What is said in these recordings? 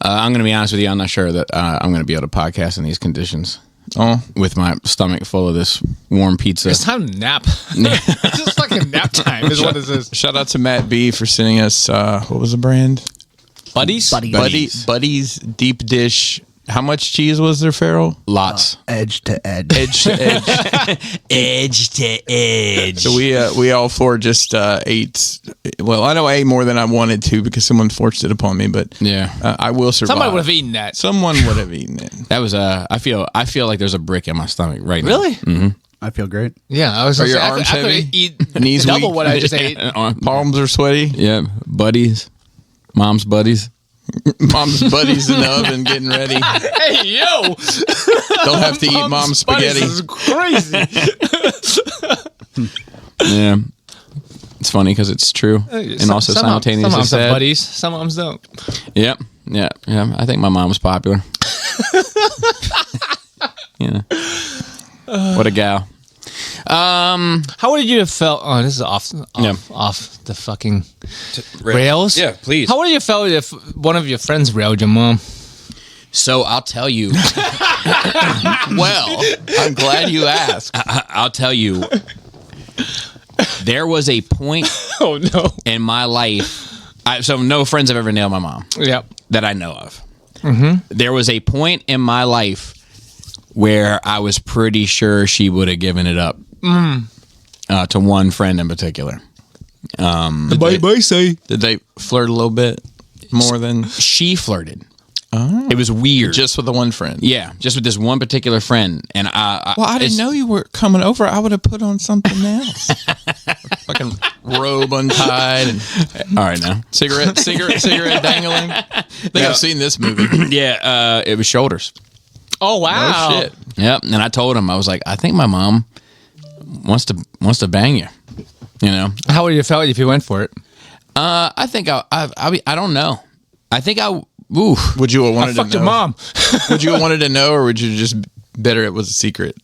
I'm going to be honest with you. I'm not sure that I'm going to be able to podcast in these conditions. Oh, with my stomach full of this warm pizza. It's time to nap. It's just fucking nap time is what this is. shout out to Matt B for sending us, what was the brand? Buddies? Buddies Deep Dish. How much cheese was there, Farrell? Lots. Edge to edge. Edge to edge. Edge to edge. So we all four just ate. Well, I know I ate more than I wanted to because someone forced it upon me, but yeah, I will survive. Somebody would have eaten that. Someone would have eaten it. That was I feel like there's a brick in my stomach right now. Really? Mm-hmm. I feel great. Yeah, I was Are going to your say, arms I heavy? could eat Knees double weak? what I just ate. Palms are sweaty. Yeah, buddies, mom's buddies. Mom's buddies in the oven getting ready. Hey, yo! Don't have to eat mom's spaghetti. This is crazy. Yeah, it's funny because it's true and also simultaneously some moms have sad. buddies, some moms don't. Yep. Yeah. I think my mom was popular. Yeah. What a gal. How would you have felt? Oh, this is off the fucking rails. Yeah, please. How would you have felt if one of your friends railed your mom? So I'll tell you. Well, I'm glad you asked. I'll tell you. There was a point Oh no! in my life. So no friends have ever nailed my mom. Yep. That I know of. Mm-hmm. There was a point in my life where I was pretty sure she would have given it up to one friend in particular. Did they flirt a little bit more than She flirted. Oh. It was weird. just with the one friend? Yeah, just with this one particular friend. And I didn't know you were coming over. I would have put on something else. Fucking robe untied and all right now. cigarette dangling. I think I've seen this movie. Yeah, it was shoulders. Oh wow! No shit. Yep. And I told him, I was like, I think my mom wants to bang you. You know? How would you have felt if you went for it? I think I don't know. I think oof. Would you have wanted to know? Fuck your mom. Would you have wanted to know, or would you just better it was a secret?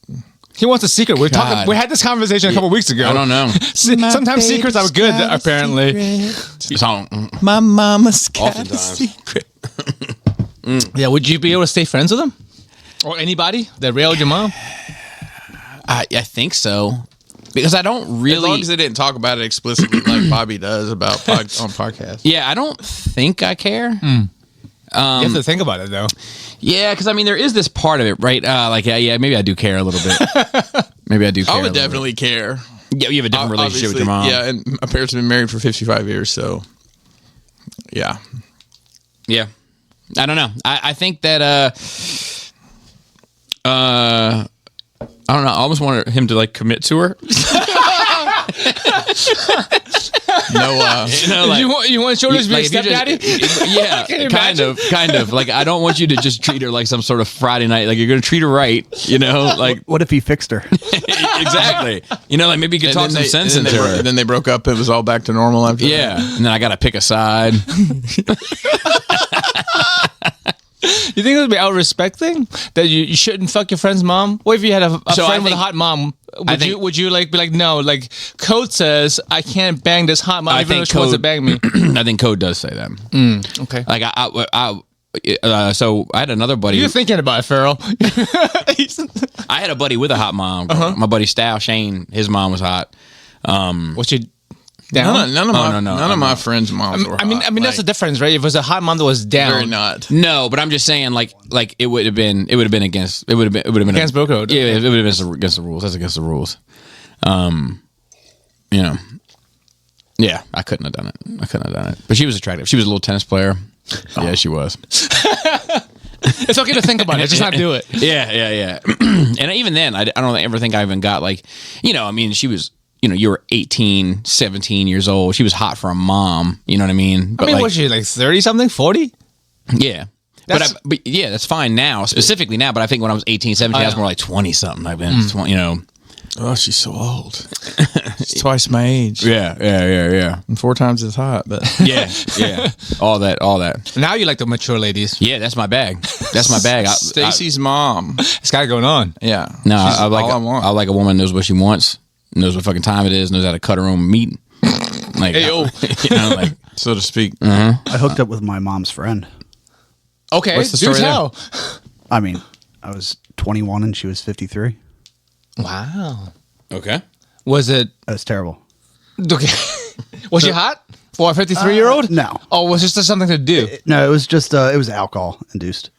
He wants a secret. We had this conversation a couple weeks ago. I don't know. Sometimes secrets are good, apparently. So, My mama's got a Oftentimes. secret. Yeah, would you be able to stay friends with him? Or anybody that railed your mom? I think so. Because I don't As long really. as they didn't talk about it explicitly like Bobby does about on podcasts. Yeah, I don't think I care. You have to think about it, though. Yeah, because I mean, there is this part of it, right? Yeah, maybe I do care a little bit. Maybe I do care. I a would little definitely care. bit. Yeah, you have a different relationship with your mom. Yeah, and my parents have been married for 55 years, so yeah. Yeah. I don't know. I think that I don't know. I almost wanted him to like commit to her. No, You know, like, you want shoulders to be a if you stepdaddy? yeah, Can you kind of. Like, I don't want you to just treat her like some sort of Friday night. Like, you're going to treat her right, you know? Like, What if he fixed her? exactly. You know, like maybe you could talk some sense into her. And then they broke up. It was all back to normal after Yeah. And then I got to pick a side. You think it would be out respecting that you shouldn't fuck your friend's mom? What if you had a friend with a hot mom? Would you like be like, no, like Code says I can't bang this hot mom even though she wants to bang me? I think Code does say that. Okay. Like so I had another buddy. You're thinking about it, Farrell. I had a buddy with a hot mom. My buddy Stow, Shane, his mom was hot. What's your down? None of my friends' moms were hot. I mean that's the difference, right? If it was a hot mom that was down, Very not. No, but I'm just saying, like it would have been against against bro code. Yeah, it would have been against the rules. That's against the rules. You know, yeah, I couldn't have done it. But she was attractive. She was a little tennis player. Yeah, she was. It's okay to think about it, just not do it. Yeah. And even then, I don't ever think I even got like, you know, I mean, she was. You know, you were 18, 17 years old. She was hot for a mom. You know what I mean? But was she like 30-something, 40? Yeah. But yeah, that's fine now, specifically now. But I think when I was 18, 17, I was more like 20-something. I've been, 20, you know. Oh, she's so old. She's twice my age. Yeah. And 4 times as hot, but Yeah. All that. Now you like the mature ladies. Yeah, that's my bag. That's my bag. Stacy's mom. It's got it going on. Yeah. No, She's I want. like a woman who knows what she wants, knows what fucking time it is, knows how to cut her own meat. Like, Hey, yo. you know, like, so to speak. I hooked up with my mom's friend. Okay, What's the do story there? tell. I mean, I was 21 and she was 53. Wow. Okay. Was it That was terrible. okay? Was she hot for a 53-year-old? No. Oh, was this just something to do? No, it was just it was alcohol induced.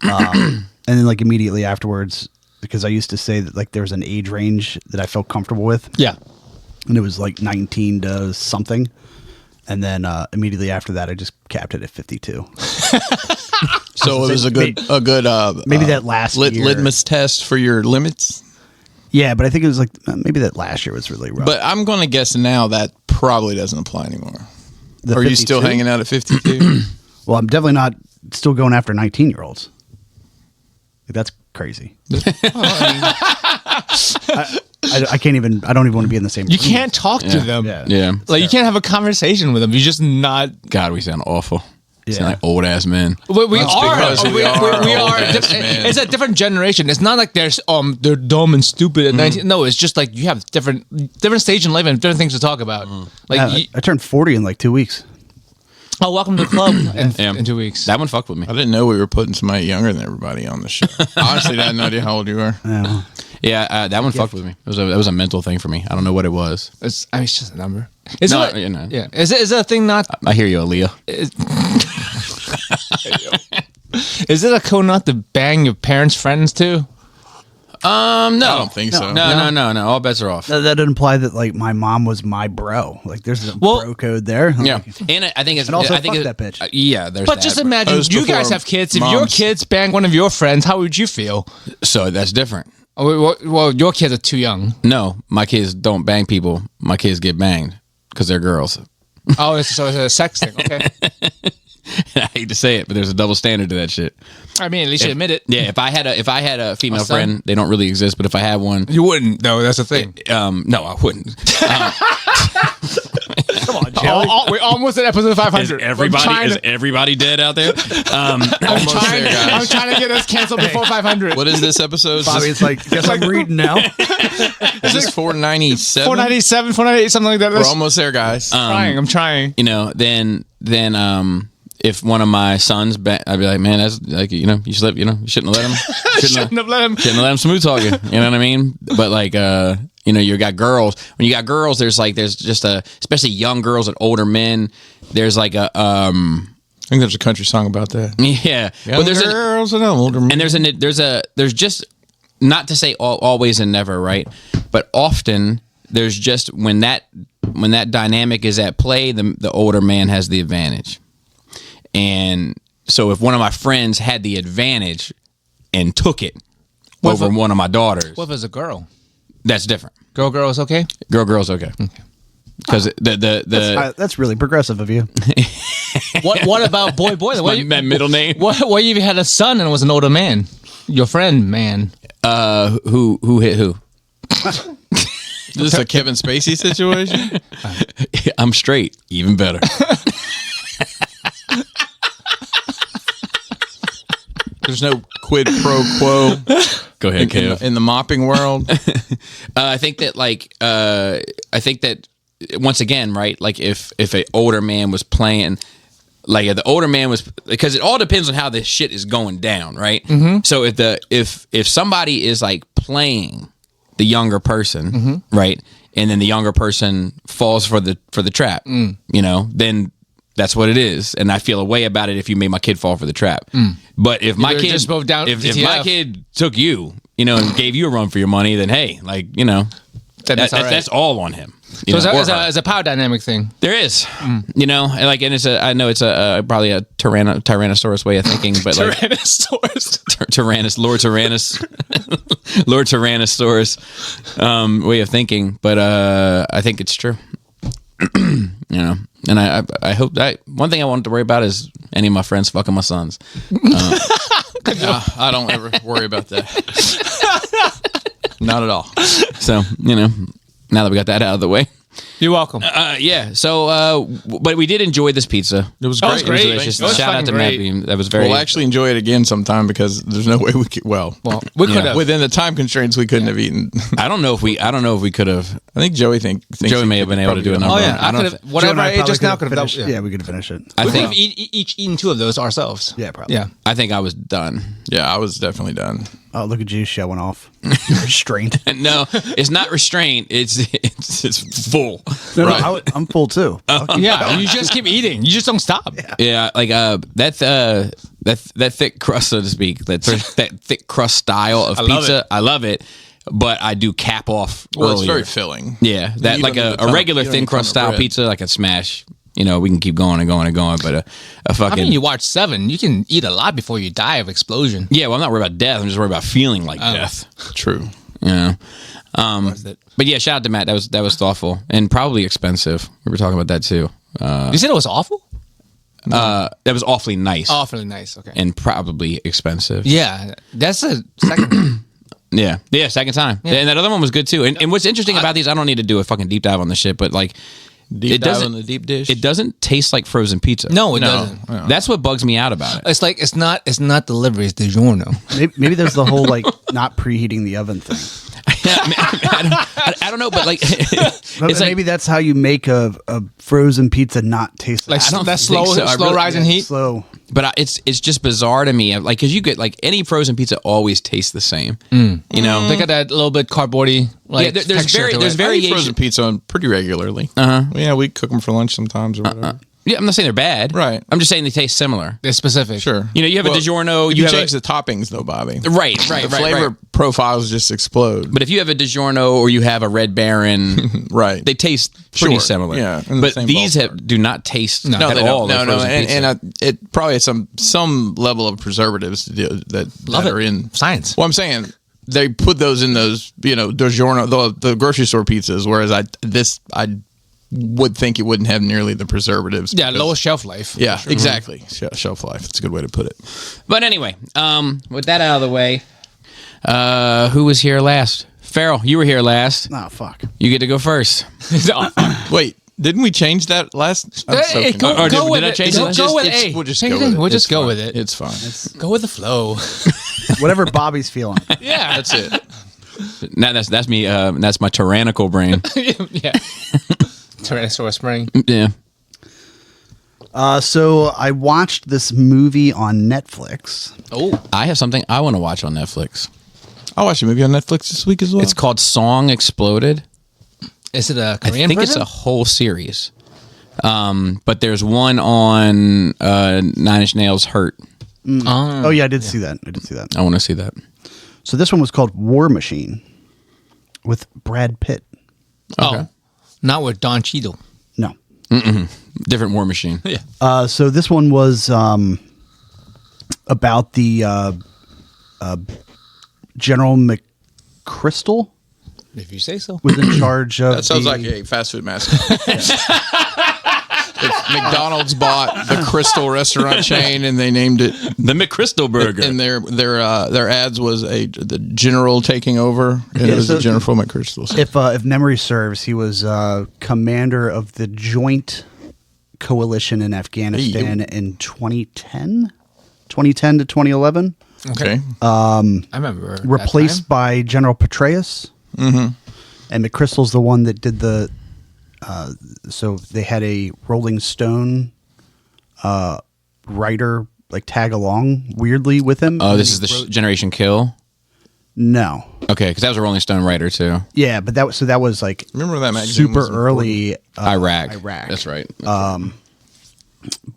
And then like immediately afterwards, because I used to say that like there was an age range that I felt comfortable with, Yeah. and it was like 19 to something. And then immediately after that, I just capped it at 52. So it was a good Maybe that last year. litmus test for your limits. Yeah, but I think it was like maybe that last year was really rough. But I'm going to guess now that probably doesn't apply anymore. The Are you still 52? hanging out at 52? Well, I'm definitely not still going after 19-year-olds. Like, that's crazy. I can't even. I don't even want to be in the same. You room. can't talk to them. Yeah. Yeah. Like you can't have a conversation with them. You're just not. God, we sound awful. We sound Yeah. like old ass men. We That's are. because we are old-ass men. It's a different generation. It's not like they're dumb and stupid at 19. No, it's just like you have different stage in life and different things to talk about. Like, Yeah, I turned 40 in like 2 weeks. oh, welcome to the club in Yeah. 2 weeks. That one fucked with me. I didn't know we were putting somebody younger than everybody on the show. Honestly, I had no idea how old you were. Yeah. Yeah, that one fucked with me. That was a mental thing for me. I don't know what it was. It's just a number. Is No, it? you know. Yeah. Is it a thing not? I hear you, Aaliyah. Is it a code not to bang your parents' friends too? No, I don't think so. No. All bets are off. That would imply that like my mom was my bro. Like there's a Well- bro code there. Yeah, Like, and I think it's. And also I think fuck it- that bitch. Yeah, there's. But that, just imagine Post you guys before have kids. If your moms. kids bang one of your friends, how would you feel? So that's different. Oh, well, your kids are too young. No, my kids don't bang people. My kids get banged because they're girls. Oh, so it's a sex thing. Okay. I hate to say it, but there's a double standard to that shit. I mean, at least you admit it. Yeah, if I had a female A son? friend, they don't really exist. But if I had one, You wouldn't. No, that's the thing. no, I wouldn't. Come on, Joe. We're almost at episode 500. Everybody dead out there? Almost there, guys. I'm trying to get us canceled before 500. What is this episode? Is Bobby, this, it's like guess I'm reading now. is this 497? 497, 498, something like that. We're almost there, guys. I'm trying. You know, then if one of my sons, I'd be like, man, that's like, you know, you shouldn't have let him. Shouldn't have let him. Shouldn't have let him smooth talking. You know what I mean? But like, you know, you got girls. When you got girls, there's just especially young girls and older men. There's like a I think there's a country song about that. yeah. But there's girls and older men. And there's just, not to say always and never, right? But often there's just when that dynamic is at play, the older man has the advantage. And so if one of my friends had the advantage and took it over one of my daughters, What if it's a girl? that's different. Girl is okay? Girl's okay. Because That's really progressive of you. What about boy? my middle name. What if you had a son and was an older man? Your friend, man. Who hit who? Is this a Kevin Spacey situation? I'm straight. Even better. There's no quid pro quo Go ahead, Kev. in the mopping world. I think that once again, right? Like if an older man was playing, like if the older man was, because it all depends on how this shit is going down, right? Mm-hmm. So if somebody is like playing the younger person, right, and then the younger person falls for the trap, you know, then that's what it is, and I feel a way about it if you made my kid fall for the trap. But if my They're kid just both down if DTF. my kid took you, you know, and gave you a run for your money, then hey, like, you know, that's all on him. You So know, it's a power dynamic thing. there is, you know, and like, and I know it's probably a Tyrannosaurus way of thinking, but like Tyrannosaurus. Lord Tyrannosaurus way of thinking, but I think it's true. You know, and I hope that one thing I wanted to worry about is any of my friends fucking my sons. I don't ever worry about that. Not at all. So, you know, now that we got that out of the way, You're welcome. Yeah. So, but we did enjoy this pizza. It was Oh, great. it was great. Delicious. It was Shout out to fucking Matt great. Beam. That was very. We'll actually enjoy it again sometime because there's no way we could. Well, we could have. within the time constraints we couldn't have eaten. I don't know if we could have. I think Joey thinks Joey may have been able to do a number. Oh yeah, I I don't could have. thi- Whatever Joe and I ate probably just now could've could have. finished- Yeah, we could have finished it. I We could think. have each eaten 2 of those ourselves. Yeah, probably. Yeah. I think I was done. Yeah, I was definitely done. Oh, look at you showing off. You're restrained. No, it's not restraint. It's full. No, Right. no, I'm full too. Yeah, you just keep eating. You just don't stop. Yeah, like that thick crust, so to speak, that thick crust style of love pizza. it. I love it, but I do cap off. Well, it's earlier. very filling. Yeah, that You like don't need a a ton of- regular you don't thin need a ton crust of style bread. pizza, like a smash. You know, we can keep going and going and going, but a fucking. I mean, you watch 7. You can eat a lot before you die of explosion. yeah, well, I'm not worried about death. I'm just worried about feeling like death. True. You know. But yeah, shout out to Matt. That was thoughtful and probably expensive. We were talking about that too. You said it was awful? That was awfully nice Awfully nice. Okay. and probably expensive. Yeah, that's the second. Yeah, second time. And that other one was good too. And what's interesting about these, I don't need to do a fucking deep dive on the shit, but like, Deep dive on the deep dish. It doesn't taste like frozen pizza. No, it doesn't. That's what bugs me out about it. It's like it's not delivery. It's DiGiorno. Maybe there's the whole like not preheating the oven thing. I don't know, but like, But it's like maybe that's how you make a frozen pizza not taste Like I don't that think slow so. I really- rising heat. slow. but it's just bizarre to me. Like, because you get like any frozen pizza always tastes the same. You know, They got that little bit cardboardy. Like, Yeah, there's texture very- to there's it. very- I eat variation. frozen pizza on pretty regularly. Yeah, we cook them for lunch sometimes or whatever. yeah, I'm not saying they're bad. Right. I'm just saying they taste similar. They're specific. Sure. You know, you have a DiGiorno. You have change a, the toppings though, Bobby. right. The flavor profiles just explode. But if you have a DiGiorno or you have a Red Baron, Right. they taste pretty Sure. similar. Yeah, in the but same these ballpark. do not taste No, at they all. don't. like No, frozen pizza. and it probably has some level of preservatives to do, that Love are it. in Science. Well, I'm saying they put those in those, DiGiorno, the grocery store pizzas, whereas I would think it wouldn't have nearly the preservatives. Yeah, because- lower shelf life. Yeah, exactly. Shelf life. It's a good way to put it. But anyway, with that out of the way, who was here last? Farrell, you were here last. Oh fuck. You get to go first. Wait, didn't we change that last? I'm so Hey, confused. go, Or go did with I it. change Go, it? go with It's- it. We'll just Change go it. with it. We'll just It's go fine. with it. It's fine. Go with the flow. Whatever Bobby's feeling. Yeah, That's it. Now that's me. That's my tyrannical brain. yeah. Tyrannosaurus spring. Yeah. So I watched this movie on Netflix. Oh, I have something I want to watch on Netflix. I watched a movie on Netflix this week as well. It's called Song Exploded. is it a I Korean think version? it's a whole series. But there's one on Nine Inch Nails Hurt. Oh yeah, I did see that. I want to see that. So this one was called War Machine with Brad Pitt. Oh, not with Don Cheadle. No. Different War Machine. Yeah. So this one was about the General McChrystal If you say so. was in charge of. That sounds the- like a fast food mascot. If McDonald's bought the Crystal restaurant chain and they named it, The McChrystal Burger. and their ads was the general taking over, and Yeah, it was so- the General McChrystal. If memory serves, he was commander of the joint coalition in Afghanistan in 2010 to 2011, Okay. I remember. that replaced by General Petraeus. Mm-hmm. And McChrystal's the one that did the. So they had a Rolling Stone writer like tag along weirdly with him. Oh, this is the Generation Kill. No. Okay, because that was a Rolling Stone writer too. Yeah, but that was like Remember that magazine super was early Iraq. That's right.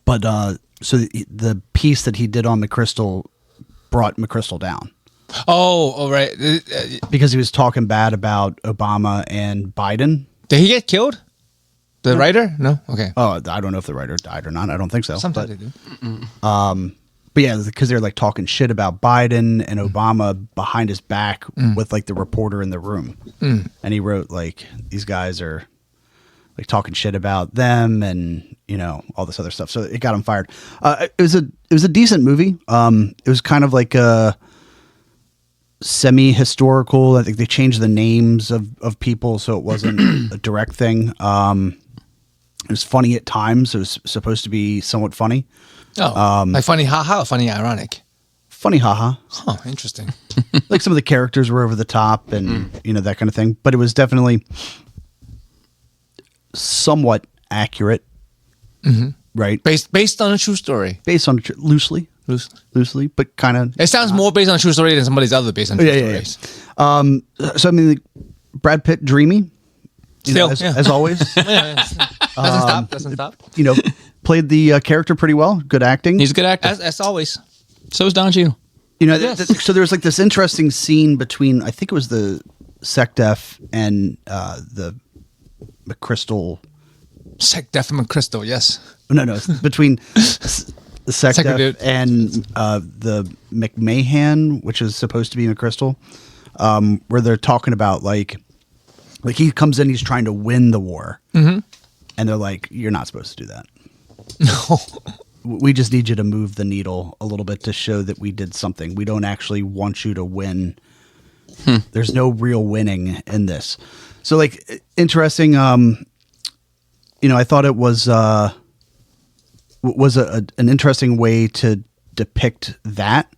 But so the piece that he did on McChrystal brought McChrystal down Oh, right. because he was talking bad about Obama and Biden. Did he get killed? The writer? No. Okay. Oh, I don't know if the writer died or not. I don't think so. Sometimes but, they do. but yeah, because they're like talking shit about Biden and Obama behind his back with like the reporter in the room, and he wrote like these guys are like talking shit about them and all this other stuff. So it got him fired. It was a decent movie. It was kind of like semi-historical. I think they changed the names of people so it wasn't a direct thing. It was funny at times. It was supposed to be somewhat funny. Oh, like funny haha, funny ironic. Funny haha. Huh, interesting. Like some of the characters were over the top and that kind of thing. But it was definitely somewhat accurate. Right? Based on a true story. Based on loosely, but kind of. It sounds more based on a true story than somebody's other based on true stories. So I mean, Brad Pitt, dreamy. Still, as always. Doesn't stop. Played the character pretty well. Good acting. He's a good actor. As always. So is Don Cheadle. So there was like this interesting scene between, I think it was the SecDef and the McChrystal. SecDef and McChrystal, yes. No, it's between the SecDef and the McMahon, which is supposed to be McChrystal, where they're talking about like he comes in, he's trying to win the war, and they're like, "You're not supposed to do that. No, we just need you to move the needle a little bit to show that we did something. We don't actually want you to win. There's no real winning in this." So, like, interesting. I thought it was an interesting way to depict that.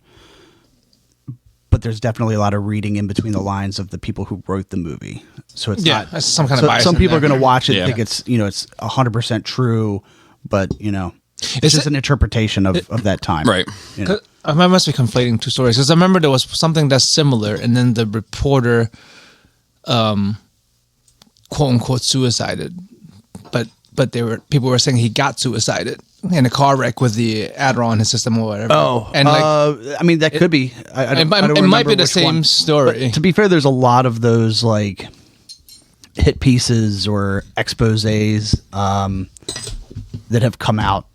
But there's definitely a lot of reading in between the lines of the people who wrote the movie. So it's not that's some kind of bias. Some people are going to watch it Yeah. and think it's 100% true, but it's just an interpretation of that time. Right. I must be conflating two stories because I remember there was something that's similar, and then the reporter, quote unquote, suicided, but people were saying he got suicided in a car wreck with the Adderall in his system or whatever. Oh, and I mean that could be. I don't it might remember be the which same one. story. But to be fair, there's a lot of those like hit pieces or exposés that have come out,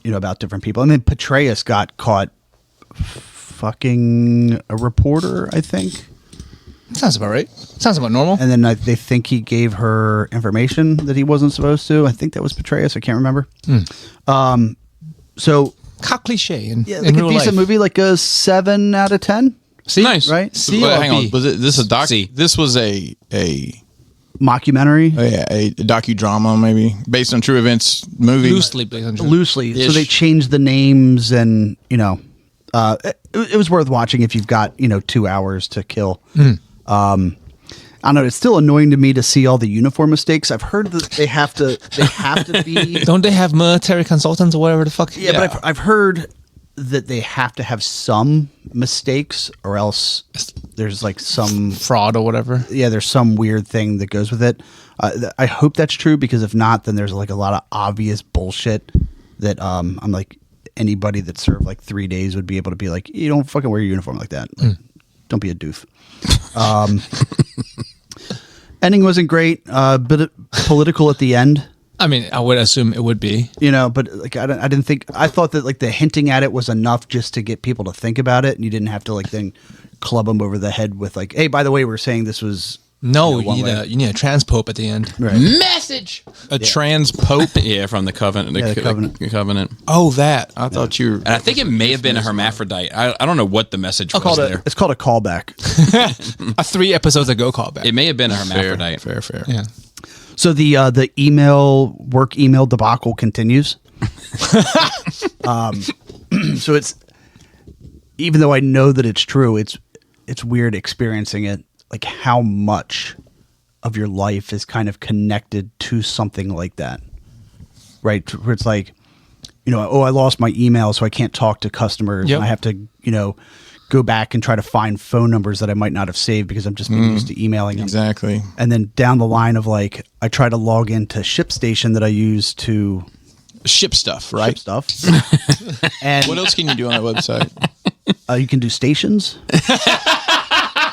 about different people. I mean, Petraeus got caught fucking a reporter, I think. Sounds about right. Sounds about normal. And then they think he gave her information that he wasn't supposed to. I think that was Petraeus. I can't remember. So how cliche in like real a decent life. movie, like a 7 out of 10. See, Nice. Right? C Well, or hang on. B? Was it this a doc? C. This was a Mockumentary. a docudrama maybe based on true events movie. Loosely based on true. Loosely. So they changed the names and, it was worth watching if you've got, 2 hours to kill. I don't know. It's still annoying to me to see all the uniform mistakes. I've heard that they have to be. Don't they have military consultants or whatever the fuck? Yeah, but I've heard that they have to have some mistakes or else there's like some fraud or whatever. Yeah, there's some weird thing that goes with it. I hope that's true because if not, then there's like a lot of obvious bullshit that I'm like anybody that served like 3 days would be able to be like, you don't fucking wear your uniform like that. Like, don't be a doof. Ending wasn't great, but political at the end. I mean, I would assume it would be. But like I didn't think. I thought that like the hinting at it was enough just to get people to think about it, and you didn't have to like then club them over the head with like, hey, by the way, we're saying this was. No, you need a trans pope at the end. Right. Message. A trans pope. Yeah, from the Covenant. Yeah, the Covenant. The Covenant. Oh, that I thought you were. And I think it may have been a hermaphrodite. I don't know what the message was there. It's called a callback. A 3 episodes ago callback. It may have been a hermaphrodite. Fair. Yeah. So the work email debacle continues. So it's, even though I know that it's true, it's weird experiencing it. Like how much of your life is kind of connected to something like that, right? Where it's like, I lost my email, so I can't talk to customers. Yep. And I have to, go back and try to find phone numbers that I might not have saved because I'm just being used to emailing them. Exactly. And then down the line of like, I try to log into ShipStation that I use to Ship stuff, right? ship stuff. And What else can you do on that website? you can do stations.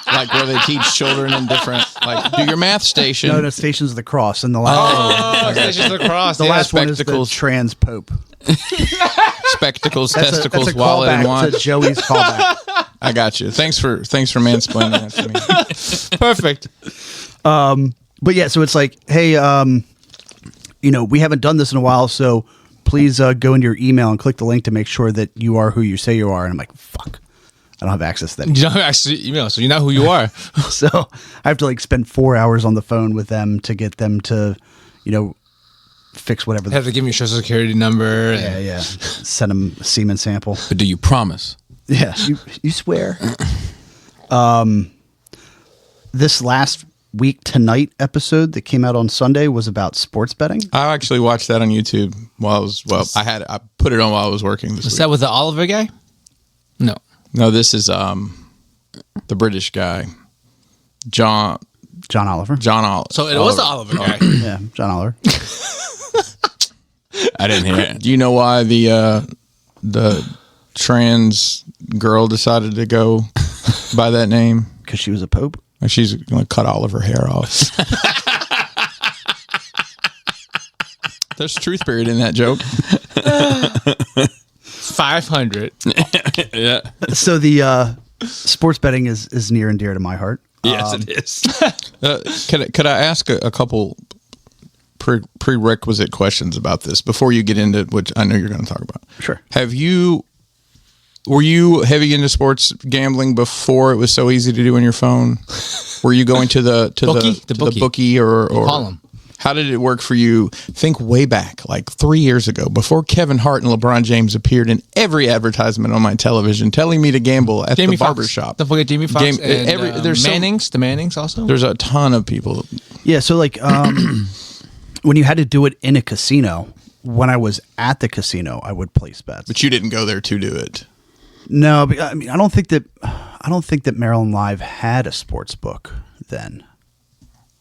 Like where they teach children in different, like do your math station. No, stations of the cross. And the last, Stations across. the last one is the spectacles. trans pope. Spectacles, That's testicles, a wallet, and callback to watch. Joey's callback. I got you. Thanks for mansplaining that to me. Perfect. But yeah, so it's like, hey, we haven't done this in a while, so please go into your email and click the link to make sure that you are who you say you are. And I'm like, fuck. I don't have access to that. You don't actually email, so you know who you are. So I have to like spend 4 hours on the phone with them to get them to, fix whatever. They have to give me your social security number. Yeah. Send them a semen sample. But do you promise? Yeah. You swear? This last week tonight episode that came out on Sunday was about sports betting. I actually watched that on YouTube while I put it on while I was working this week. Is that with the Oliver guy? No, this is the British guy, John Oliver. So it was the Oliver guy. Yeah, John Oliver. I didn't hear it. Do you know why the trans girl decided to go by that name? Because she was a pope. She's going to cut all of her hair off. There's truth buried in that joke. 500. Yeah. So the sports betting is near and dear to my heart. Yes, it is. Could I ask a couple prerequisite questions about this before you get into which I know you're going to talk about? Sure. Were you heavy into sports gambling before it was so easy to do on your phone? Were you going to the bookie or call 'em. How did it work for you? Think way back, like 3 years ago, before Kevin Hart and LeBron James appeared in every advertisement on my television telling me to gamble at the barbershop. Don't forget Jamie Foxx and there's Mannings. The Mannings also. There's a ton of people. Yeah, so like when you had to do it in a casino, when I was at the casino, I would place bets. But you didn't go there to do it. No, but, I mean, I don't think that Maryland Live had a sports book then.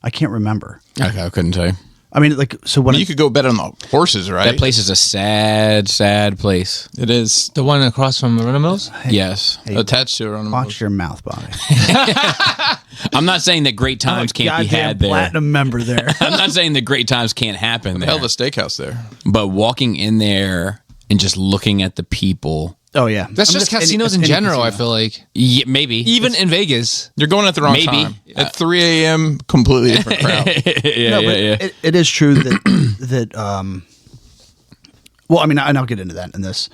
I can't remember. Okay, I couldn't tell you. I mean, like, so when you could go bet on the horses, right? That place is a sad, sad place. It is. The one across from Arena Mills? Yes. Attached to it on the watch your mouth, Bobby. I'm not saying that great times can't be had there. Platinum member there. I'm not saying that great times can't happen there. Hell of a steakhouse there. But walking in there and just looking at the people. Oh, yeah. That's just casinos in general, I feel like. Yeah, maybe. Even in Vegas. You're going at the wrong time. At 3 a.m., completely different crowd. Yeah. It is true that well, I mean, and I'll get into that in this.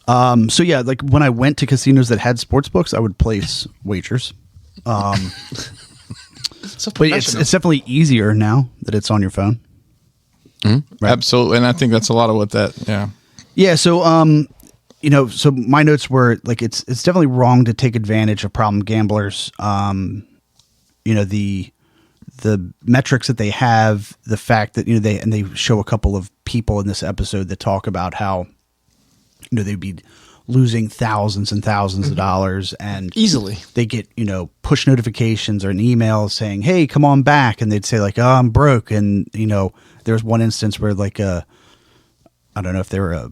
So, yeah, like when I went to casinos that had sports books, I would place wagers. But it's definitely easier now that it's on your phone. Mm-hmm. Right? Absolutely. And I think that's a lot of what that, Yeah, so so my notes were like it's definitely wrong to take advantage of problem gamblers. The metrics that they have, the fact that they show a couple of people in this episode that talk about how they'd be losing thousands and thousands of dollars and easily they get push notifications or an email saying, "Hey, come on back," and they'd say like, "Oh, I'm broke," and there was one instance where like I don't know if they were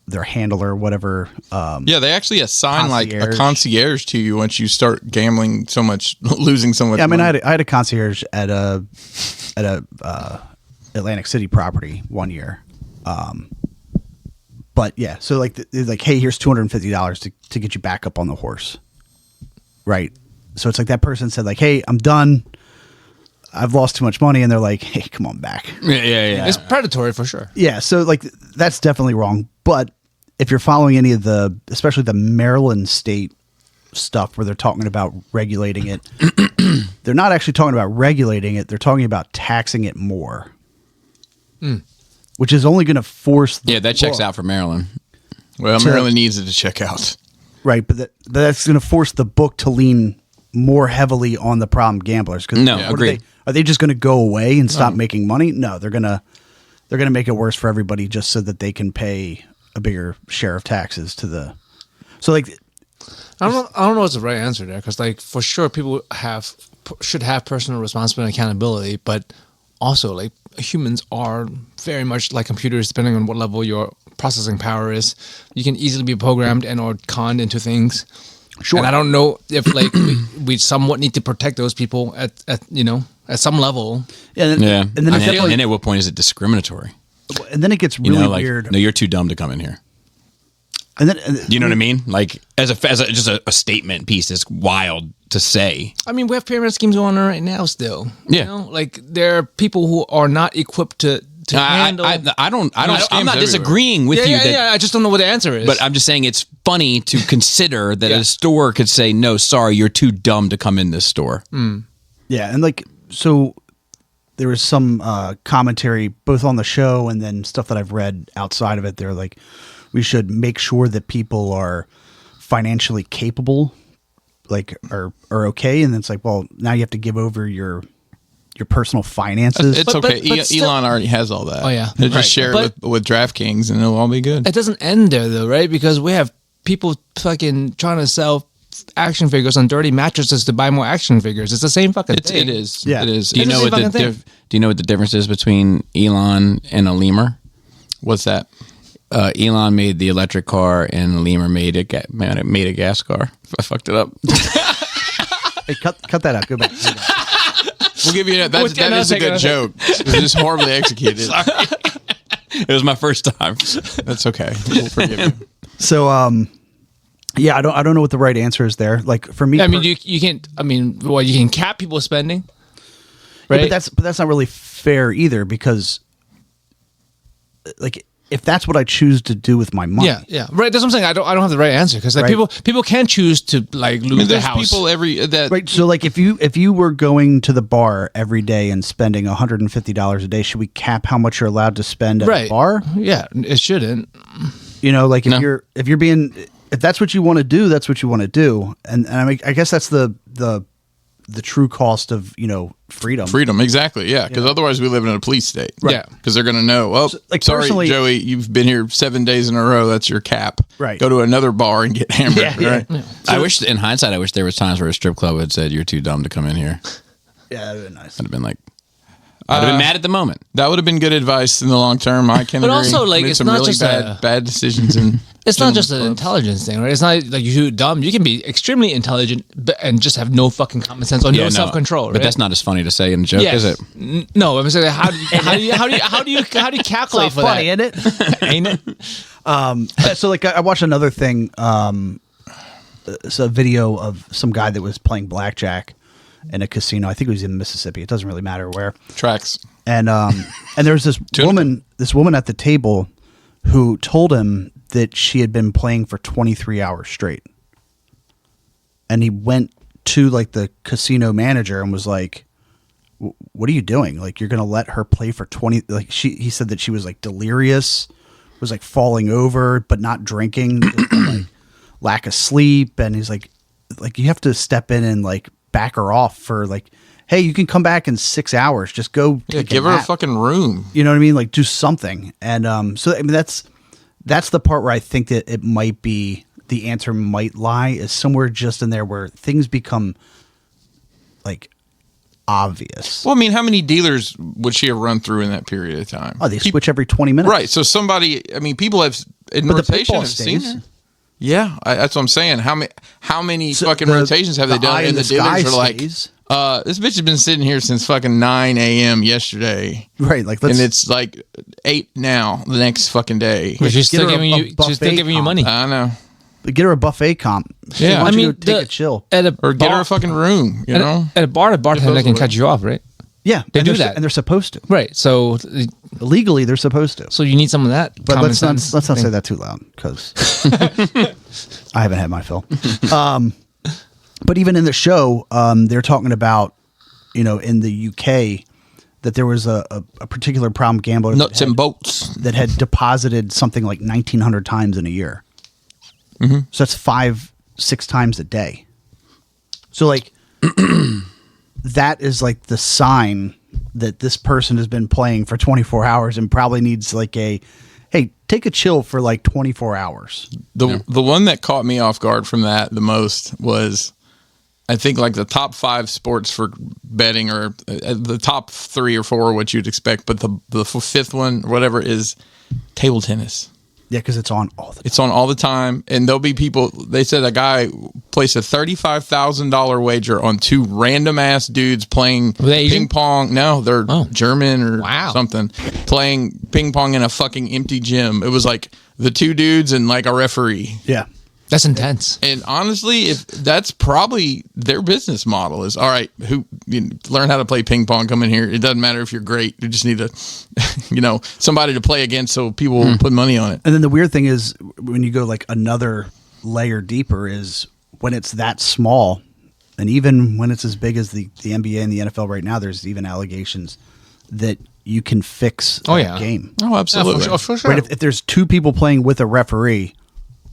their handler or whatever. They actually assign like a concierge to you once you start gambling so much, losing so much. Yeah, I mean, money. I had a concierge at a Atlantic City property one year. But yeah, so like hey, here's $250 to get you back up on the horse, right? So it's like that person said like, "Hey, I'm done. I've lost too much money," and they're like, "Hey, come on back." Yeah. It's predatory for sure. Yeah, so like that's definitely wrong. But if you're following any of especially the Maryland state stuff where they're talking about regulating it, they're not actually talking about regulating it. They're talking about taxing it more, which is only going to force. That checks out for Maryland. Well, Maryland needs it to check out, right? But that's going to force the book to lean more heavily on the problem gamblers. Agreed. Are they just going to go away and stop making money? No, they're gonna make it worse for everybody just so that they can pay a bigger share of taxes to the. So like, I don't know what's the right answer there because like for sure people should have personal responsibility and accountability, but also like humans are very much like computers depending on what level your processing power is. You can easily be programmed and or conned into things. Sure. And I don't know if like we somewhat need to protect those people at some level. And then at what point is it discriminatory? And then it gets really weird. No, you're too dumb to come in here. And then, you know what I mean? Like as just a statement piece is wild to say. I mean, we have pyramid schemes going on right now still. Yeah. Like there are people who are not equipped to to handle. I don't. I'm not everywhere. disagreeing with you. I just don't know what the answer is. But I'm just saying it's funny to consider that a store could say, no, sorry, you're too dumb to come in this store. Yeah, and like, so there was some commentary both on the show and then stuff that I've read outside of it. They're like, we should make sure that people are financially capable, like are okay. And then it's like, well, now you have to give over your personal finances. It's okay. but still, Elon already has all that. Oh, yeah. He'll just Right. share it with DraftKings and it'll all be good. It doesn't end there though, right? Because we have people fucking trying to sell action figures on dirty mattresses to buy more action figures. It's the same fucking thing. It is. Yeah. It is. Do you know what do you know what the difference is between Elon and a lemur? What's that? Elon made the electric car, and a lemur made a gas car. I fucked it up. Hey, cut that out. Go back. We'll give you that is a good joke. It was just horribly executed. It was my first time. That's okay. We'll forgive you. So, yeah, I don't know what the right answer is there. Like for me, I mean, you can't. I mean, well, you can cap people's spending, yeah, right? but that's not really fair either because, like, if that's what I choose to do with my money, yeah, right. That's what I'm saying. I don't have the right answer because like Right. people can choose to like lose their There's house. people right. So, like, if you were going to the bar every day and spending $150 a day, should we cap how much you're allowed to spend at right. a bar? Yeah, it shouldn't. You know, like if No. if that's what you want to do, that's what you want to do, and I mean, I guess that's the true cost of freedom. Freedom, exactly. Yeah, because otherwise we live in a police state. Right. Yeah. Because they're going to know. Well, like, sorry, personally- Joey, you've been here 7 days in a row. That's your cap. Right. Go to another bar and get hammered. Yeah, right. yeah. I wish, in hindsight, I wish there was times where a strip club had said, "You're too dumb to come in here." Yeah, that'd be nice. I'd have been like, I'd have been mad at the moment. That would have been good advice in the long term. I can But agree. also, like, Made it's some not really just bad decisions. And It's not just an intelligence thing, right? It's not like you're dumb. You can be extremely intelligent and just have no fucking common sense or no self control. But that's not as funny to say in a joke, is it? No, I'm saying how do you calculate for funny, that? isn't it? Ain't it? So like I watched another thing. It's a video of some guy that was playing blackjack in a casino. I think it was in Mississippi. It doesn't really matter where. tracks. And there was this woman at the table who told him that she had been playing for 23 hours straight. And he went to like the casino manager and was like, "What are you doing? Like, you're going to let her play for 20?" Like he said that she was like delirious, was like falling over, but not drinking, like lack of sleep. And he's like, you have to step in and like back her off for like, hey, you can come back in 6 hours. Just go. Give her a fucking room. You know what I mean? Like, do something. And so I mean, that's the part where I think that it might be the answer might lie is somewhere just in there where things become like obvious. Well, I mean, how many dealers would she have run through in that period of time? Oh, they switch every 20 minutes. Right. So people have in But the rotation pitbull have seen stays. her. Yeah, that's what I'm saying. How many So fucking the- rotations have they the eye done? in And the the sky dealers are like, stays. this bitch has been sitting here since fucking 9 a.m. yesterday. Right. Like, And it's like 8 now, the next fucking day. But she's Get still her giving a you buffet money. I know. get her a buffet comp. Yeah. Why I don't you mean, go take a chill. at a Or get her bar- a fucking room, you know? At a bar, the bartender can cut you off, right? Yeah, they and do they're that. and they're supposed to. Right. So Legally, they're supposed to. you need some of that. But common let's not sense say thing. that too loud because I haven't had my fill. But even in the show, they're talking about in the UK that there was a particular problem gambler Nuts and bolts. that had deposited something like 1,900 times in a year. Mm-hmm. So that's 5-6 times a day. So like that is like the sign that this person has been playing for 24 hours and probably needs like hey, take a chill for like 24 hours. The one that caught me off guard from that the most was, I think, like the top 5 sports for betting, or the top 3 or 4 are what you'd expect, but the fifth one or whatever is table tennis. Yeah, because it's on all the time. It's on all the time, and there'll be people. They said a guy placed a $35,000 wager on 2 random ass dudes playing they Asian? ping pong. No, they're German or Wow. something, playing ping pong in a fucking empty gym. It was like the 2 dudes and like a referee. Yeah. That's intense. And honestly, if that's probably their business model is, all right, learn how to play ping pong, come in here. It doesn't matter if you're great. You just need somebody to play against so people will put money on it. And then the weird thing is when you go like another layer deeper is when it's that small, and even when it's as big as the NBA and the NFL right now, there's even allegations that you can fix a game. Oh, absolutely. Yeah, for sure. Right, if there's two people playing with a referee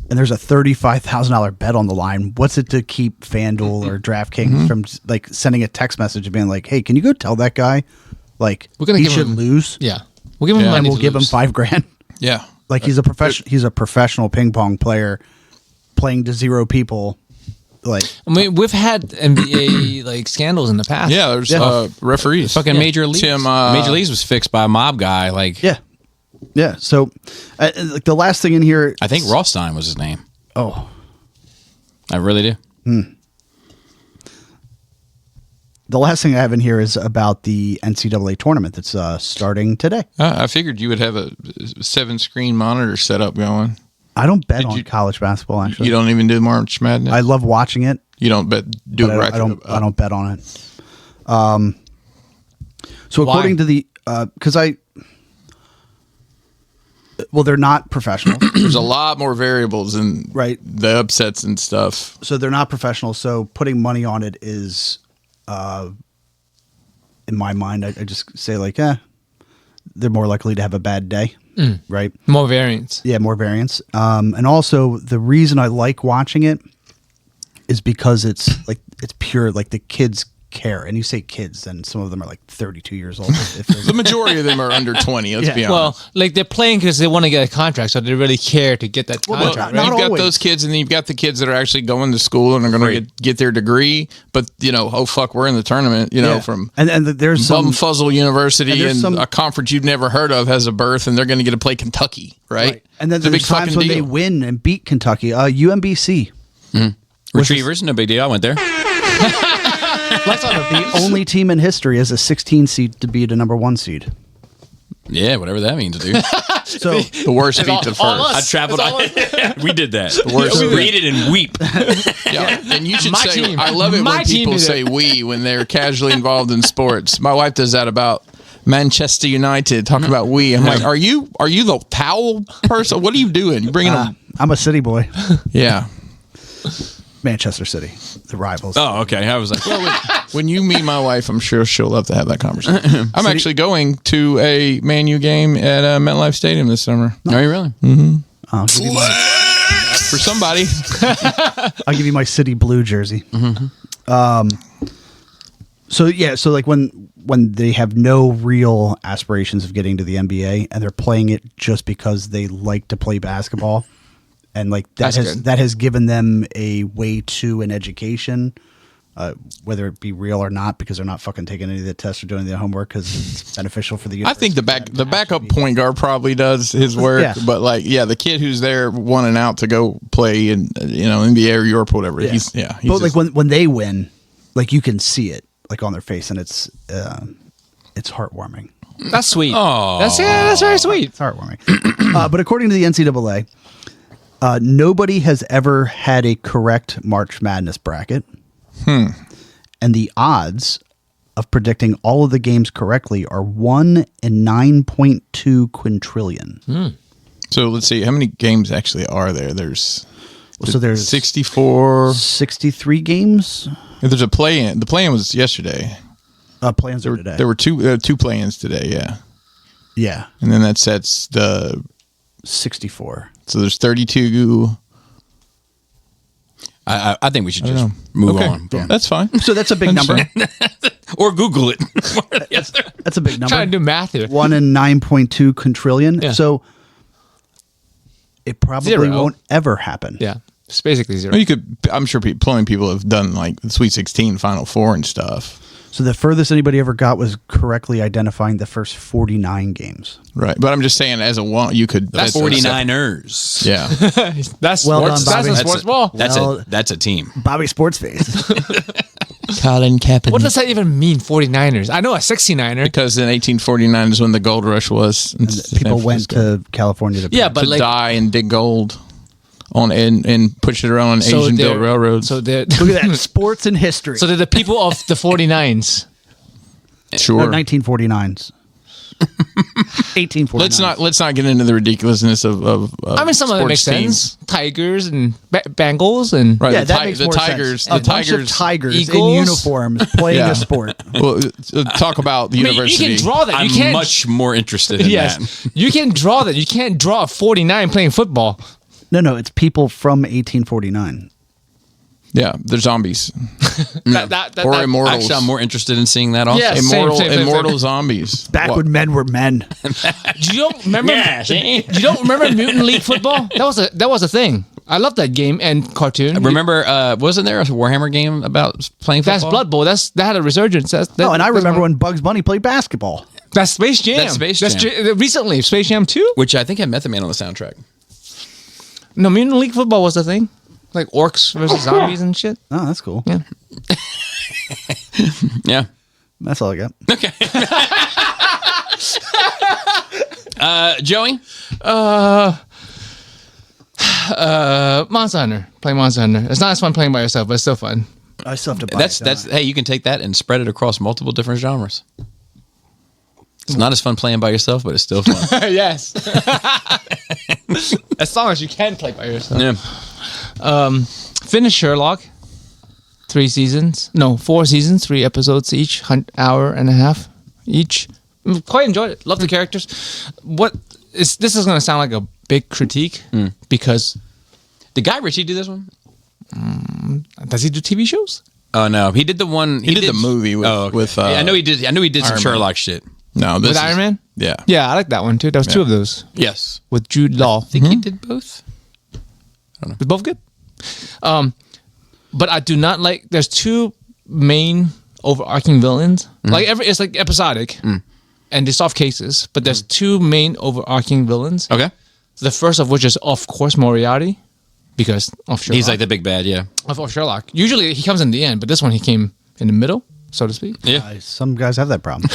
and there's a $35,000 bet on the line, what's it to keep FanDuel or DraftKings from like sending a text message and being like, hey, can you go tell that guy like he should lose? Yeah. We'll give him money. And we'll give him $5,000. Yeah. Like he's a professional ping pong player playing to zero people. Like, I mean, we've had NBA like scandals in the past. Yeah, there's referees. Fucking Major Leagues. Major Leagues was fixed by a mob guy. Like, yeah. So, like the last thing in here, I think Rothstein was his name. Oh, I really do. The last thing I have in here is about the NCAA tournament that's starting today. I figured you would have a 7-screen monitor set up going. I don't bet on college basketball. Actually, you don't even do March Madness. I love watching it. You don't bet. I don't bet on it. So according to the because they're not professional. There's a lot more variables in the upsets and stuff. So they're not professional. So putting money on it is, in my mind, I just say like, they're more likely to have a bad day. Right. More variance. Yeah, more variance. And also the reason I like watching it is because it's pure, like the kids care. And you say kids, and some of them are like 32 years old. The majority of them are under 20, let's be honest. Well, like they're playing because they want to get a contract, so they really care to get that contract. You've got those kids, and then you've got the kids that are actually going to school and are going to get their degree. But, oh, fuck, we're in the tournament, from and there's Bumfuzzle University, and a conference you've never heard of has a berth, and they're going to get to play Kentucky, right? And then there's times when they win and beat Kentucky. UMBC. Retrievers, no big deal. I went there. The only team in history as a 16 seed to beat a number 1 seed. Yeah, whatever that means, dude. So the worst beat the first. I traveled. We did that. The worst. Read it and weep. Yeah, and you should say. I love it when people say "we" when they're casually involved in sports. My wife does that about Manchester United. Talking about "we." I'm like, are you the towel person? What are you doing? You bringing them? I'm a city boy. Yeah. Manchester City, the rivals. Oh, okay. I was like, when you meet my wife, I'm sure she'll love to have that conversation. I'm actually going to a Man U game at MetLife Stadium this summer. Are you really? Mm-hmm. For somebody. I'll give you my City Blue jersey. Mm-hmm. So like when they have no real aspirations of getting to the NBA and they're playing it just because they like to play basketball. And like that has given them a way to an education, whether it be real or not, because they're not fucking taking any of the tests or doing the homework because it's beneficial for the university. I think the backup point guard probably does his work, but the kid who's there wanting out to go play in NBA or Europe or whatever. Yeah. But like when they win, like you can see it like on their face, and it's heartwarming. That's sweet. Oh, that's very sweet. It's heartwarming. But according to the NCAA. Nobody has ever had a correct March Madness bracket. And the odds of predicting all of the games correctly are 1 in 9.2 quintillion. So let's see. How many games actually are there? There's 64. 63 games? There's a play-in. The play-in was yesterday. Play-ins are today. There were two play-ins today, yeah. Yeah. And then that sets the... 64. So there's 32. I think we should just move on. Yeah. That's fine. So that's a big number. Or Google it. That's a big number. Trying to do math here. 1 in 9.2 quintillion. Yeah. So it probably won't ever happen. Yeah. It's basically zero. Well, I'm sure plenty of people have done like the Sweet 16, Final Four and stuff. So the furthest anybody ever got was correctly identifying the first 49 games. Right. But I'm just saying, as a one, you could... That's 49ers. Yeah. That's well sports. Done, that's a sports ball. That's a team. Bobby Sportsface. Colin Kaepernick. What does that even mean, 49ers? I know a 69er. Because in 1849 is when the gold rush was. And people went to California to but die and dig gold. on and push it around on Asian built railroads. So they're Look at that, sports and history. so they're the people of the 49s. Sure. 1949s. 1849. Let's not get into the ridiculousness of I mean, some of it makes teams. sense. Tigers and Bengals and Right. Yeah, the that makes more Tigers. sense. The A bunch of Tigers. tigers in Eagles? uniforms playing Yeah. a sport. Well, talk about the I mean, university. you can draw that. I'm You can't. much more interested in Yes, that. you can draw that. You can't draw a 49 playing football. No, it's people from 1849. Yeah, they're zombies That or immortals. Actually, I'm more interested in seeing that also. Yeah. Same. Immortal zombies. Back What? when men were men. Do you don't remember? You don't remember Mutant League Football? That was a thing. I love that game and cartoon. Remember, wasn't there a Warhammer game about playing That's football? Blood Bowl. That had a resurgence. Oh, and I remember when Bugs Bunny played basketball. That's Space Jam. That's Space Jam. Recently, Space Jam 2? Which I think had Method Man on the soundtrack. No, Mutant League Football was the thing. Like orcs versus zombies and shit. Oh, that's cool. Yeah. Yeah. That's all I got. Joey? Monster Hunter. Play Monster Hunter. It's not as fun playing by yourself, but it's still fun. I still have to buy That's hey, you can take that and spread it across multiple different genres. It's not as fun playing by yourself, but it's still fun. Yes. As long as you can play by yourself. Yeah. Finish Sherlock. 4 seasons, 3 episodes each, hour and a half each. Quite enjoyed it. Love the characters. This is going to sound like a big critique because Did Guy Ritchie do this one? does he do TV shows? Oh no, he did the one. He did the movie with Yeah, I know he did. I knew he did some Iron Man. Sherlock shit. No, this With is- Iron Man? Yeah. Yeah, I like that one too. There was 2 of those Yes, with Jude Law. I think he did both. They're both good. But I do not like. There's 2 main overarching villains. It's like episodic, and they solve cases. But there's 2 main overarching villains. Okay, The first of which is, of course, Moriarty, because of Sherlock. he's like the big bad. Yeah, of Sherlock. Usually he comes in the end, but this one he came in the middle, so to speak. yeah. Some guys have that problem.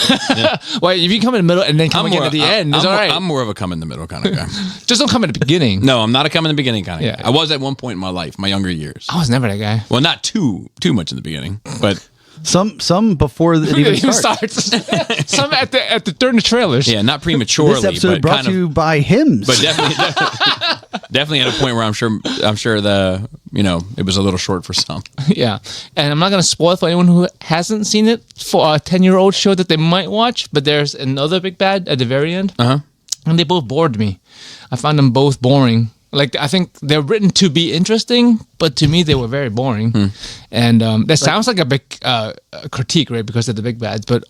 Well, if you come in the middle and then come again at the end, it's all right. I'm more of a come in the middle kind of guy. Just don't come in the beginning. No, I'm not a come in the beginning kind of Yeah. guy. I was at one point in my life, my younger years. I was never that guy. Well, not too much in the beginning, but Some before it even It even starts. starts. Some at the during the trailers. yeah, not prematurely. This episode but brought kind to of, you by hymns. but definitely at a point where I'm sure it was a little short for some. Yeah. And I'm not going to spoil it for anyone who hasn't seen it for a 10-year-old show that they might watch, but there's another big bad at the very end. Uh-huh. And they both bored me. I found them both boring. Like, I think they're written to be interesting, but to me, they were very boring. And that sounds like a big critique, right? Because they're the big bads, but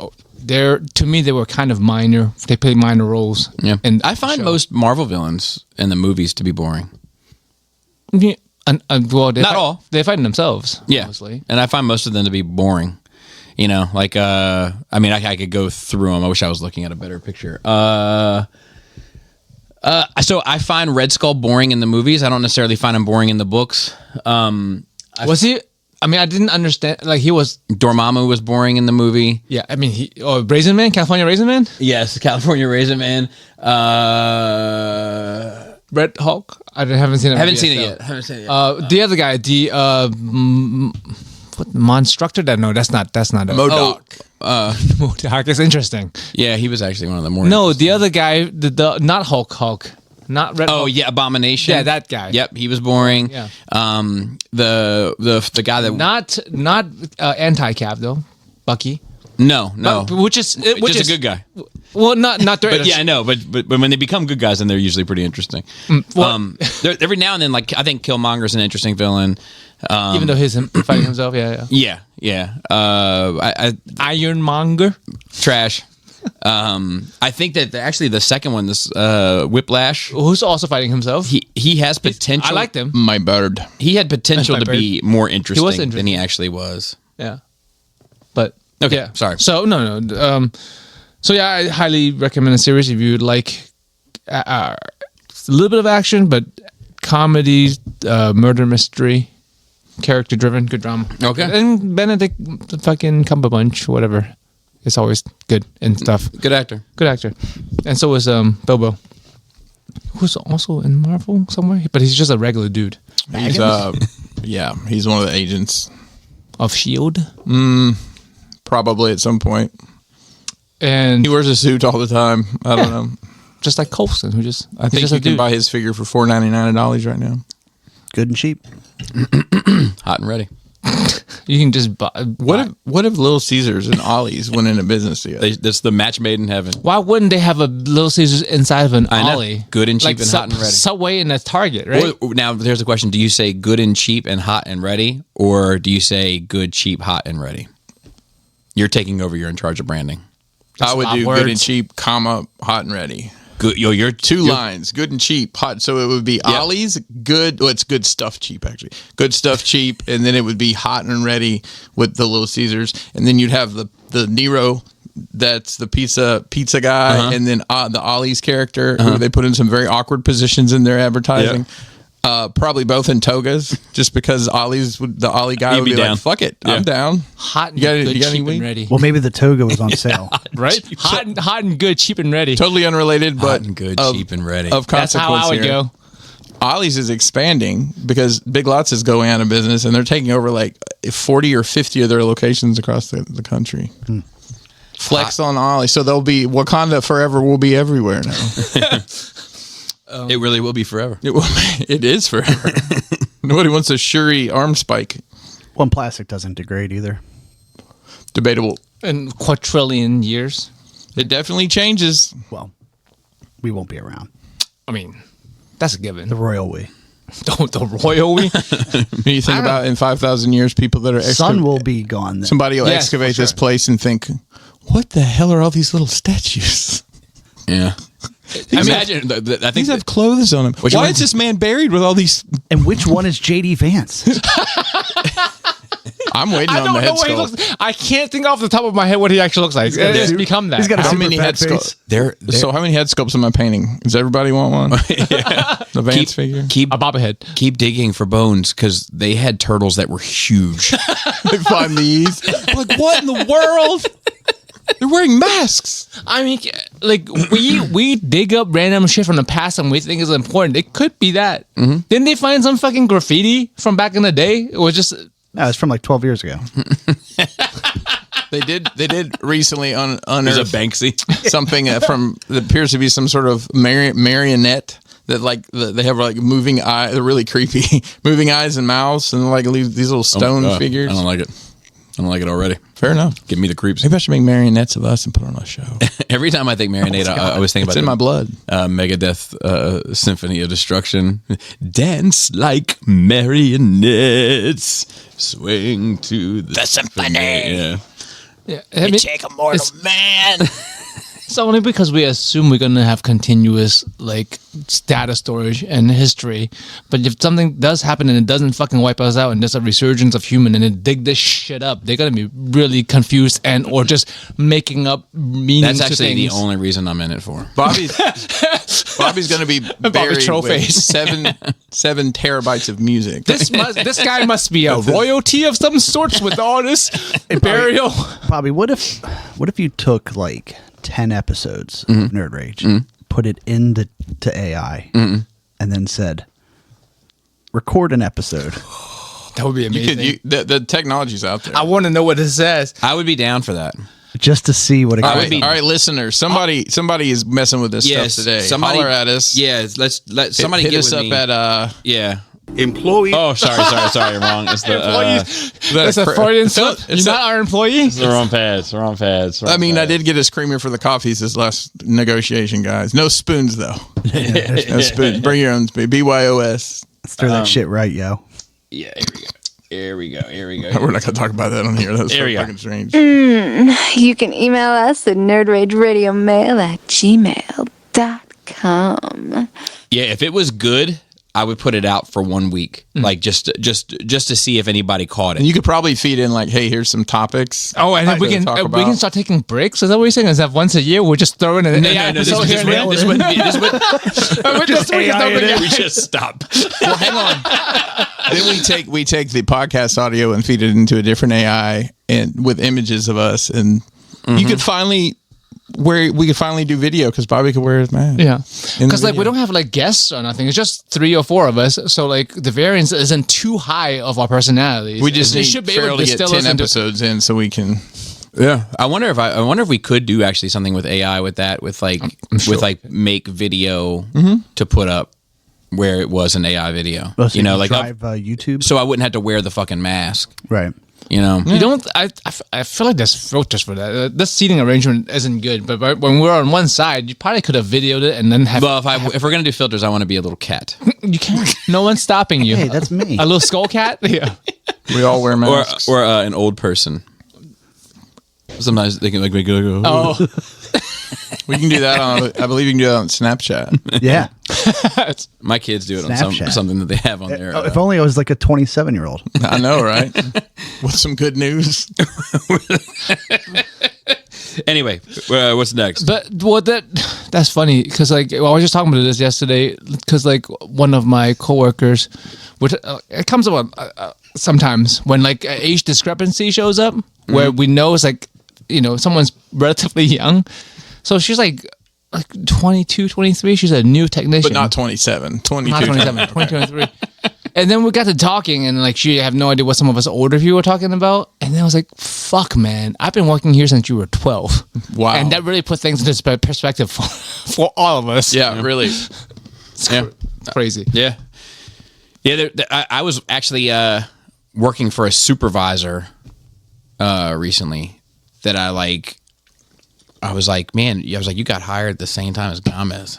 to me, they were kind of minor. They played minor roles. Yeah, And I find most Marvel villains in the movies to be boring. Yeah, well, Not all. They're fighting themselves. Yeah, Mostly. and I find most of them to be boring. You know, like I could go through them. I wish I was looking at a better picture. So I find Red Skull boring in the movies. I don't necessarily find him boring in the books. Was he? I mean, I didn't understand. Like, he was. Dormammu was boring in the movie. Yeah, I mean, Raisin Man, California Raisin Man, Yes, California Raisin Man. Red Hulk. I haven't seen it. Haven't seen it yet. Haven't seen it yet. The other guy, what Monstructor? No, that's not it. MODOK. MODOK is interesting. Yeah, he was actually one of the more. No, the other guy, the not Hulk, not Red. Oh Hulk. yeah, Abomination. Yeah, that guy. Yep, he was boring. Yeah. The guy that Not anti-Cap though, Bucky. no, Which is just a good guy. Well, not their. But yeah, I know. But when they become good guys, then they're usually pretty interesting. Every now and then, like I think Killmonger's an interesting villain. Even though he's fighting himself, yeah. Yeah. Ironmonger. Trash. I think that actually the second one, this Whiplash, Who's also fighting himself. he has potential. I liked him. My bird. He had potential That's to my be more interesting, interesting. than he actually was. Yeah. But Okay, yeah. sorry. So no. So yeah, I highly recommend the series if you'd like a little bit of action, but comedy, murder mystery, character driven, good drama. Okay. And Benedict fucking Cumberbatch, whatever. It's always good and stuff. Good actor. Good actor. And so was Bilbo. who's also in Marvel somewhere, but he's just a regular dude. He's he's one of the agents of Shield. Probably at some point. And he wears a suit all the time. I don't know. Just like Coulson, I think you can buy his figure for $4.99 at Ollie's right now. Good and cheap. Hot and ready. You can just buy. What if Little Caesars and Ollie's went into business together? That's the match made in heaven. Why wouldn't they have a Little Caesars inside of an Ollie? Good and cheap and hot and ready. Subway and a Target, right? Now, there's a question. Do you say good and cheap and hot and ready? Or do you say good, cheap, hot, and ready? You're taking over. You're in charge of branding. I would do good and cheap, comma, hot and ready. Good. You're two lines. Good and cheap, hot. So it would be Ollie's good. Well, it's good stuff cheap, actually. Good stuff cheap. And then it would be hot and ready with the Little Caesars. And then you'd have the Nero, that's the pizza guy. And then the Ollie's character, who they put in some very awkward positions in their advertising. Probably both in togas, just because the Ollie guy would be like, fuck it, I'm down. Hot and good, cheap and ready. Well, maybe the toga was on sale. Right? Hot and good, cheap and ready. Totally unrelated, but hot and good, cheap and ready. Of consequence. That's how I would go. Ollie's is expanding because Big Lots is going out of business and they're taking over like 40 or 50 of their locations across the country. Flex on Ollie. So they'll be Wakanda forever will be everywhere now. It really will be forever. It is forever. Nobody wants a Shuri arm spike. Well, plastic doesn't degrade either. Debatable. In quadrillion years. It definitely changes. Well, we won't be around. I mean, that's a given. The royal we. The royal we? You think about in 5,000 years, people that are... Sun will be gone then. Somebody will excavate this place and think, what the hell are all these little statues? Yeah. Imagine, I think these have clothes on them. Why is this man buried with all these? And which one is JD Vance? I'm waiting on the head sculpt. I can't think off the top of my head what he actually looks like. It's become that. He's got how many head sculpts? So how many head sculpts am I painting? Does everybody want one? The Vance figure? Keep a bobblehead. Keep digging for bones because they had turtles that were huge. They find these. Like, what in the world? They're wearing masks. I mean, like we dig up random shit from the past and we think is important. It could be that. Didn't they find some fucking graffiti from back in the day? It was just no, it's from like 12 years ago. They did recently unearth a Banksy something from that appears to be some sort of marionette that like they have like moving eye. They're really creepy, moving eyes and mouths, and like these little stone figures. I don't like it. I don't like it already. Fair enough. Give me the creeps. Maybe I should make marionettes of us and put on a show. Every time I think marionette, I always think about it's in my blood. Megadeth Symphony of Destruction. Dance like marionettes, swing to the symphony. Yeah. Take a mortal man. It's only because we assume we're gonna have continuous like data storage and history. But if something does happen and it doesn't fucking wipe us out and there's a resurgence of human and they dig this shit up, they're gonna be really confused and or just making up meanings. That's actually to things. the only reason I'm in it for. Bobby's gonna be buried with 7 terabytes of music. This guy must be a royalty of some sorts with all this burial. Bobby, what if you took like 10 episodes of Nerd Rage, put it into AI, and then said, record an episode. That would be amazing. The technology's out there. I want to know what it says. I would be down for that. Just to see what it all could be. All right, listeners, somebody is messing with this stuff today. Somebody holler at us. Yeah, let somebody hit get us with up me. at employee. Oh, sorry, wrong. It's the That's a Freudian slip. You're not our employee. it's the wrong pads. I mean, I did get a screamer for the coffees this last negotiation, guys. No spoons though. No spoons. Bring your own spoon. BYOS. Let's throw that shit right, yo. Yeah, here we go. We're not gonna talk about that on here. That's so fucking strange. You can email us at nerdrageradiomail@gmail.com. Yeah, if it was good, I would put it out for 1 week, like just to see if anybody caught it. And you could probably feed in like, hey, here's some topics. Oh, and then we can start taking breaks. Is that what you're saying? Is that once a year we're just throwing an AI episode here and there? This wouldn't be. We just stop. Well, hang on. Then we take the podcast audio and feed it into a different AI and with images of us, and you could finally where we could finally do video because Bobby could wear his mask. Yeah, because like we don't have like guests or nothing. It's just 3 or 4 of us. So like the variance isn't too high of our personalities. We just need Farrell to get 10 episodes in so we can. Yeah, I wonder if we could do actually something with AI with that, with like with like make video to put up where it was an AI video. Oh, so you know, like drive YouTube, so I wouldn't have to wear the fucking mask. right? You know, You don't. I feel like there's filters for that. This seating arrangement isn't good. But when we're on one side, you probably could have videoed it and then have. Well, if we're gonna do filters, I want to be a little cat. You can't. No one's stopping you. Hey, that's me. A little skull cat. Yeah. We all wear masks. or an old person. Sometimes they can like make it go. Oh. We can do that on. I believe you can do that on Snapchat. Yeah. My kids do it on Snapchat. something that they have on there. If only I was like a 27-year-old. I know, right? With some good news. Anyway, what's next? But that's funny because like I was just talking about this yesterday because like one of my coworkers, which it comes up sometimes when like age discrepancy shows up where we know it's like someone's relatively young, so she's like 22, 23. She's a new technician, But not 27. 22. not 27, 23. And then we got to talking, and like she had no idea what some of us older people were talking about. And then I was like, "Fuck, man! I've been working here since you were 12." Wow. And that really put things into perspective for all of us. Yeah, really. It's crazy. Yeah. I was actually working for a supervisor recently that I was like, man, I was like, you got hired at the same time as Gomez.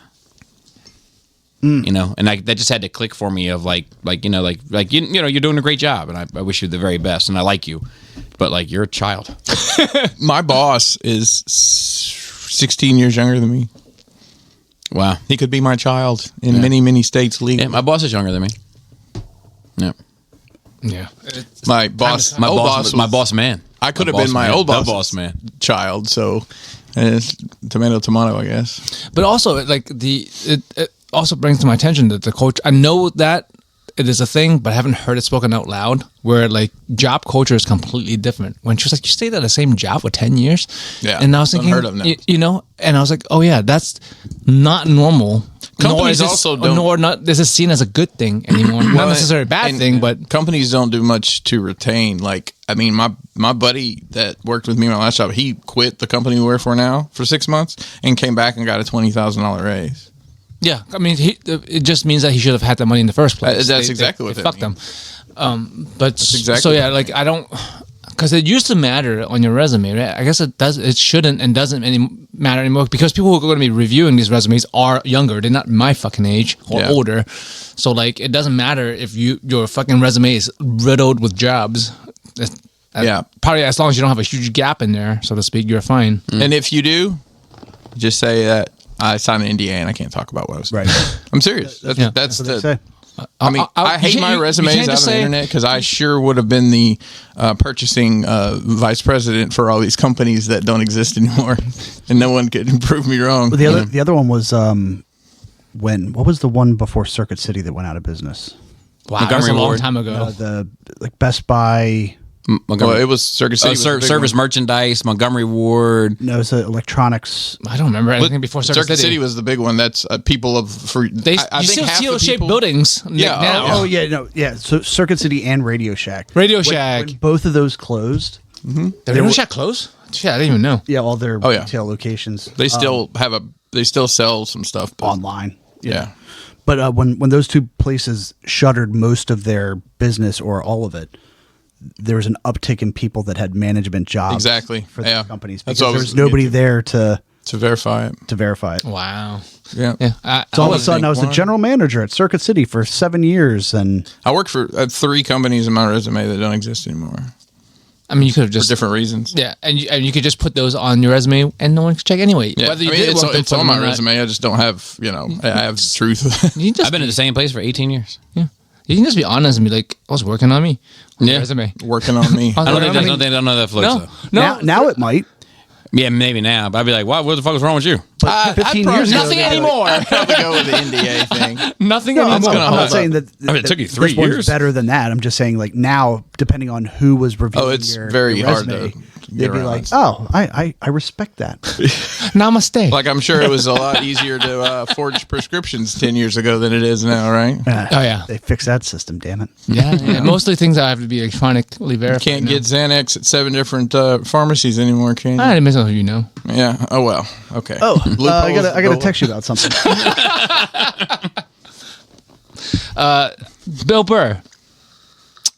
You know, and that just had to click for me of like you're doing a great job, and I wish you the very best, and I like you, but like you're a child. My boss is 16 years younger than me. Wow, He could be my child in many, many states legally. yeah, my boss is younger than me. Yeah, Yeah. My boss, my old boss, my boss man. I could have boss been my man. old The boss, boss man. child. So it's tomato, I guess. But also, like it also brings to my attention that the culture. I know that it is a thing, but I haven't heard it spoken out loud. Where like job culture is completely different. When she was like, "You stayed at the same job for 10 years," Yeah, and I was thinking, unheard of now. and I was like, "Oh yeah, that's not normal." Companies also don't- nor not this is seen as a good thing anymore. Not necessarily a bad thing, but companies don't do much to retain. Like, I mean, my buddy that worked with me in my last job, he quit the company we work for now for 6 months and came back and got a $20,000 raise. yeah, I mean, it just means that he should have had that money in the first place. That's exactly what they that fucked them. But exactly so yeah, like I don't, because it used to matter on your resume, right? I guess it does. It shouldn't and doesn't matter anymore because people who are going to be reviewing these resumes are younger. They're not my fucking age or older. So like, it doesn't matter if your fucking resume is riddled with jobs. Probably as long as you don't have a huge gap in there, so to speak, you're fine. And if you do, just say that I signed an NDA and I can't talk about what I was. Right. I'm serious. That's That's what they say. I mean, I hate my resumes out on the internet because I sure would have been the purchasing vice president for all these companies that don't exist anymore, and no one could prove me wrong. The other one was what was the one before Circuit City that went out of business? Wow, that was a long time ago. The Best Buy. Well, it was Circuit City. Service merchandise, Montgomery Ward. No, it's electronics. I don't remember anything before Circuit City. Was the big one. That's people of for. They still steel-shaped buildings. Yeah. Now. So Circuit City and Radio Shack. Radio Shack. When both of those closed. Did Radio Shack close? Shit, I didn't even know. Yeah, all their retail locations. They still They still sell some stuff online. Yeah. But when those two places shuttered most of their business or all of it, there was an uptick in people that had management jobs for those companies because there was nobody there to verify it. Wow. Yeah. So all of a sudden, I was the general manager at Circuit City for 7 years, and I worked for 3 companies in my resume that don't exist anymore. I mean, you could have just for different reasons. Yeah, and you could just put those on your resume, and no one could check anyway. Yeah. Whether you it's on my resume. I just don't have, I have truth. I've been in the same place for 18 years. Yeah. You can just be honest and be like, I was working on me. On your resume. Working on me. I don't know that floats. No. Now it might. Yeah, maybe now. But I'd be like, what the fuck is wrong with you? But 15 years ago, nothing anymore. I'd probably go with the NDA thing. Nothing anymore. anymore. I'm not saying that. It took you 3 this one's years. better than that. I'm just saying, like now, depending on who was reviewing it's very hard resume, to they'd be like, "Oh, I respect that." Namaste. Like, I'm sure it was a lot easier to forge prescriptions 10 years ago than it is now, right? Oh, yeah. They fixed that system. Damn it. Yeah. Mostly things that have to be electronically verified. You can't get Xanax at 7 different pharmacies anymore, can you? I depends on who you know. Yeah. Oh well. Okay. Oh, I gotta text you about something. Bill Burr.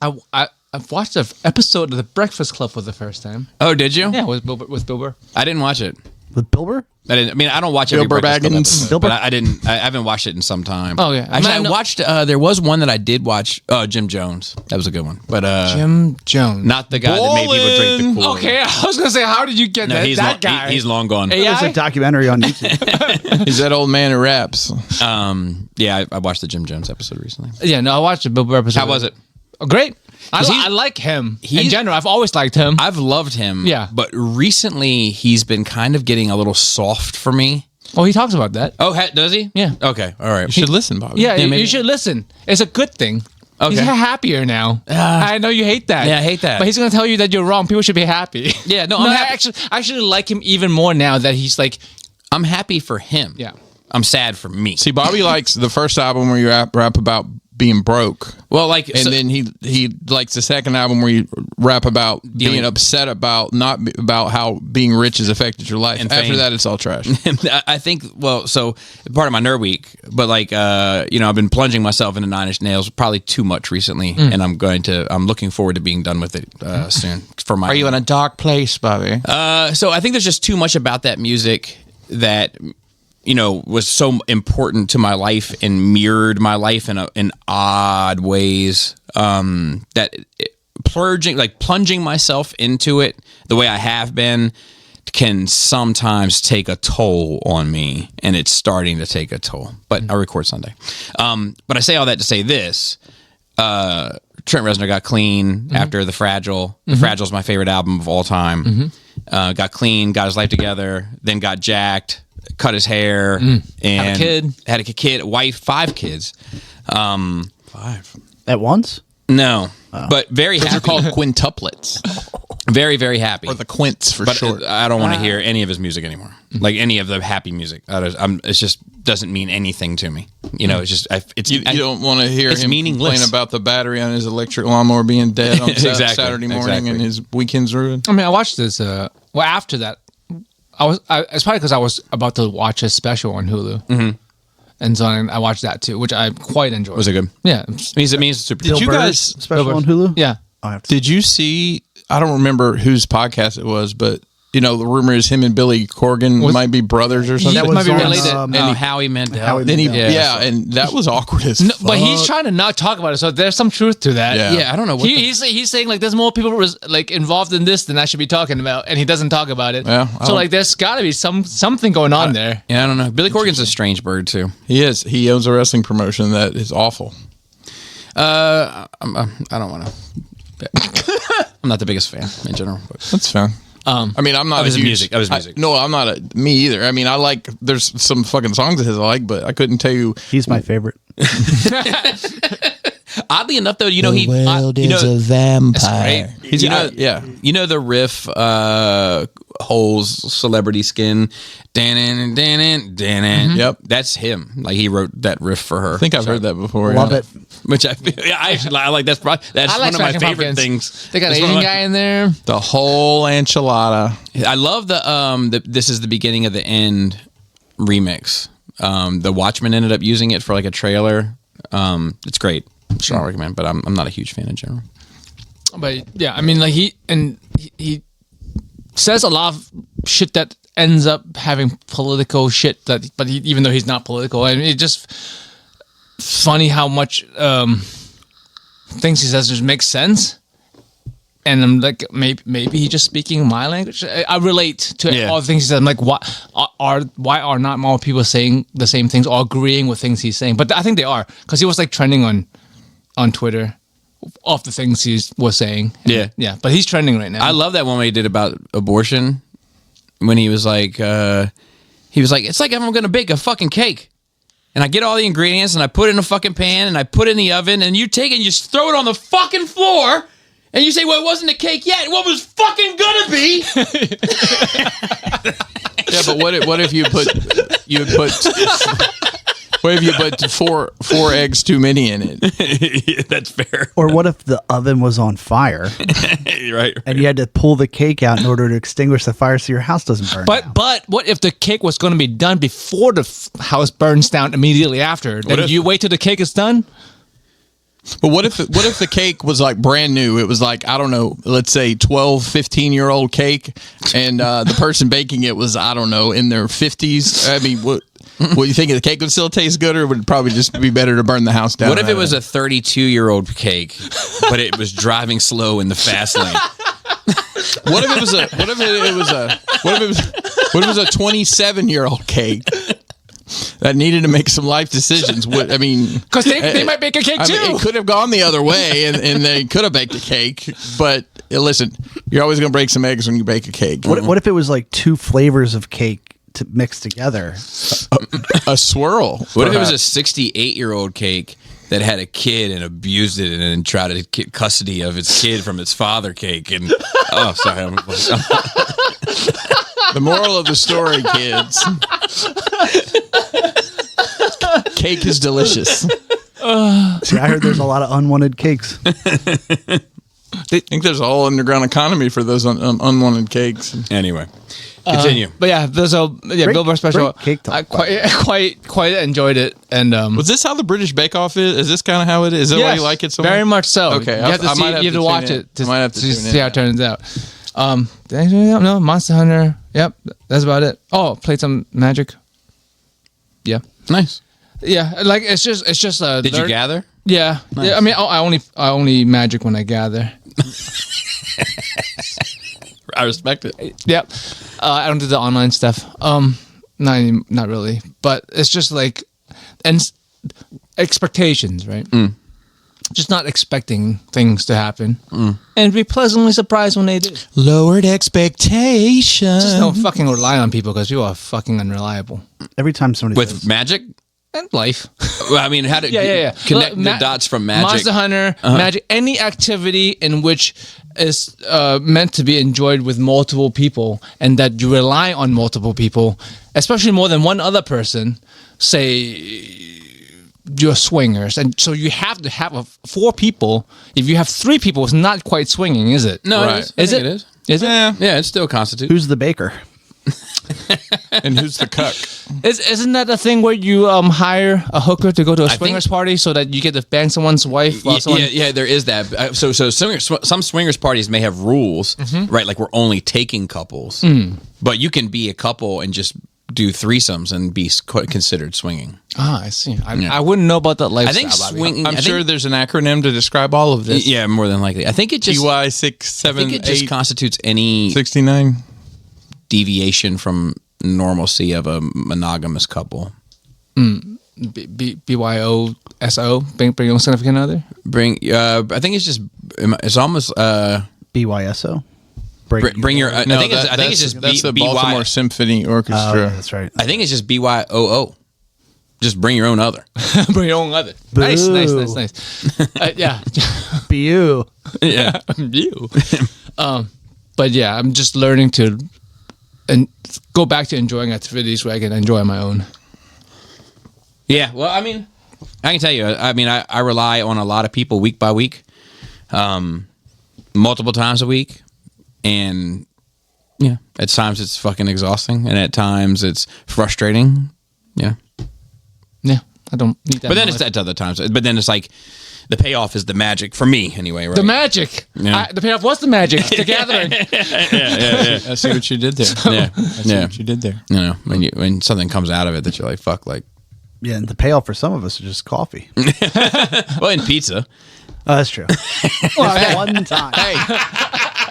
I've watched an episode of The Breakfast Club for the first time. Oh, did you? Yeah, with Bill Burr. I didn't watch it. With Bill Burr? I mean, I don't watch Bill every Burr Breakfast Club Baggins. episode, Bill Burr- but I didn't. I haven't watched it in some time. Oh, yeah. Actually, Man, I watched. There was one that I did watch. Jim Jones. That was a good one. But Jim Jones. not the guy that made people drink the Kool-Aid. Okay, I was gonna say, how did you get No, that? he's That long, guy. he's long gone. AI? There's a documentary on YouTube. He's that old man who raps. Yeah, I watched the Jim Jones episode recently. Yeah, no, I watched the Bill Burr episode. How was it? Oh, great. I he's- like him. In he's- general, I've always liked him. I've loved him. Yeah. But recently, he's been kind of getting a little soft for me. Oh, he talks about that. Oh, does he? Yeah. Okay. All right. You should listen, Bobby. Yeah, maybe. you should listen. It's a good thing. Okay. He's happier now. I know you hate that. Yeah, I hate that. But he's gonna tell you that you're wrong. People should be happy. Yeah, no, I'm happy. I actually like him even more now that he's like, I'm happy for him. Yeah. I'm sad for me. See, Bobby likes the first album where you rap about being broke. Well, like, And then he likes the second album where you rap about being upset about about how being rich has affected your life. And After fame. that, it's all trash. I think, well, so part of my nerd week, but like, I've been plunging myself into Nine Inch Nails probably too much recently, and I'm looking forward to being done with it soon. For my, Are you in a dark place, Bobby? So I think there's just too much about that music that was so important to my life and mirrored my life in odd ways. That plunging myself into it the way I have been can sometimes take a toll on me, and it's starting to take a toll. But I record Sunday. But I say all that to say this. Trent Reznor got clean after The Fragile. The Fragile is my favorite album of all time. Got clean, got his life together, then got jacked, cut his hair, and had a kid, wife, 5 kids. 5 At once? No, but very happy. They're called quintuplets, very, very happy. or the quints for But short. I don't want to hear any of his music anymore. Like any of the happy music. It just doesn't mean anything to me. It's just You don't want to hear it's him meaningless. complain about the battery on his electric lawnmower being dead on Exactly, Saturday morning exactly. and his weekend's ruined. I mean, I watched this. After that, it's probably because I was about to watch a special on Hulu, and so I watched that too, which I quite enjoyed. Was it good? Yeah, It means super. Did you Bill guys- Burr's special on Hulu? yeah. I have to Did you see? I don't remember whose podcast it was, but the rumor is him and Billy Corgan might be brothers or something. That was might be on, related. And Howie Mandel. Then he, Yeah. and that was awkward as No, fuck. but he's trying to not talk about it, so there's some truth to that. Yeah. Yeah, I don't know what. He's saying like there's more people involved in this than I should be talking about, and he doesn't talk about it. Yeah, so like there's got to be something going on there. I don't know. Billy Corgan's a strange bird too. He is. He owns a wrestling promotion that is awful. I don't want to. I'm not the biggest fan in general. But. That's fine. I mean, I'm not Of his a huge, music. Of his music. No, I'm not me either. I mean, I like. There's some fucking songs of his I like, but I couldn't tell you. He's my favorite. Oddly enough, though, he is a vampire. He's yeah. The riff holes celebrity skin. Yep. That's him. Like he wrote that riff for her. I think I've heard that before. Love yeah. it. Which I like. That's I one like of my Smashing favorite Pumpkins. things. They got an That's one of Asian my- guy in there. The whole enchilada. I love the This Is the Beginning of the End remix. The Watchmen ended up using it for like a trailer. It's great. Strong recommend, but I'm not a huge fan in general. But yeah, I mean, like he says a lot of shit that ends up having political shit even though he's not political, and it's just funny how much things he says just make sense. And I'm like, maybe he's just speaking my language. I relate to all the things he said. I'm like, why are not more people saying the same things or agreeing with things he's saying? But I think they are, because he was like trending on Twitter off the things he was saying. And, yeah. But he's trending right now. I love that one when he did about abortion. When he was like, it's like if I'm gonna bake a fucking cake, and I get all the ingredients and I put it in a fucking pan and I put it in the oven, and you take it and you just throw it on the fucking floor. And you say, well, it wasn't a cake yet. What was fucking gonna be? Yeah, but what if you put what if you put four eggs too many in it? Yeah, that's fair. Or what if the oven was on fire Right. and you had to pull the cake out in order to extinguish the fire so your house doesn't burn down? But what if the cake was going to be done before the house burns down immediately after? Then you wait till the cake is done? But what if the cake was like brand new? It was like, I don't know, let's say 12, 15-year-old cake, and the person baking it was, I don't know, in their 50s. I mean, what do you think? The cake would still taste good, or would it probably just be better to burn the house down? What if it was a 32-year-old cake, but it was driving slow in the fast lane? What if it was a 27-year-old cake that needed to make some life decisions? What, I mean, because they might bake a cake too. It could have gone the other way, and they could have baked a cake. But listen, you're always going to break some eggs when you bake a cake. What if it was like two flavors of cake to mix together? A swirl. What if it was a 68-year-old cake that had a kid and abused it and then tried to get custody of its kid from its father cake? And oh, sorry. The moral of the story, kids. Cake is delicious. See, I heard there's a lot of unwanted cakes. I think there's a whole underground economy for those unwanted cakes. Anyway, continue. But yeah, there's a Billboard special. Great cake talk. I quite enjoyed it. And was this how the British Bake Off is? Is this kind of how it is? Is that why you like it so much? Very much so. Okay, you have to watch it to see how it turns out. No, Monster Hunter. Yep, that's about it. Oh, played some Magic. Yeah, Nice. yeah. Like it's just Did you gather? Yeah. Nice. Yeah. I mean, I only Magic when I gather. I respect it. Yep. I don't do the online stuff. Not really. But it's just like, expectations, right? Just not expecting things to happen, and be pleasantly surprised when they do. Lowered expectations. Just don't fucking rely on people because you are fucking unreliable. Every time somebody With says, Magic? And life. Well, I mean, how did Yeah. connect the dots from Magic? Monster Hunter, Magic, any activity in which is meant to be enjoyed with multiple people and that you rely on multiple people, especially more than one other person, say you're swingers. And so you have to have 4 people. If you have 3 people, it's not quite swinging, is it? No, Right. it is. I think it is. Is it? Yeah, it still constitutes. who's the baker? And who's the cuck? Isn't that a thing where you hire a hooker to go to a swingers party so that you get to bang someone's wife? While Yeah, there is that. So some swingers parties may have rules, right? Like we're only taking couples, but you can be a couple and just do threesomes and be considered swinging. Ah, I see. I wouldn't know about that lifestyle. I think swinging. I'm sure there's an acronym to describe all of this. Yeah, more than likely. I think it just. DY 6, 7, I think it just 8, constitutes any 69. deviation from normalcy of a monogamous couple. BYOSO, bring your significant other. I think it's almost BYSO? bring your. I think it's just that's the BY. Baltimore Symphony Orchestra. Oh, that's right. I think it's just BYOO. Just bring your own other. Bring your own other. Boo. Nice. Yeah. BU. Yeah. You. But yeah, I'm just learning to go back to enjoying activities where I can enjoy my own. Yeah. Well, I mean, I can tell you. I mean, I rely on a lot of people week by week, multiple times a week, and yeah, at times it's fucking exhausting, and at times it's frustrating. Yeah. Yeah, I don't need that. But then it's at other times. But then it's like the payoff is the magic for me anyway, right? the magic. Yeah. The payoff was the magic. The gathering. I see what you did there. Yeah. I see what you did there. You know, when something comes out of it that you're like, fuck, like. Yeah, and the payoff for some of us is just coffee. Well, and pizza. Oh, that's true. Well, one time. Hey,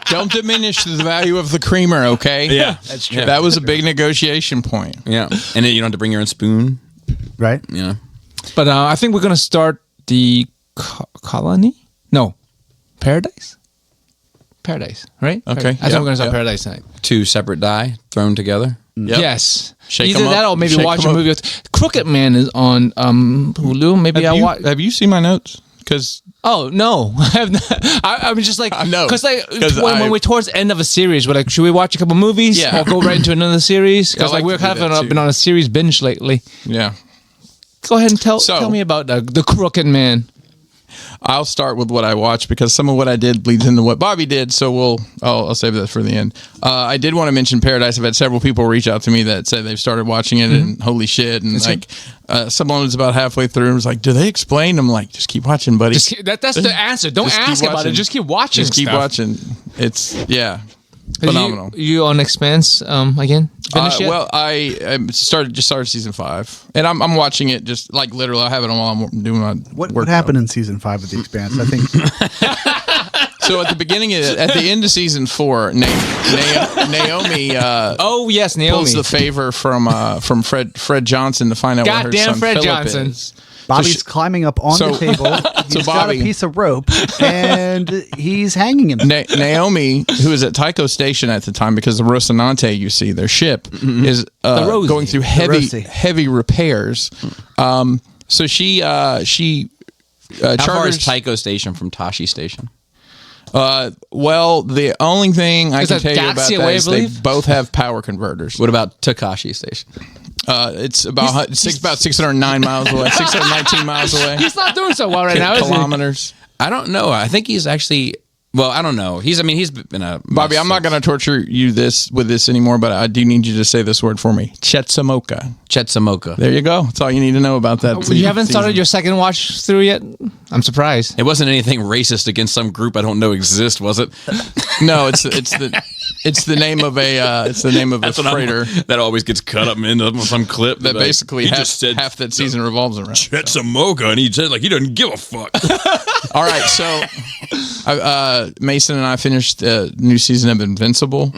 don't diminish the value of the creamer, okay? Yeah. That's true. That was a big negotiation point. Yeah. And then you don't have to bring your own spoon. Right? Yeah. But I think we're gonna start the colony. No, paradise. Paradise, right? Okay. I think we're gonna start Paradise tonight. 2 separate die thrown together. Yep. Yes. Shake Either 'em up. that or maybe Shake watch 'em a up. movie. Crooked Man is on Hulu. Maybe I'll watch. Have you seen my notes? Because Oh no, I'm just like I know. because Because when we're towards the end of a series, we're like, should we watch a couple movies Yeah. or go right into another series? Because I like we're to do kind that of too. been on a series binge lately. Yeah. Go ahead and tell So- me about the Crooked Man. I'll start with what I watched because some of what I did bleeds into what Bobby did. So I'll save that for the end. I did want to mention Paradise. I've had several people reach out to me that said they've started watching it and holy shit. And someone was about halfway through and was like, do they explain? I'm like, just keep watching, buddy. That's the answer. Don't Just keep ask about watching. it. Just keep watching. Just keep stuff. watching. It's phenomenal. You on Expanse again? Finish yet? Well, I started season 5, and I'm watching it just like literally. I have it on while I'm doing my What work. happened in season 5 of The Expanse? I think So at the end of season 4, Naomi. Oh yes, Naomi. Pulls the favor from Fred Johnson to find out what her Goddamn son Fred Philip Johnson. is. Bobby's climbing up on the table. He's got Bobby- a piece of rope and he's hanging him. Naomi, who was at Tycho Station at the time, because the Rocinante, you see, their ship is Rosie. going through Rosie. heavy repairs. So she How far is charters. Tycho Station from Tashi Station? Well, the only thing I Is can that tell you about Galaxy that away, is I they believe? both have power converters. What about Takashi Station? It's about 609 miles away, 619 miles away. He's not doing so well right now, is he? Kilometers. I don't know. I think he's actually. Well, I don't know. He's been a Bobby, I'm not going to torture you with this anymore, but I do need you to say this word for me. Chetsamoka. Chetsamoka. There you go. That's all you need to know about that. You haven't started season. your second watch through yet? I'm surprised. It wasn't anything racist against some group I don't know exist, was it? No, it's the name of a freighter That always gets cut up into some clip that basically he half, just said half that season revolves around. Chetsamoka, and he said like he doesn't give a fuck. All right, so Mason and I finished the new season of Invincible.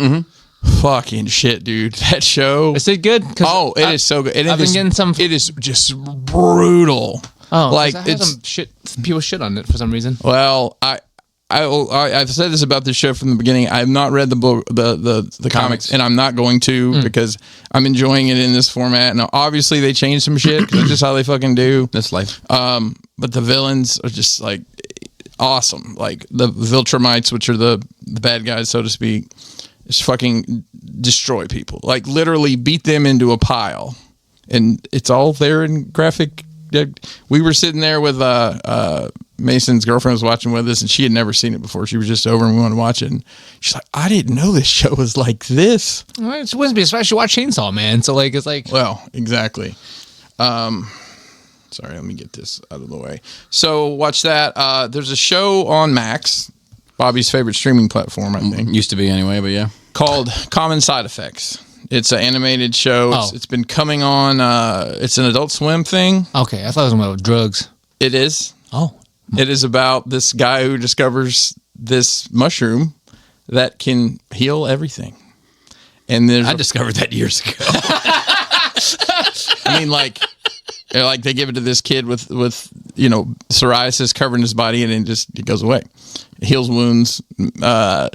Fucking shit, dude! That show. Is it good? Oh, it is so good. I've been getting some. It is just brutal. Oh, like I had some shit. People shit on it for some reason. Well, I've said this about the show from the beginning. I have not read the book, the comics, and I'm not going to because I'm enjoying it in this format. Now, obviously, they changed some shit because that's just how they fucking do. That's life. But the villains are just like awesome. Like the Viltrumites, which are the bad guys, so to speak, just fucking destroy people. Like literally beat them into a pile, and it's all there in graphic. We were sitting there with Mason's girlfriend was watching with us, and she had never seen it before. She was just over and we wanted to watch it. And she's like, I didn't know this show was like this. Well, it wouldn't be especially watch Chainsaw Man. So like it's like Well, exactly. Sorry, let me get this out of the way. So watch that. There's a show on Max, Bobby's favorite streaming platform, I think, Used to be anyway, but yeah. called Common Side Effects. It's an animated show. Oh. It's been coming on. It's an Adult Swim thing. okay. I thought it was about drugs. It is. Oh, It is about this guy who discovers this mushroom that can heal everything. And there's, I discovered that years ago. I mean, like they give it to this kid with psoriasis covering his body, and it goes away. It heals wounds to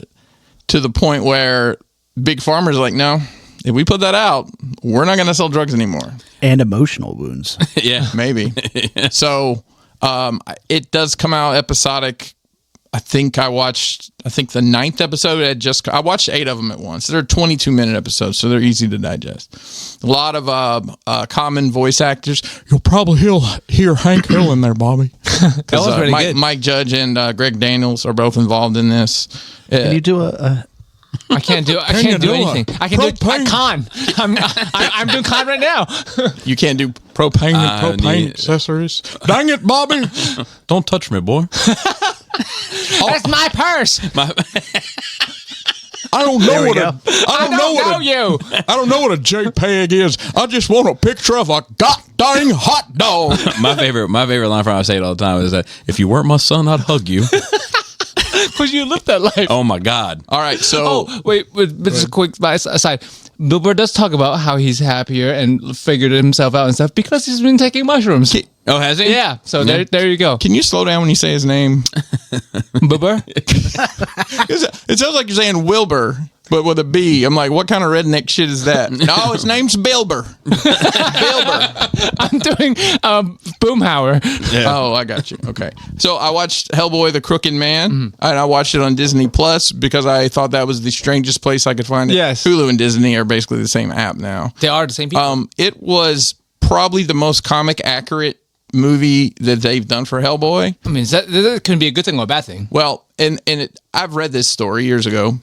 the point where big pharma's like, no, if we put that out, we're not going to sell drugs anymore. And emotional wounds. Yeah. Maybe. So it does come out episodic. I think the 9th episode I watched 8 of them at once. They're 22-minute episodes, so they're easy to digest. A lot of common voice actors. You'll probably hear Hank Hill in there, Bobby. that was pretty good. Mike Judge and Greg Daniels are both involved in this. Can you do a I can't do. I can't do anything. I can do. Con. I'm doing con right now. You can't do propane and propane accessories. Dang it, Bobby! Don't touch me, boy. That's my purse. I don't know what I don't know you. I don't know what a JPEG is. I just want a picture of a goddamn hot dog. my favorite line from I say it all the time is that if you weren't my son, I'd hug you. Because you lived that life. Oh my God. All right, so Wait, but just a quick aside. Bill Burr does talk about how he's happier and figured himself out and stuff because he's been taking mushrooms. Oh, has he? Yeah, so there you go. can you slow down when you say his name? Bill Burr? It sounds like you're saying Wilbur. but with a B. I'm like, what kind of redneck shit is that? No, his name's Bilber. Bilber. I'm doing Boomhauer. Yeah. Oh, I got you. Okay. So I watched Hellboy the Crooked Man, and I watched it on Disney Plus because I thought that was the strangest place I could find it. Yes. Hulu and Disney are basically the same app now. They are the same people. It was probably the most comic accurate movie that they've done for Hellboy. I mean, that couldn't be a good thing or a bad thing. Well, I've read this story years ago.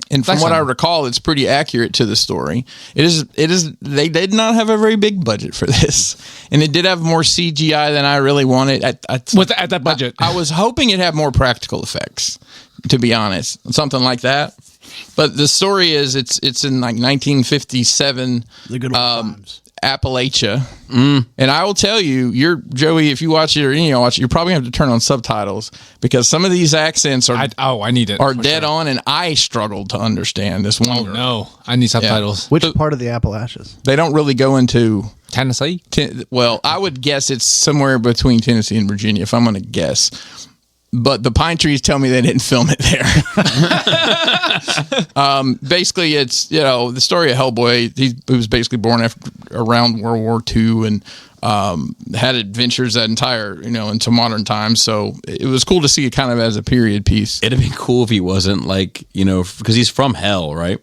And from what I recall, it's pretty accurate to the story. It is. They did not have a very big budget for this, and it did have more CGI than I really wanted. At that budget, I was hoping it had more practical effects, to be honest, something like that. But the story is, it's in like 1957. The good old times. Appalachia, and I will tell you, Joey, if you watch it or any of you watch it, you're probably gonna have to turn on subtitles because some of these accents are I need it are dead on, and I struggled to understand this one. Oh no, I need subtitles. Which part of the Appalachians? They don't really go into Tennessee. Well, I would guess it's somewhere between Tennessee and Virginia, if I'm gonna guess. But the pine trees tell me they didn't film it there. Basically, it's, the story of Hellboy. He was basically born around World War II and had adventures that entire, into modern times. So it was cool to see it kind of as a period piece. It'd have been cool if he wasn't like, because he's from hell, right?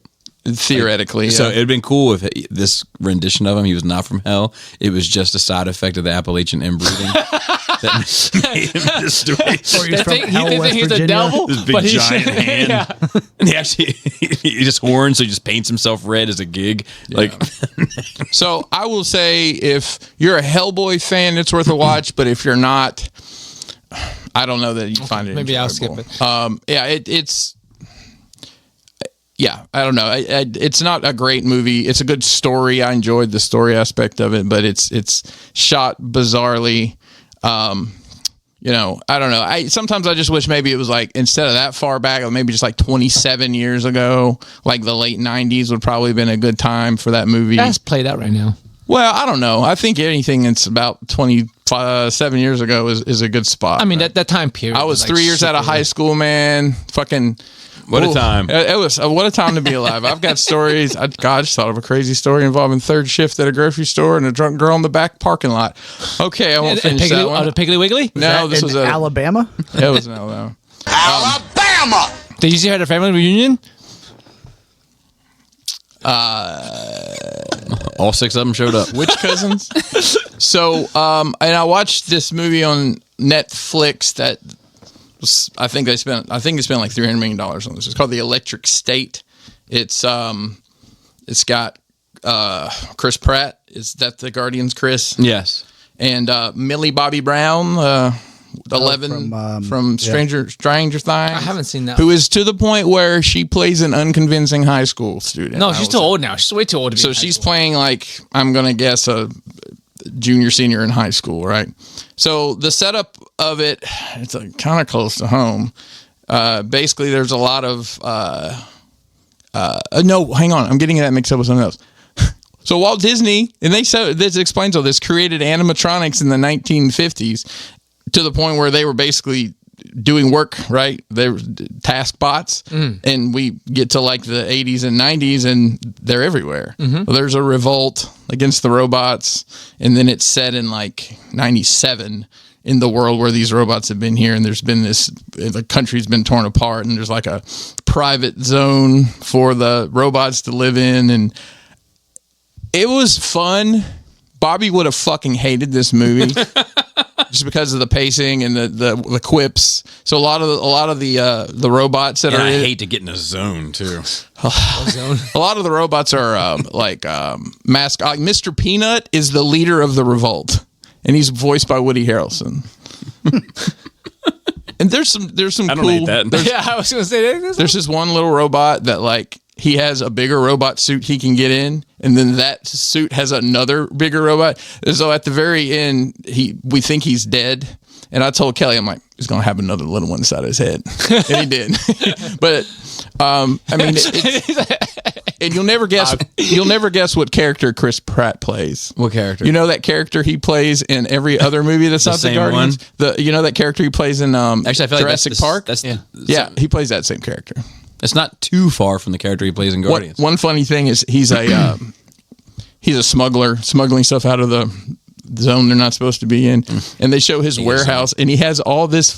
Theoretically. So it'd been cool if this rendition of him, he was not from hell. It was just a side effect of the Appalachian inbreeding that made him this way. Or he's from hell, They West think he's a Virginia. devil, This big but he's giant hand. Yeah. And he actually, he just horns, so he just paints himself red as a gig. Like, So I will say, if you're a Hellboy fan, it's worth a watch. But if you're not, I don't know that you find it. Maybe I'll enjoyable. skip it. It's. Yeah, I don't know. It's not a great movie. It's a good story. I enjoyed the story aspect of it, but it's shot bizarrely. I don't know. Sometimes I just wish maybe it was like, instead of that far back, maybe just like 27 years ago, like the late 90s would probably have been a good time for that movie. That's played out right now. Well, I don't know. I think anything that's about 27 years ago is a good spot. I mean, that time period. I was like 3 years out of high school, man. Fucking. what a time. It was what a time to be alive. I've got stories. I just thought of a crazy story involving third shift at a grocery store and a drunk girl in the back parking lot. Okay, I won't finish that one. The Piggly Wiggly? No, this was Alabama. It was in Alabama. Alabama! Did you see her at a family reunion? All six of them showed up. Which cousins? So, and I watched this movie on Netflix that I think they spent like $300 million on this. It's called The Electric State. It's got Chris Pratt. Is that the Guardians, Chris? Yes. And Millie Bobby Brown, 11 from Stranger Things. I haven't seen that Who is to the point where she plays an unconvincing high school student. No, she's too old now. She's way too old to be So in high she's school. playing like, I'm going to guess, a junior, senior in high school, right? So the setup of it, it's kind of close to home. Basically, there's a lot of... no, hang on. I'm getting that mixed up with something else. So Walt Disney, and this explains all this, created animatronics in the 1950s to the point where they were basically doing work, right? They were task bots, and we get to like the 80s and 90s, and they're everywhere. Well, there's a revolt against the robots, and then it's set in like 97 in the world where these robots have been here, and there's been the country's been torn apart, and there's like a private zone for the robots to live in, and it was fun. Bobby would have fucking hated this movie just because of the pacing and the quips. So a lot of the robots that And are I in it, hate to get in a zone, too. a lot of the robots are mask. Mr. Peanut is the leader of the revolt, and he's voiced by Woody Harrelson. And there's some I don't cool. hate that. Yeah, I was going to say that. There's this one little robot that like he has a bigger robot suit he can get in, and then that suit has another bigger robot. And so at the very end, we think he's dead. And I told Kelly, I'm like, he's gonna have another little one inside his head, and he did. But I mean, and you'll never guess what character Chris Pratt plays. What character? You know that character he plays in every other movie that's not the same Guardians. You know that character he plays in Actually, I feel Jurassic like Park. That's yeah, he plays that same character. It's not too far from the character he plays in Guardians. One funny thing is he's a smuggler, smuggling stuff out of the zone they're not supposed to be in. And they show his warehouse, and he has all this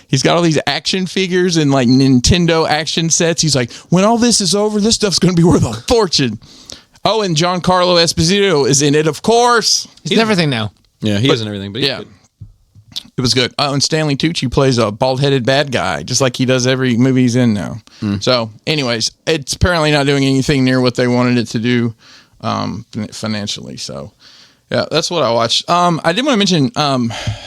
he's got all these action figures and like Nintendo action sets. He's like, when all this is over, this stuff's going to be worth a fortune. Oh, and Giancarlo Esposito is in it, of course. He's in everything now. Yeah, he is in everything. But yeah. It was good. Oh, and Stanley Tucci plays a bald-headed bad guy, just like he does every movie he's in now. So, anyways, it's apparently not doing anything near what they wanted it to do financially. So, yeah, that's what I watched. I did want to mention,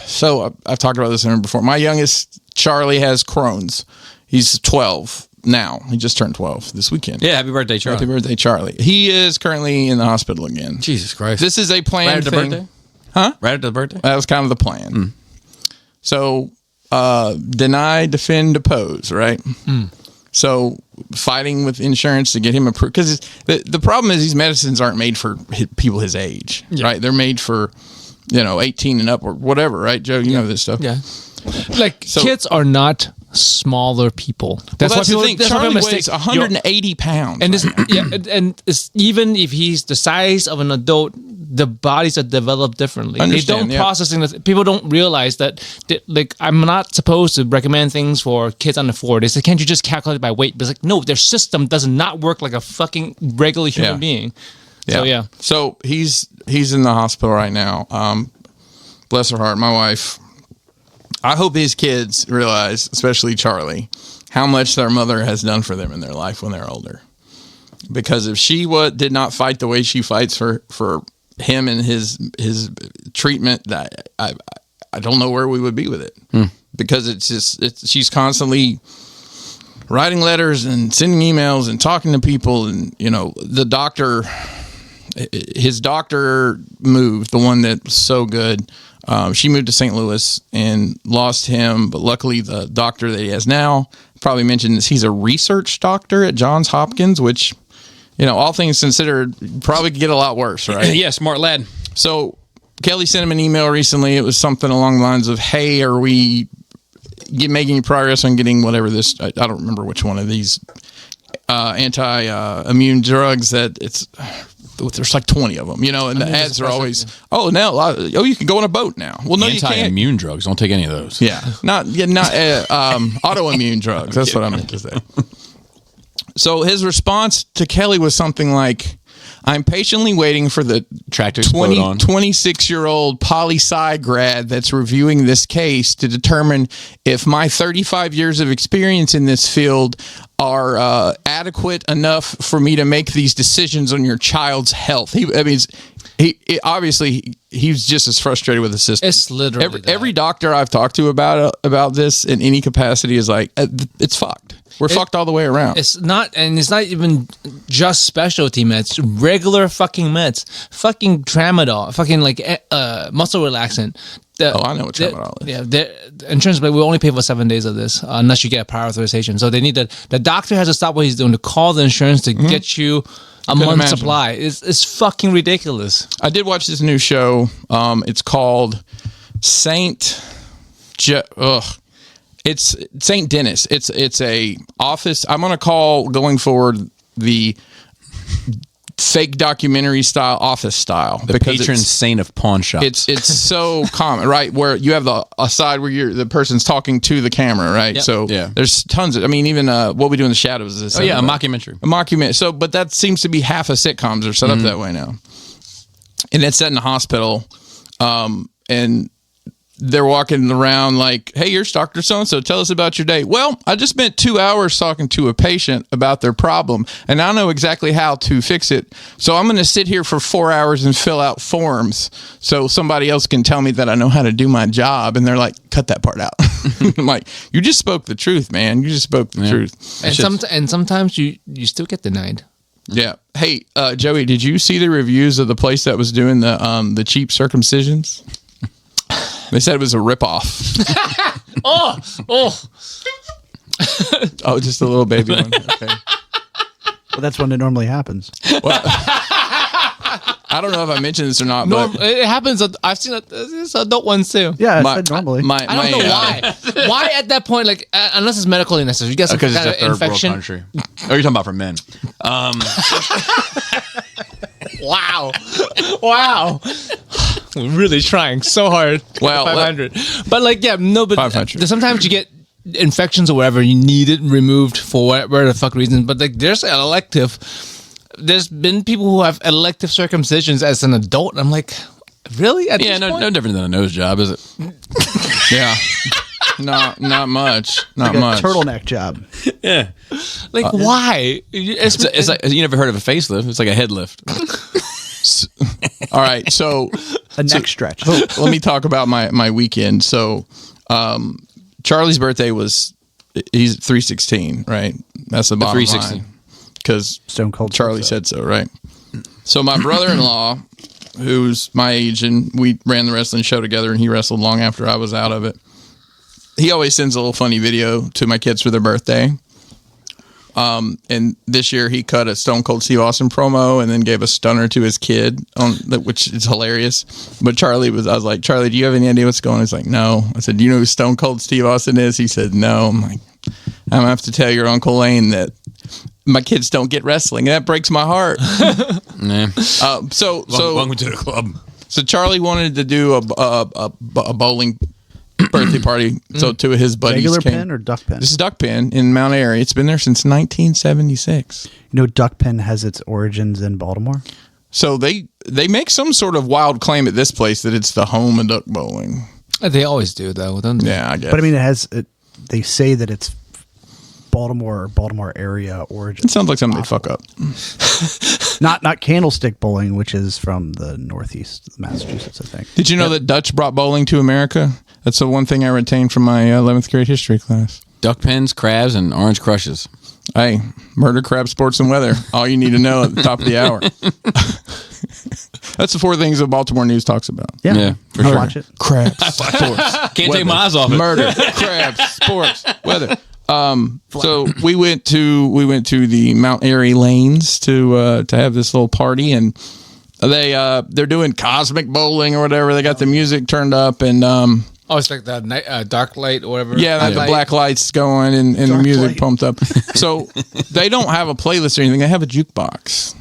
so I've talked about this before. My youngest, Charlie, has Crohn's. He's 12 now. He just turned 12 this weekend. Yeah, happy birthday, Charlie. Happy birthday, Charlie. He is currently in the hospital again. Jesus Christ. This is a planned thing. Birthday? Huh? Right after the birthday? That was kind of the plan. So, deny, defend, depose, right? So, fighting with insurance to get him approved. Because the problem is these medicines aren't made for people his age, right? They're made for, 18 and up or whatever, right, Joe? You know this stuff. Yeah. Like, kids are not smaller people. That's why people think Charlie weighs 180 pounds. And it's, even if he's the size of an adult, the bodies are developed differently. They don't process things. People don't realize that, like, I'm not supposed to recommend things for kids under 4. They say, can't you just calculate it by weight? But it's like, no, their system does not work like a fucking regular human being. Yeah. So he's in the hospital right now. Bless her heart, my wife. I hope these kids realize, especially Charlie, how much their mother has done for them in their life when they're older. Because if she did not fight the way she fights for him and his treatment, that I don't know where we would be with it. Because she's constantly writing letters and sending emails and talking to people, and his doctor moved, the one that's so good. She moved to St. Louis and lost him, but luckily the doctor that he has now, probably mentioned this, he's a research doctor at Johns Hopkins, which, all things considered, probably could get a lot worse, right? Yeah, smart lad. So Kelly sent him an email recently. It was something along the lines of, hey, are we making progress on getting whatever this, I don't remember which one of these anti-immune drugs that it's... There's like 20 of them, and the ads are always, you can go on a boat now. Well, no, you can't. Anti-immune drugs. Don't take any of those. Yeah. Not autoimmune drugs. That's what I meant to say. So his response to Kelly was something like, I'm patiently waiting for the 26-year-old poli-sci grad that's reviewing this case to determine if my 35 years of experience in this field are adequate enough for me to make these decisions on your child's health. Obviously he's just as frustrated with the system. It's literally every doctor I've talked to about this in any capacity is like, it's fucked. We're fucked all the way around. It's not even just specialty meds, regular fucking meds, fucking tramadol, fucking like muscle relaxant. I know what tramadol is. Yeah, insurance, but we only pay for 7 days of this unless you get a prior authorization. So they need the doctor has to stop what he's doing to call the insurance to get you a month's supply. It's fucking ridiculous. I did watch this new show. It's called It's St. Dennis. It's a office. I'm going to call going forward the fake documentary style, office style, the patron saint of pawn shops. It's so common, right? Where you have a side where the person's talking to the camera, right? Yep. So there's tons of. I mean, even What We Do in the Shadows is a mockumentary. A mockumentary. So, but that seems to be half of sitcoms are set up that way now, and it's set in a hospital, and they're walking around like, hey, here's Dr. So-and-so. Tell us about your day. Well, I just spent 2 hours talking to a patient about their problem, and I know exactly how to fix it. So I'm going to sit here for 4 hours and fill out forms so somebody else can tell me that I know how to do my job. And they're like, cut that part out. I'm like, you just spoke the truth, man. You just spoke the truth. And sometimes you still get denied. Yeah. Hey, Joey, did you see the reviews of the place that was doing the cheap circumcisions? They said it was a ripoff. Oh, just a little baby one. Okay. Well, that's when it normally happens. Well, I I don't know if I mentioned this or not, No, but it happens. I've seen it's adult ones too. Yeah, my- I said normally. my- I don't know why. Why at that point? Like, unless it's medically necessary, you get some Because kind it's a of third infection. world country. Oh, you're talking about for men. Wow, wow. We're really trying so hard. Well, 500. But like, yeah, no, but 500. sometimes you get infections or whatever. You need it removed for whatever the fuck reason. But like, there's an elective. There's been people who have elective circumcisions as an adult. And I'm like, really? At Yeah, this point? no different than a nose job, is it? yeah, not much, not Like a much. turtleneck job. Yeah. Like, why? It's like, you never heard of a facelift? It's like a head lift. All right, so A neck stretch. let me talk about my weekend. So, Charlie's birthday was he's 316, right? That's the bottom 316. line. Because Stone Cold Charlie said said so, right? So my brother-in-law, who's my age, and we ran the wrestling show together, and he wrestled long after I was out of it. He always sends a little funny video to my kids for their birthday. And this year he cut a Stone Cold Steve Austin promo and then gave a stunner to his kid, which is hilarious. But I was like, Charlie, do you have any idea what's going on? He's like, no. I said, do you know who Stone Cold Steve Austin is? He said, no. I'm like, I'm going to have to tell your Uncle Lane that my kids don't get wrestling. That breaks my heart. Nah. Welcome to the club. So Charlie wanted to do a bowling birthday party. So two of his buddies regular came. pin or duck pin? This is Duck Pin in Mount Airy. It's been there since 1976. You know, duck pin has its origins in Baltimore. So they make some sort of wild claim at this place that it's the home of duck bowling. They always do, though. Don't they? Yeah, I guess. But I mean, they say that it's Baltimore area origin. It sounds like something they fuck up. Not candlestick bowling, which is from the northeast of Massachusetts, I think. Did you know that Dutch brought bowling to America? That's the one thing I retained from my 11th grade history class. Duck pins, crabs, and orange crushes. Hey, murder, crab, sports, and weather. All you need to know at the top of the hour. That's the four things that Baltimore News talks about. Yeah, for I'll sure. watch it. Crabs, sports, Can't take my eyes off it. murder, crabs, sports, weather. So we went to the Mount Airy Lanes to have this little party, and they're doing cosmic bowling or whatever. They got the music turned up, and Oh, it's like the night, dark light or whatever. yeah, the black lights going and the Dark music light. pumped up. So they don't have a playlist or anything. They have a jukebox.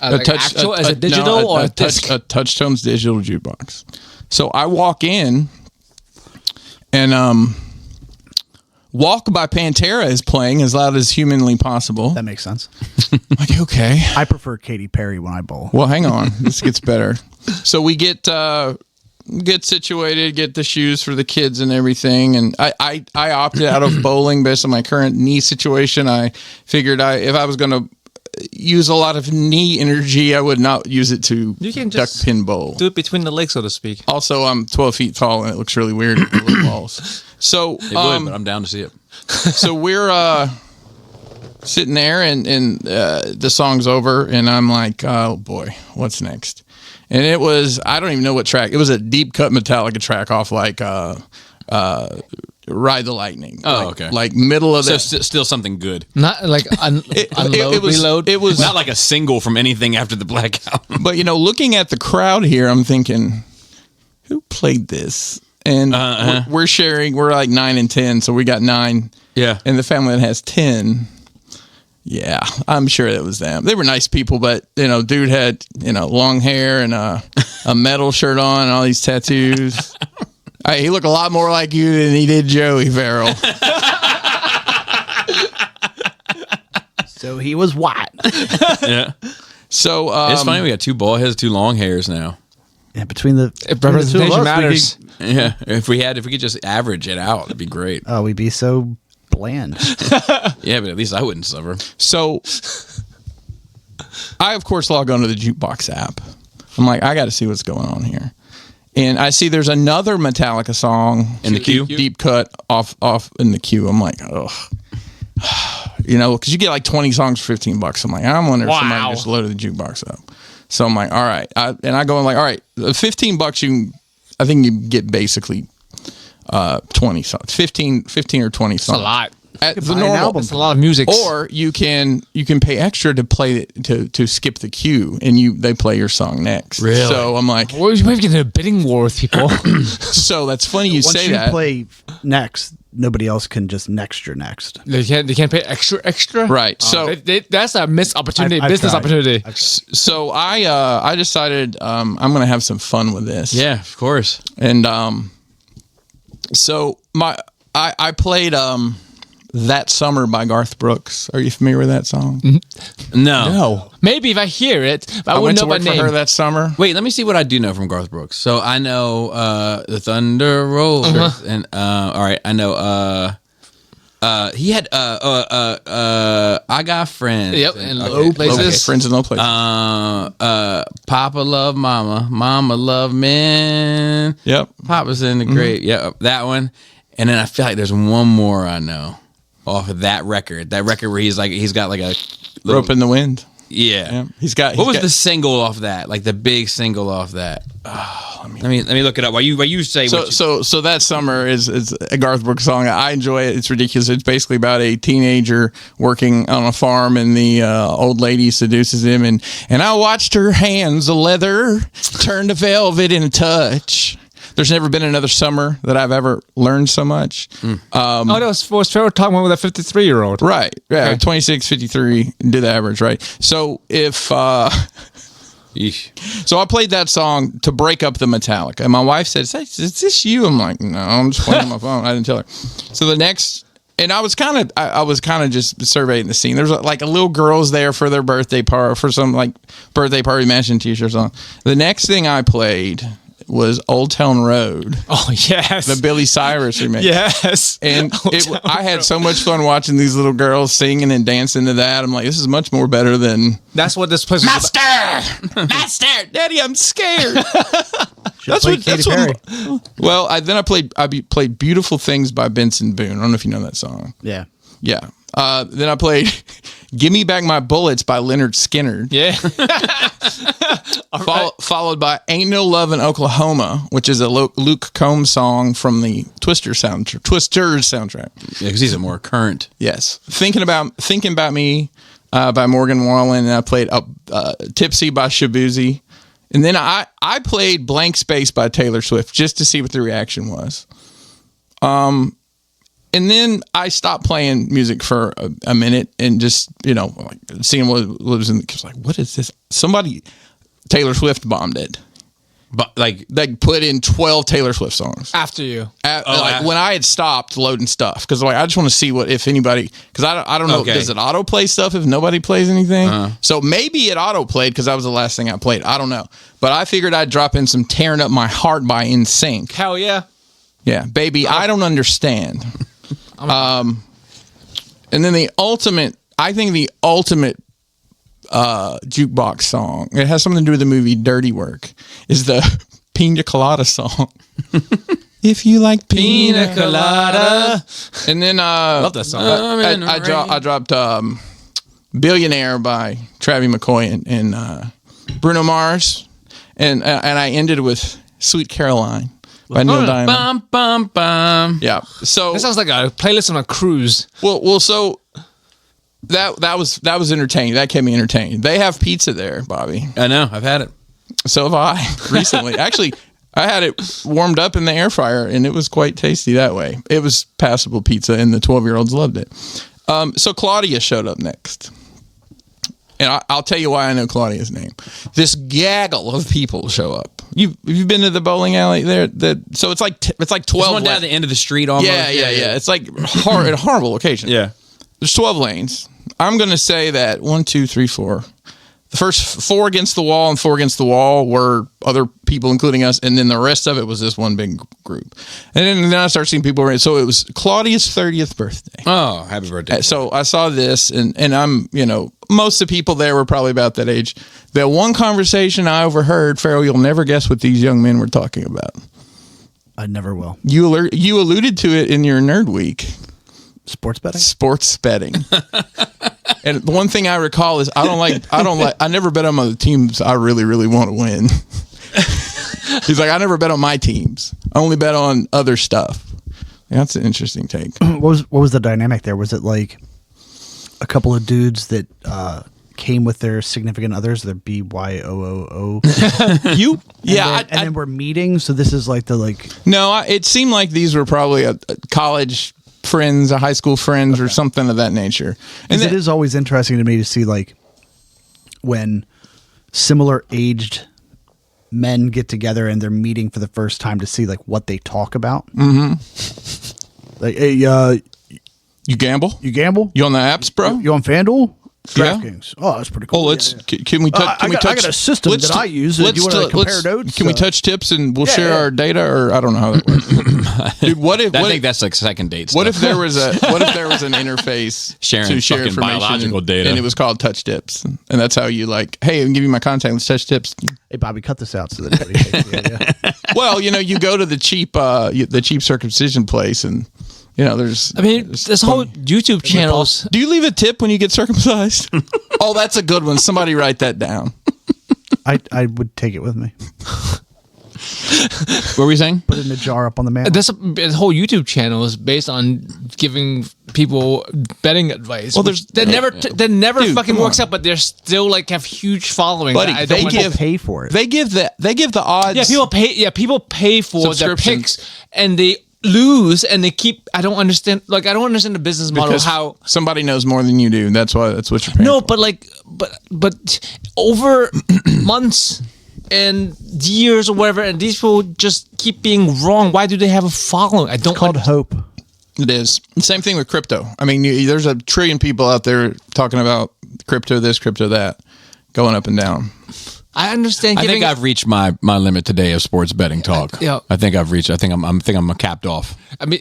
Like actual, as a digital or a disc? A Touch Tones digital jukebox. So I walk in, and Walk by Pantera is playing as loud as humanly possible. That makes sense. Like, okay. I prefer Katy Perry when I bowl. Well, hang on. This gets better. So we get situated, get the shoes for the kids and everything. And I opted out of bowling based on my current knee situation. I figured if I was going to use a lot of knee energy, I would not use it to You can duck just pin bowl. do it between the legs, so to speak. Also, I'm 12 feet tall and it looks really weird with little balls. So, It would, but I'm down to see it. so we're sitting there and the song's over and I'm like, oh boy, what's next? And it was, I don't even know what track. It was a deep cut Metallica track off like Ride the Lightning. Oh, Like- okay. Like middle of So the... still something good. Not like unload, it was, reload. It was Not like a single from anything after the Black Album. But, looking at the crowd here, I'm thinking, who played this? And we're sharing, we're like 9 and 10, so we got 9. Yeah. And the family that has 10, yeah, I'm sure it was them. They were nice people, but, dude had, long hair and a metal shirt on and all these tattoos. He looked a lot more like you than he did Joey Farrell. So he was white. Yeah. So It's funny we got 2 bald heads, 2 long hairs now. Yeah, between the Representation two of us, matters. Yeah. If we could just average it out, it'd be great. we'd be so bland. Yeah, but at least I wouldn't suffer. So I, of course, log on to the Jukebox app. I'm like, I got to see what's going on here. And I see there's another Metallica song In the queue? deep cut off in the queue. I'm like, ugh. Because you get like 20 songs for $15. I'm like, I wonder if somebody just loaded the jukebox up. So I'm like, all right. I go and like, all right, the $15 I think you get basically 20 songs, 15 or 20 songs. That's a lot. at the buy an normal. album. It's a lot of music. Or you can pay extra to play to skip the queue, and they play your song next. Really? So I'm like, we're getting a bidding war with people. so that's funny you Once say you that. play next, nobody else can just next your next. They can't pay extra. Right. So that's a missed opportunity, I've business tried. opportunity. so I decided I'm going to have some fun with this. Yeah, of course. And so I played That Summer by Garth Brooks. Are you familiar with that song? No. Maybe if I hear it, but I went wouldn't to know by work for name. her that summer. Wait, let me see what I do know from Garth Brooks. So I know the Thunder Rolls, and all right, I know he had I Got Friends. Yep, in low places. Okay, Friends in Low Places. Papa Love Mama, Mama Love Men. Yep. Papa's in the grave. Yeah, that one. And then I feel like there's one more I know off of that record. That record where he's got like a little, Rope in the Wind. yeah. Yeah. He's got. What was the single off that? Like the big single off that? Let me look it up. While you say So That Summer is a Garth Brooks song. I enjoy it. It's ridiculous. It's basically about a teenager working on a farm, and the old lady seduces him, and I watched her hands of leather turn to velvet in a touch. There's never been another summer that I've ever learned so much. That was Trevor talking about with a 53-year-old. Right. Yeah. Okay. 26, 53, do the average, right? So if Yeesh. so I played that song to break up the Metallica. And my wife said, is this you? I'm like, no, I'm just playing on my phone. I didn't tell her. So the next, and I was kind of just surveying the scene. There's like a little girls there for their birthday party, for some like birthday party mansion t-shirt song. The next thing I played was Old Town Road, Oh yes, the Billy Cyrus remix. yes. And Old Town I had so much fun watching these little girls singing and dancing to that. I'm like, this is much more better than That's what this place was about. Master, Daddy, I'm scared. That's what Katy Perry. Well, I played Beautiful Things by Benson Boone. I don't know if you know that song. Yeah. Yeah. Then I played Give Me Back My Bullets by Leonard Skinner. Yeah. Followed by Ain't No Love in Oklahoma, which is a Luke Combs song from the Twisters soundtrack. Yeah, because he's a more current. Yes. Thinking About Me by Morgan Wallen, and I played Tipsy by Shabuzi. And then I played Blank Space by Taylor Swift just to see what the reaction was. And then I stopped playing music for a minute and just, like seeing what was in the, like, what is this? Taylor Swift bombed it. But like They put in 12 Taylor Swift songs. After you. When I had stopped loading stuff, because I just want to see if anybody, because I don't know, Okay. does it auto play stuff if nobody plays anything? So maybe it auto played because that was the last thing I played. I don't know, but I figured I'd drop in some Tearing Up My Heart by NSYNC. Hell yeah. Yeah, baby, I don't understand. And then the ultimate jukebox song, it has something to do with the movie Dirty Work, is the Pina Colada song. If you like Pina Colada. And then Love that song. I dropped Billionaire by Travie McCoy and Bruno Mars. And I ended with Sweet Caroline by Neil Diamond. bum bum bum. Yeah. So That sounds like a playlist on a cruise. well so that was entertaining. That kept me entertained. They have pizza there, Bobby. I know. I've had it. So have I recently. Actually, I had it warmed up in the air fryer, and it was quite tasty that way. It was passable pizza, and the 12-year-olds loved it. So Claudia showed up next. And I'll tell you why I know Claudia's name. This gaggle of people show up. You've been to the bowling alley there? So it's like 12. This one down at the end of the street almost. Yeah. It's like a horrible location. Yeah. There's 12 lanes. I'm going to say that 1, 2, 3, 4. The first 4 against the wall and 4 against the wall were other people, including us, and then the rest of it was this one big group. And then I started seeing people. So it was Claudia's 30th birthday. Oh, happy birthday. So I saw this, and I'm, most of the people there were probably about that age. That one conversation I overheard, Farrell, you'll never guess what these young men were talking about. I never will. You alluded to it in your Nerd Week. Sports betting? Sports betting. And the one thing I recall is I never bet on the teams I really, really want to win. He's like, I never bet on my teams. I only bet on other stuff. That's an interesting take. What was the dynamic there? Was it like a couple of dudes that came with their significant others, their BYOOO? You? And then we're meeting. So this is like No, it seemed like these were probably a college friends, a high school friends, or something of that nature. And it is always interesting to me to see like when similar aged men get together and they're meeting for the first time to see like what they talk about. Mm-hmm. Like, hey, you gamble? You gamble? You on the apps, bro? You on FanDuel? Yeah. DraftKings. Oh, that's pretty cool. Oh, let's. Can we touch? I got a system that I use. Do you want to compare notes? Can we touch tips and we'll share our data? Or I don't know how that works. Dude, I think that's like second date. What stuff. if there was an interface sharing to share fucking biological data, and it was called Touch Tips, and that's how you like, hey, I can give you my contact. Let's touch tips. Hey, Bobby, cut this out so that Teddy takes the idea. Well, you go to the cheap circumcision place and. There's whole YouTube channels. Do you leave a tip when you get circumcised? Oh, that's a good one. Somebody write that down. I would take it with me. What were we saying? Put it in a jar up on the mantle. This whole YouTube channel is based on giving people betting advice. Well, that never fucking works out, but they're still like have huge following. Buddy, they pay for it. They give the odds. Yeah, people pay for their picks, and they lose, and they keep. I don't understand the business model. Because how somebody knows more than you do. That's what you're paying. No, for. but over months and years or whatever, and these people just keep being wrong. Why do they have a following? It's called hope. It is. Same thing with crypto. I mean, there's a trillion people out there talking about crypto this, crypto that, going up and down. I understand. I think I've reached my limit today of sports betting talk. Yeah. I think I've reached. I think I'm capped off. I mean,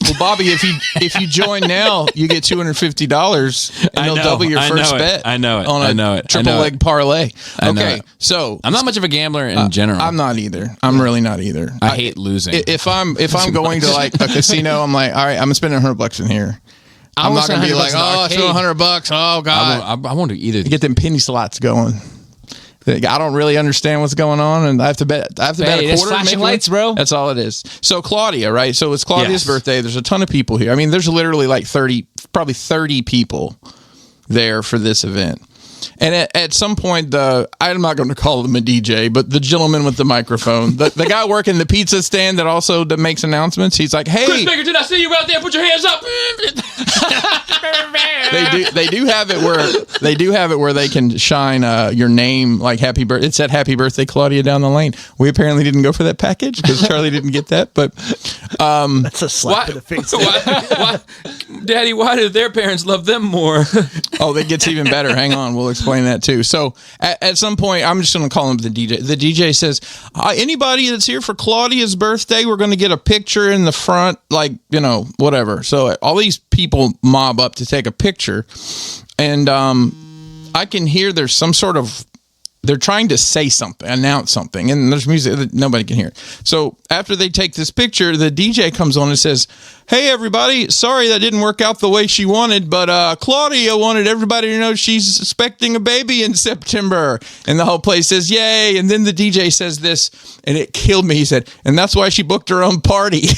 well, Bobby, if you join now, you get $250, and they'll double your first bet. I know it. On a triple leg parlay. Okay, so I'm not much of a gambler in general. I'm not either. I'm really not either. I hate losing. If I'm going to like a casino, I'm like, all right, I'm gonna spend $100 in here. I'm not gonna be like, oh, I threw $100. Oh God, I want to either. You get them penny slots going. I don't really understand what's going on, and I have to bet a quarter. Flashing lights, bro. That's all it is. So Claudia, right? So it's Claudia's birthday. There's a ton of people here. I mean, there's literally like probably 30 people there for this event. And at some point, I'm not going to call him a DJ, but the gentleman with the microphone, the guy working the pizza stand that also makes announcements, he's like, "Hey, Chris Baker, did I see you out there? Put your hands up." They do have it where they can shine your name like happy birthday. It said happy birthday Claudia down the lane. We apparently didn't go for that package because Charlie didn't get that. But that's a slap in the face. Daddy, why did their parents love them more? Oh, that gets even better. Hang on, we'll explain that too. So at some point, I'm just going to call him the DJ. The DJ says, anybody that's here for Claudia's birthday, we're going to get a picture in the front, like, whatever. So all these people mob up to take a picture, and I can hear there's some sort of, they're trying to say something, announce something, and there's music that nobody can hear. So after they take this picture, the DJ comes on and says, "Hey everybody, sorry that didn't work out the way she wanted, but Claudia wanted everybody to know she's expecting a baby in September." And the whole place says, "Yay!" And then the DJ says this, and it killed me. He said, "And that's why she booked her own party."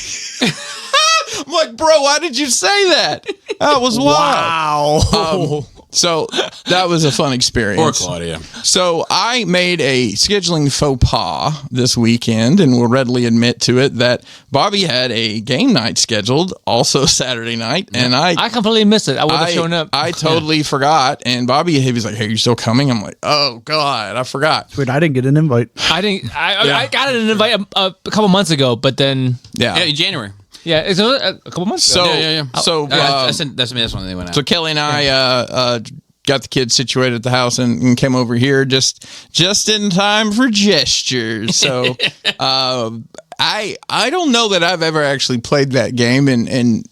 I'm like, bro, why did you say that? That was wild. Wow. So that was a fun experience. Poor Claudia. So I made a scheduling faux pas this weekend, and will readily admit to it that Bobby had a game night scheduled also Saturday night, and I completely missed it. I would have shown up. I totally forgot, and Bobby, he was like, "Hey, you still coming?" I'm like, "Oh God, I forgot." Wait, I didn't get an invite. I got an invite a couple months ago, but then in January. Yeah, it's a couple months ago. Yeah. So that's when they went out. So Kelly and I got the kids situated at the house and came over here just in time for gestures. So I don't know that I've ever actually played that game, and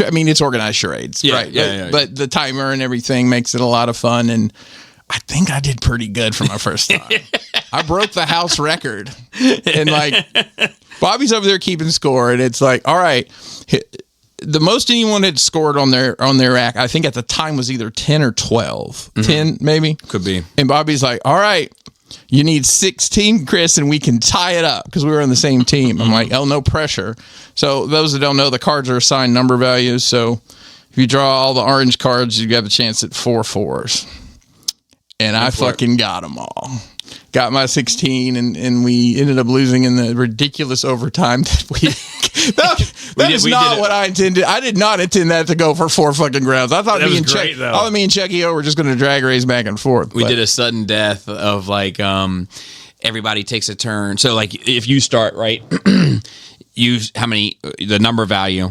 I mean it's organized charades, right? Yeah. But the timer and everything makes it a lot of fun, and I think I did pretty good for my first time. I broke the house record, and like Bobby's over there keeping score, and it's like, all right, the most anyone had scored on their rack, I think at the time was either 10 or 12, 10 maybe, could be. And Bobby's like, all right, you need 16, Chris, and we can tie it up because we were on the same team. I'm like, oh, no pressure. So those that don't know, the cards are assigned number values. So if you draw all the orange cards, you have a chance at 4 4s. And I fucking got them all. Got my 16, and we ended up losing in the ridiculous overtime that we. that is not what I intended. I did not intend that to go for 4 fucking rounds. I thought me and Chucky were just going to drag race back and forth. We did a sudden death of like everybody takes a turn. So like if you start right, the number value.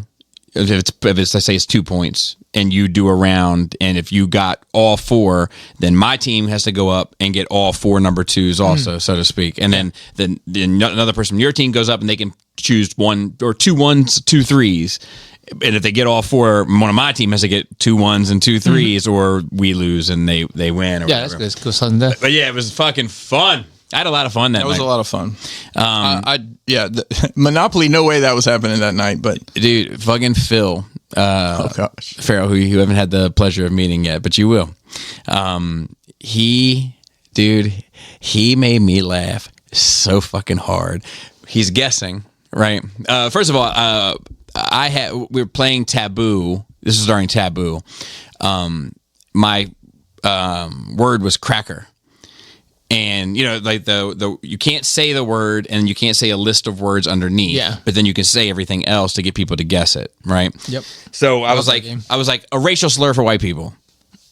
If it's let's say it's 2 points and you do a round, and if you got all 4, then my team has to go up and get all 4 number 2s also, so to speak. And then another person from your team goes up and they can choose 1 or 2 1s, 2 3s. And if they get all 4, one of my team has to get 2 1s and 2 3s, or we lose and they win. Or whatever. That's good. Sunday. But yeah, it was fucking fun. I had a lot of fun that night. That was a lot of fun. Monopoly, no way that was happening that night. But dude, fucking Phil, oh gosh, Farrell, who you haven't had the pleasure of meeting yet, but you will. He made me laugh so fucking hard. He's guessing, right? First of all, we were playing Taboo. This is during Taboo. My word was cracker. And like the you can't say the word, and you can't say a list of words underneath. Yeah. But then you can say everything else to get people to guess it, right? Yep. So I was like a racial slur for white people,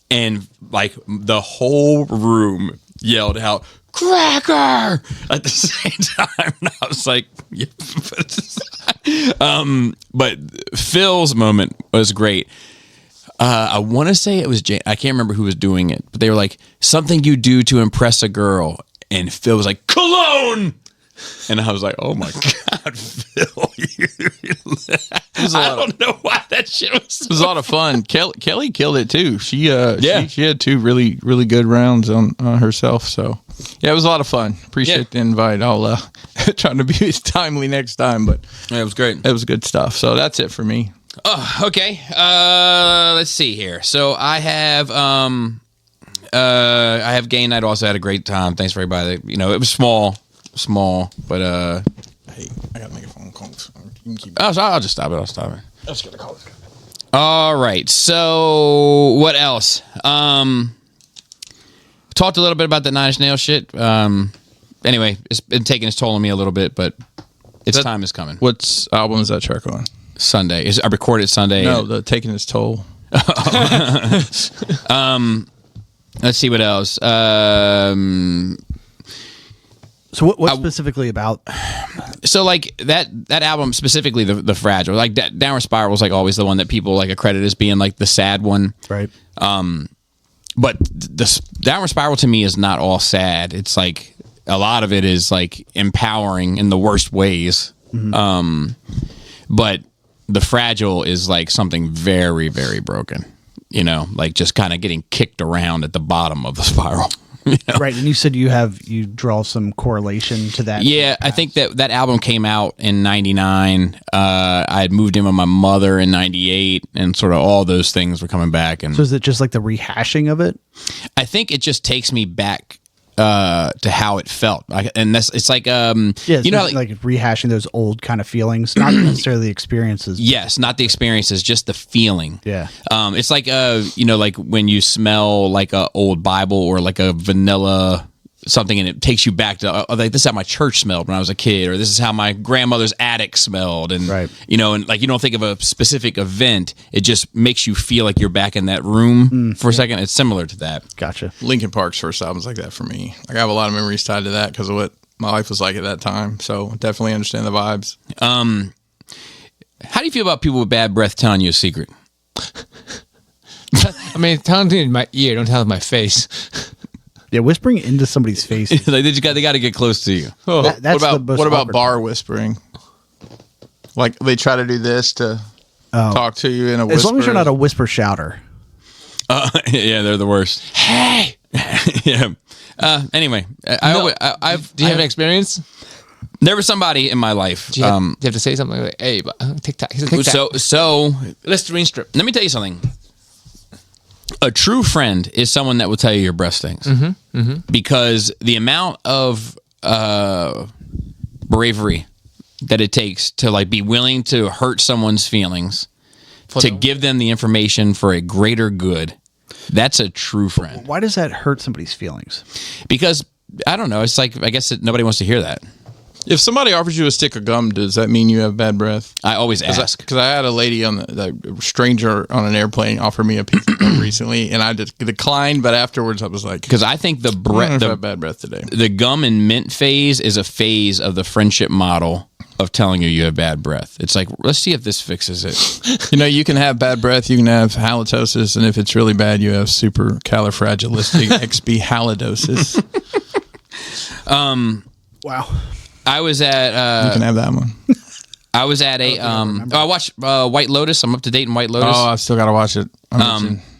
and like the whole room yelled out "cracker" at the same time. And I was like, yeah. But Phil's moment was great. I want to say it was Jane. I can't remember who was doing it, but they were like, something you do to impress a girl. And Phil was like, cologne. And I was like, oh my God, Phil. I don't know why that shit was. It was a lot of fun. Kelly killed it too. She had 2 really, really good rounds on herself. So yeah, it was a lot of fun. Appreciate the invite. I'll try to be timely next time, but yeah, it was great. It was good stuff. So that's it for me. Oh, okay. Let's see here. So I have game night. Also had a great time. Thanks for everybody. It was small, but hey, I gotta make a phone call. You can keep I'll just stop it. I was gonna call this guy. All right. So what else? Talked a little bit about the 9 Inch Nails shit. Anyway, it's been taking its toll on me a little bit, but time is coming. What album is that track on? Sunday. I recorded Sunday. No, the Taking Its Toll. Let's see what else. So what specifically about? So like that album specifically, the Fragile, like Downward Spiral was like always the one that people like accredit as being like the sad one, right? But the Downward Spiral to me is not all sad. It's like a lot of it is like empowering in the worst ways. Mm-hmm. But the Fragile is like something very, very broken, like just kind of getting kicked around at the bottom of the spiral. Right. And you said you draw some correlation to that. Yeah. I think that album came out in 99. I had moved in with my mother in 98, and sort of all those things were coming back. And so is it just like the rehashing of it? I think it just takes me back to how it felt, and it's like like rehashing those old kind of feelings, not necessarily the experiences. Yes, not the experiences, just the feeling. Yeah. It's like like when you smell like a old Bible or like a vanilla something, and it takes you back to like, this is how my church smelled when I was a kid, or this is how my grandmother's attic smelled, and right. And like you don't think of a specific event, it just makes you feel like you're back in that room for a second. It's similar to that. Gotcha. Linkin Park's first album's like that for me. Like I have a lot of memories tied to that because of what my life was like at that time. So definitely understand the vibes. How do you feel about people with bad breath telling you a secret? I mean, telling it in my ear, don't tell it in my face. Yeah, whispering into somebody's face. Like they got to get close to you. What about bar whispering? Like they try to do this to talk to you in a whisper. As long as you're not a whisper shouter. Yeah, they're the worst. Hey. Yeah. Anyway, do you have an experience? There was somebody in my life. Do you have to say something like, "Hey, TikTok." So let's screen strip. Let me tell you something. A true friend is someone that will tell you your breast things. Because the amount of bravery that it takes to like be willing to hurt someone's feelings, to give them the information for a greater good, that's a true friend. Why does that hurt somebody's feelings? Because, I don't know, it's like, I guess nobody wants to hear that. If somebody offers you a stick of gum, does that mean you have bad breath? I always ask. Because I had a lady on the stranger on an airplane offer me a piece of gum recently, and I declined, but afterwards I was like... Because I think I have bad breath today. The gum and mint phase is a phase of the friendship model of telling you have bad breath. It's like, let's see if this fixes it. You know, you can have bad breath, you can have halitosis, and if it's really bad, you have supercalifragilisticexpialidocious. Wow. I was at... you can have that one. I was at a... I watched White Lotus. I'm up to date in White Lotus. Oh, I've still got to watch it.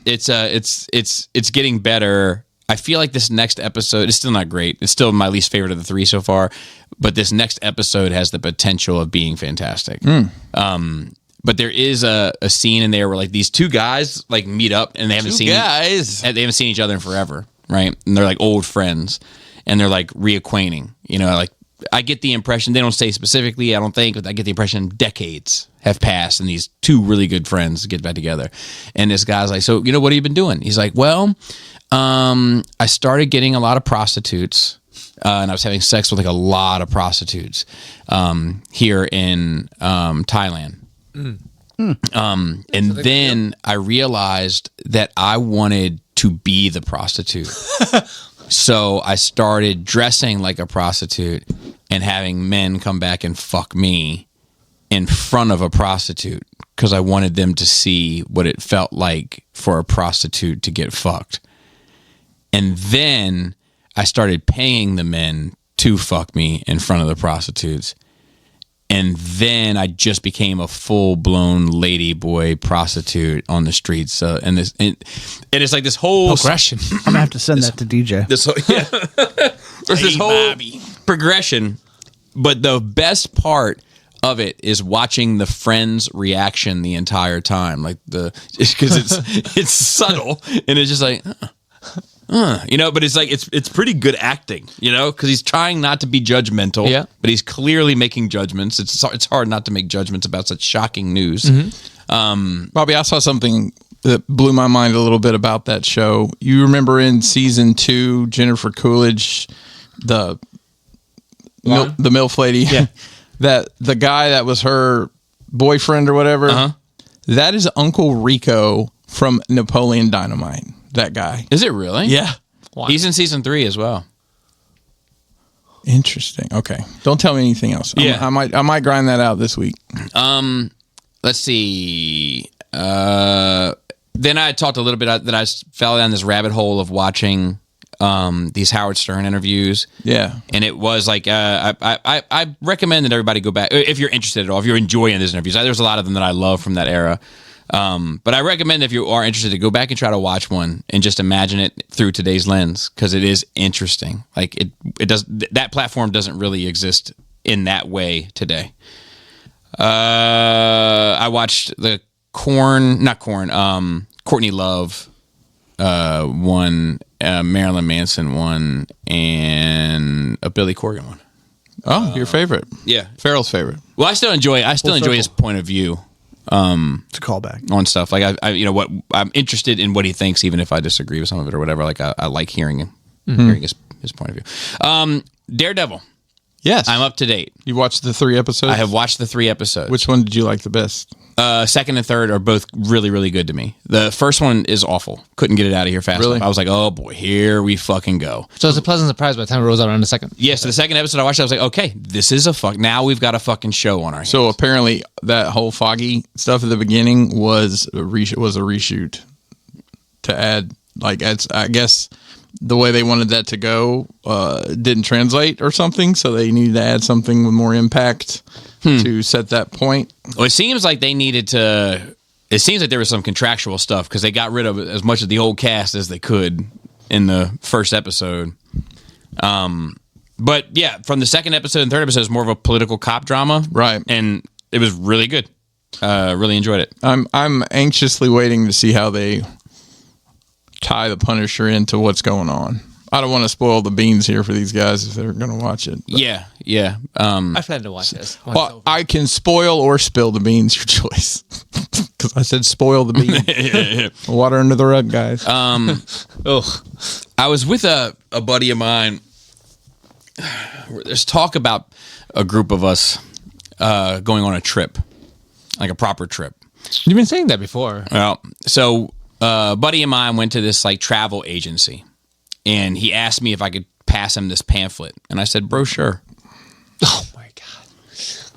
It's getting better. I feel like this next episode is still not great. It's still my least favorite of the 3 so far, but this next episode has the potential of being fantastic. But there is a scene in there where like these 2 guys like meet up and they haven't seen each other in forever, right? And they're like old friends, and they're like reacquainting. You know, like I get the impression, they don't say specifically, I don't think, but I get the impression decades have passed and these 2 really good friends get back together. And this guy's like, so, you know, what have you been doing? He's like, well, I started getting a lot of prostitutes, and I was having sex with like a lot of prostitutes here in Thailand. And then I realized that I wanted to be the prostitute. So I started dressing like a prostitute and having men come back and fuck me in front of a prostitute because I wanted them to see what it felt like for a prostitute to get fucked. And then I started paying the men to fuck me in front of the prostitutes. And then I just became a full-blown ladyboy prostitute on the streets. And it's like this whole progression. I'm gonna have to send that to DJ. There's this whole progression, but the best part of it is watching the friends' reaction the entire time. Like because it's subtle and it's just like. You know, but it's like it's pretty good acting, you know, because he's trying not to be judgmental, but he's clearly making judgments. It's hard not to make judgments about such shocking news. Bobby, I saw something that blew my mind a little bit about that show. You remember in season 2, Jennifer Coolidge, the MILF lady, that the guy that was her boyfriend or whatever, that is Uncle Rico from Napoleon Dynamite. That guy. Is it really? Yeah. Wow. He's in season 3 as well. Interesting. Okay. Don't tell me anything else. Yeah. I might grind that out this week. Let's see. Then I talked a little bit that I fell down this rabbit hole of watching these Howard Stern interviews. Yeah. And it was like I recommend that everybody go back if you're interested at all, if you're enjoying these interviews. There's a lot of them that I love from that era. But I recommend if you are interested to go back and try to watch one and just imagine it through today's lens because it is interesting. Like it does. That platform doesn't really exist in that way today. I watched the Courtney Love one, Marilyn Manson one, and a Billy Corgan one. Oh, your favorite? Yeah, Farrell's favorite. Well, I still enjoy his point of view. It's a callback on stuff like I you know what I'm interested in what he thinks even if I disagree with some of it or whatever. Like I like hearing him, hearing his point of view. Daredevil. Yes, I'm up to date. You watched the 3 episodes? I have watched the 3 episodes. Which one did you like the best? Second and third are both really, really good to me. The first one is awful. Couldn't get it out of here fast enough. I was like, oh boy, here we fucking go. So it's a pleasant surprise by the time it rolls out on the second. Yeah, so the second episode I watched, I was like, okay, this is now we've got a fucking show on our hands. So apparently that whole Foggy stuff at the beginning was a reshoot to add, like, I guess the way they wanted that to go didn't translate or something, so they needed to add something with more impact to set that point. Well, it seems like they needed to. It seems like there was some contractual stuff because they got rid of as much of the old cast as they could in the first episode. But yeah, from the second episode and third episode, it's more of a political cop drama, right? And it was really good. Really enjoyed it. I'm anxiously waiting to see how they tie the Punisher into what's going on. I don't want to spoil the beans here for these guys if they're going to watch it. But. Yeah. I plan to watch this. Well, I can spoil or spill the beans, your choice. Because I said spoil the beans. Water under the rug, guys. I was with a buddy of mine. There's talk about a group of us going on a trip, like a proper trip. You've been saying that before. Well, so a buddy of mine went to this like travel agency, and he asked me if I could pass him this pamphlet, and I said, "Bro, sure." Oh my god!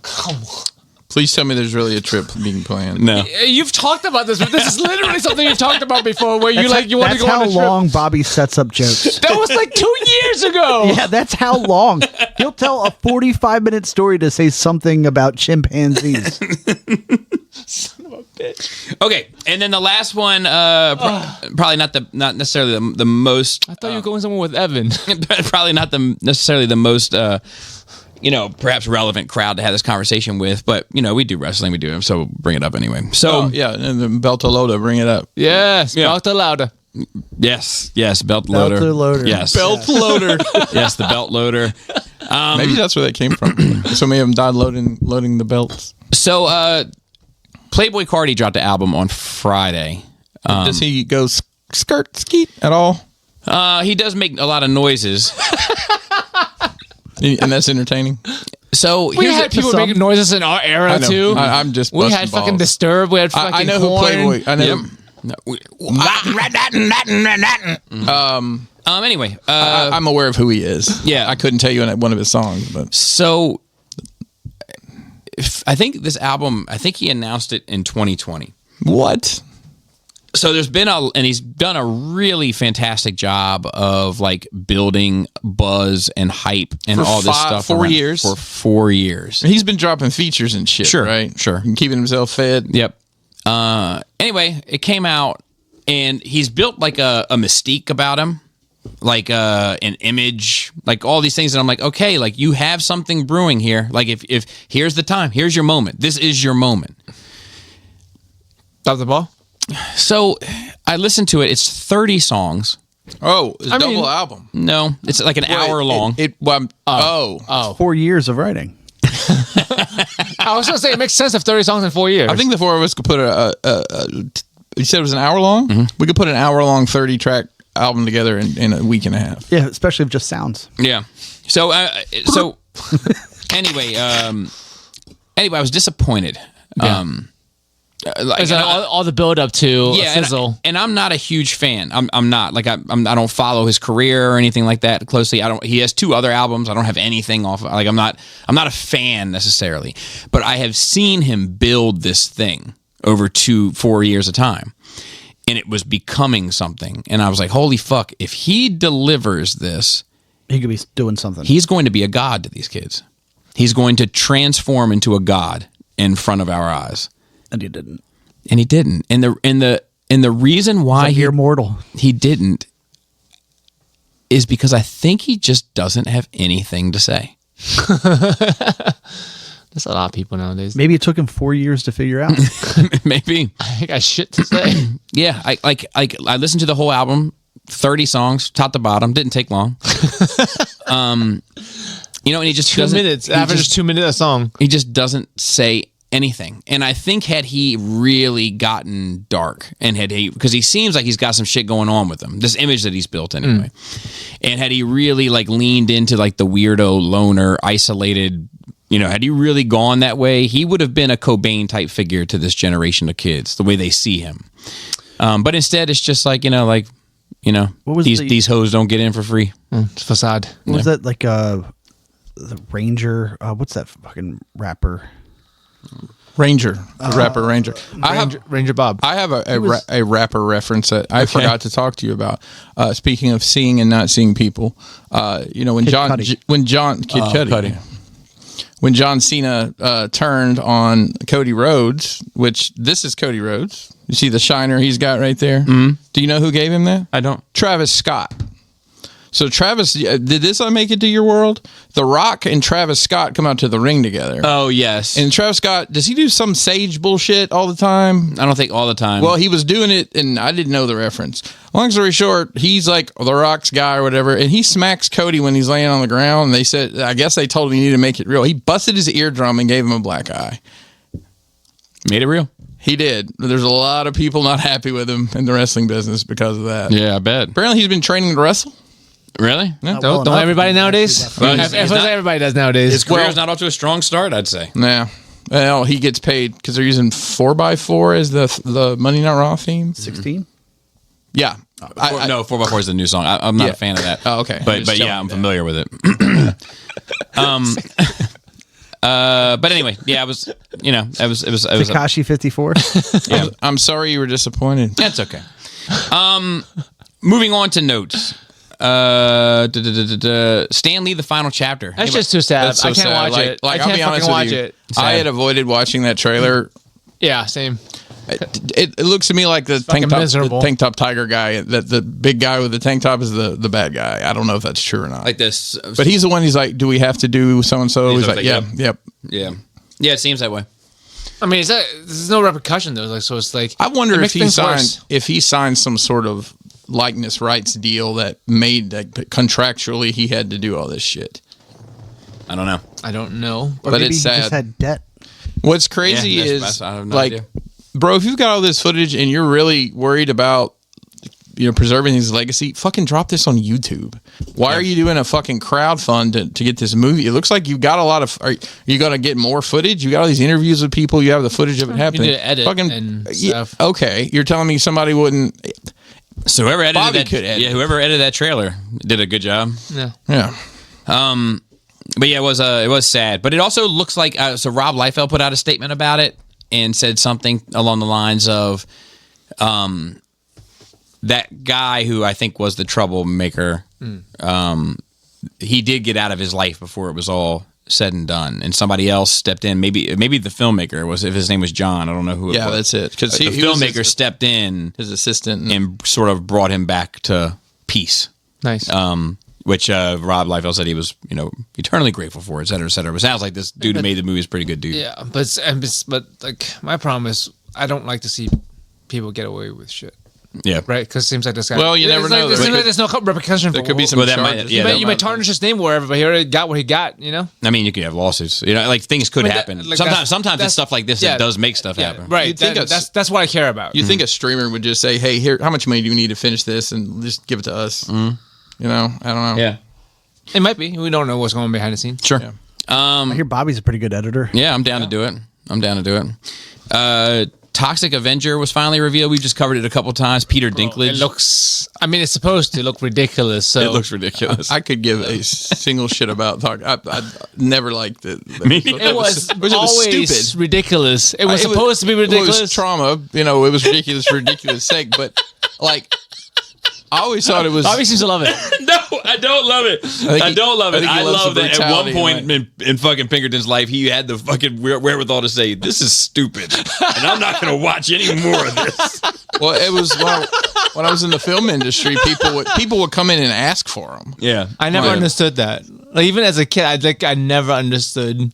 Come on. Please tell me there's really a trip being planned. No, You've talked about this, but this is literally something you've talked about before. Where you want to go on a trip. That's how long Bobby sets up jokes. That was like 2 years ago. Yeah, that's how long. He'll tell a 45-minute story to say something about chimpanzees. Son of a bitch. okay, and then the last one, probably not necessarily the most. I thought you were going somewhere with Evan. Probably not necessarily the most. Perhaps relevant crowd to have this conversation with, but we do wrestling, we do it, so bring it up anyway. So and the Beltaloda, bring it up. Yes, belt louder. Yes, belt loader. Belt loader. Yes, Belt loader. yes, the belt loader. Maybe that's where that came from. So many of them died loading the belts. So Playboy Cardi dropped the album on Friday. Does he go skeet at all? He does make a lot of noises. And that's entertaining. So We had people making noises in our era too. I'm just. We had fucking Disturbed. We had fucking. I know who Korn. Playboy. I know. Anyway, I'm aware of who he is. Yeah. I couldn't tell you one of his songs, but so I think this album. I think he announced it in 2020. what? So there's been and he's done a really fantastic job of like building buzz and hype and For all this stuff. 4 around- years? For 4 years. He's been dropping features and shit. Sure, right? sure. And keeping himself fed. Yep. Anyway, it came out, and he's built like a mystique about him, like an image, like all these things. And I'm like, okay, like you have something brewing here. Like if here's the time, here's your moment. This is your moment. Stop the ball. So I listened to it. It's 30 songs. Oh, it's a double album. No, it's like an hour long. 4 years of writing. I was going to say it makes sense if 30 songs in 4 years. I think the four of us could put you said it was an hour long? Mm-hmm. We could put an hour long 30-track album together in a week and a half. Yeah, especially if it just sounds. Yeah. So anyway, I was disappointed. Yeah. Like, all the build up to a fizzle. And I'm not a huge fan. I'm not like I don't follow his career or anything like that closely. He has 2 other albums. I don't have anything off. Like I'm not a fan necessarily, but I have seen him build this thing over 4 years of time, and it was becoming something. And I was like, holy fuck! If he delivers this, He could be doing something. he's going to be a god to these kids. He's going to transform into a god in front of our eyes. And he didn't. And he didn't. And the reason why You're mortal. he didn't is because I think he just doesn't have anything to say. There's a lot of people nowadays. Maybe it took him 4 years to figure out. Maybe. I got shit to say. Yeah. I listened to the whole album, 30 songs, top to bottom. Didn't take long. And he just 2 minutes. Average 2 minutes a song. He just doesn't say anything. And I think had he really gotten dark and because he seems like he's got some shit going on with him, this image that he's built anyway. And had he really like leaned into like the weirdo loner isolated, had he really gone that way, he would have been a Cobain type figure to this generation of kids, the way they see him. But instead it's just like, what was these hoes don't get in for free. It's facade. What was that like the Ranger? What's that fucking rapper? Ranger, the rapper Ranger. Ranger Bob. I have a rapper reference that I forgot to talk to you about. Speaking of seeing and not seeing people, when John Cena turned on Cody Rhodes, which this is Cody Rhodes. You see the shiner he's got right there? Mm-hmm. Do you know who gave him that? I don't. Travis Scott. So Travis, did this make it to your world? The Rock and Travis Scott come out to the ring together. Oh, yes. And Travis Scott, does he do some sage bullshit all the time? I don't think all the time. Well, he was doing it, and I didn't know the reference. Long story short, he's like the Rock's guy or whatever, and he smacks Cody when he's laying on the ground. And they said, I guess they told him he needed to make it real. He busted his eardrum and gave him a black eye. Made it real. He did. There's a lot of people not happy with him in the wrestling business because of that. Yeah, I bet. Apparently, he's been training to wrestle. Really? Not Don't enough. everybody nowadays? Well, I he's feel like not- everybody does nowadays. His career's not off to a strong start, I'd say. Yeah. Well, he gets paid because they're using 4x4 as the Monday Night Raw theme. 16. Yeah. No, 4x4 is the new song. I'm not Yeah. a fan of that. Oh, okay. But Just yeah, telling I'm you that. familiar with it. But anyway, yeah, it was Tekashi 54. I'm sorry you were disappointed. that's okay. Moving on to notes. Stan Lee, the final chapter. That's just too sad. That's so I can't sad. watch it. Like, I I'll can't be honest fucking with watch you. it. I had avoided watching that trailer. Yeah, same. It looks to me like the fucking the miserable. tank top tiger guy. That the big guy with the tank top is the bad guy. I don't know if that's true or not. Like this. But he's the one. He's like, do we have to do so and so? He's He's like, like, yeah, yep. yep. Yeah, it seems that way. I mean, there's no repercussion though. Like, so it's like I wonder it if makes he things signed worse. some sort of likeness rights deal that made that contractually he had to do all this shit. I don't know. I don't know. Or But maybe it's he sad. just had debt. What's crazy Yeah, is I have no like, idea. bro, if you've got all this footage and you're really worried about preserving his legacy, fucking drop this on YouTube. Why are you doing a fucking crowdfund to get this movie? It looks like you've got a lot of. Are you going to get more footage? You got all these interviews with people. You have the footage of it happening. need to edit and stuff. Okay, you're telling me somebody wouldn't? So whoever edited Bobby that, could edit. whoever edited that trailer did a good job. Yeah. Yeah. But yeah, it was sad. But it also looks like so Rob Liefeld put out a statement about it and said something along the lines of, that guy who I think was the troublemaker, he did get out of his life before it was all said and done, and somebody else stepped in. Maybe the filmmaker was, if his name was John. I don't know who. Yeah, it was. that's it. Because The he was filmmaker stepped in his assistant. and sort of brought him back to peace. Nice. Which Rob Liefeld said he was, eternally grateful for, et cetera, et cetera. But it sounds like this dude who made the movie is a pretty good dude. Yeah, but like my problem is I don't like to see people get away with shit, Yeah. right? Because it seems like this guy. Well, you never know. It seems like there's no repercussion. There for could be what- some Well, that might- charges. yeah, You might tarnish his name wherever, but he already got what he got. You know. I mean, you could have lawsuits. Like things could I mean, happen. like Sometimes it's that's- stuff like this yeah, that does make stuff happen. Right. You'd think That's what I care about. You think a streamer would just say, "Hey, here, how much money do you need to finish this?" and just give it to us? I don't know. Yeah. It might be. We don't know what's going on behind the scenes. Sure. Yeah. I hear Bobby's a pretty good editor. Yeah, I'm down to do it. Toxic Avenger was finally revealed. We've just covered it a couple times. Peter Dinklage. It looks. I mean, it's supposed to look ridiculous. So It looks ridiculous. I could give a single shit about talk. I never liked it. Me it was stupid. always ridiculous. It was supposed to be ridiculous. It was trauma. It was ridiculous for ridiculous sake. But like, I always thought it was. Bobby seems to love it. No, I don't love it. I don't love it. think he I loves love the that at one brutality, point in fucking Pinkerton's life, he had the fucking wherewithal to say, "This is stupid," and I'm not going to watch any more of this. Well, it was when I was in the film industry. People would come in and ask for them. Yeah, I never Right. understood that. Like, even as a kid, I never understood.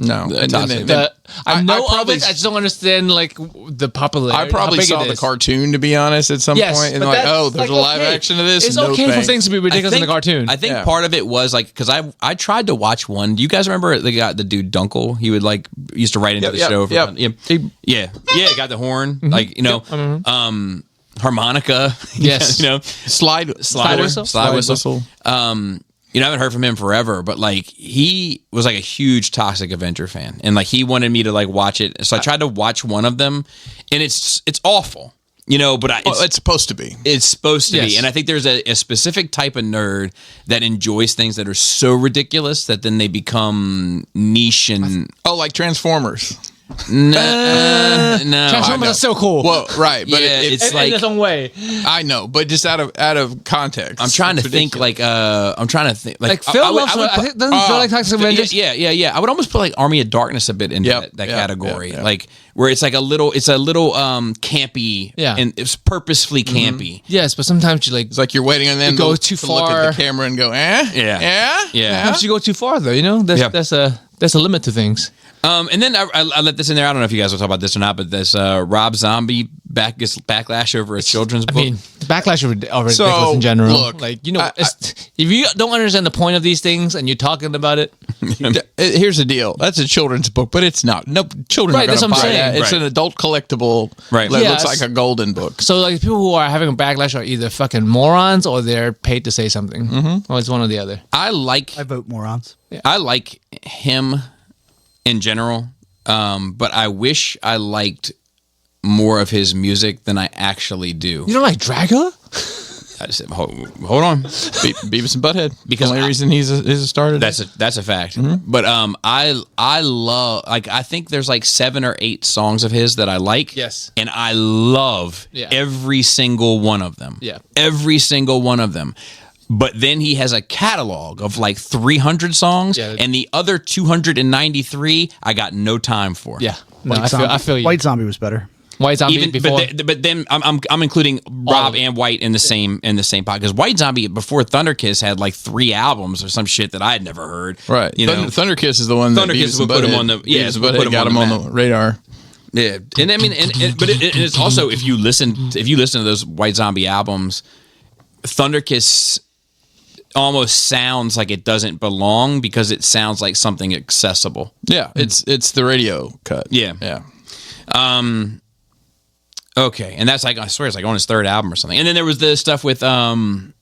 No, and Toxic. then- I know probably- of it. I just don't understand like the popularity. I probably how big saw it the is. cartoon, to be honest, at some Yes, point, and but like, that's, oh, there's like, a live okay. action of this. It's no okay for thanks. things to be ridiculous in the cartoon. I think Yeah. part of it was like because I tried to watch one. Do you guys remember the dude Dunkel? He would used to write into the show. Yeah, got the horn. Like harmonica. Yes. Slide whistle? Slide whistle. I haven't heard from him forever, but like he was like a huge Toxic Avenger fan, and like he wanted me to like watch it. So I tried to watch one of them, and it's awful, But it's supposed to be. It's supposed to be, Yes. and I think there's a specific type of nerd that enjoys things that are so ridiculous that then they become niche and Oh, like Transformers. No. Transformers are so cool. Well, right, but Yeah, it's in like its own way. I know, but just out of context. I'm trying to It's think ridiculous. like Phil loves. I think doesn't Phil like Toxic Avengers? Yeah. I would almost put like Army of Darkness a bit into that category, like where it's like a little campy, and it's purposefully campy. Yes, but sometimes you like. It's like you're waiting and then go too look far. at the camera and go, yeah. Sometimes you go too far, though. You know, that's a limit to things. And then I let this in there. I don't know if you guys will talk about this or not, but this Rob Zombie backlash over a children's book. I mean, backlash are ridiculous in general. Look, like if you don't understand the point of these things and you're talking about it, here's the deal. That's a children's book, but it's not. No children are going to buy that. It's an adult collectible. Right. That looks like a golden book. So like people who are having a backlash are either fucking morons or they're paid to say something. Mm-hmm. Or it's one or the other. I vote morons. Yeah. I like him in general, but I wish I liked more of his music than I actually do. You don't like Dracula? I just said, hold on, Beavis and Butthead. Because the only reason he's a starter. That's a fact. Mm-hmm. But I love, like, I think there's like 7 or 8 songs of his that I like. Yes, and I love every single one of them. Yeah, every single one of them. But then he has a catalog of like 300 songs, and the other 293 I got no time for. Yeah, no, I feel you. White Zombie was better. White Zombie before, but then I'm including Rob and White in the same pot, because White Zombie before Thunderkiss had like 3 albums or some shit that I had never heard. Right, Thunderkiss is the one. Thunderkiss would put him on the got him on the radar. Yeah, and I mean, but it's also if you listen to those White Zombie albums, Thunderkiss almost sounds like it doesn't belong because it sounds like something accessible. Yeah, it's the radio cut. Yeah. Okay, and that's like, I swear it's like on his 3rd album or something. And then there was the stuff with G.I.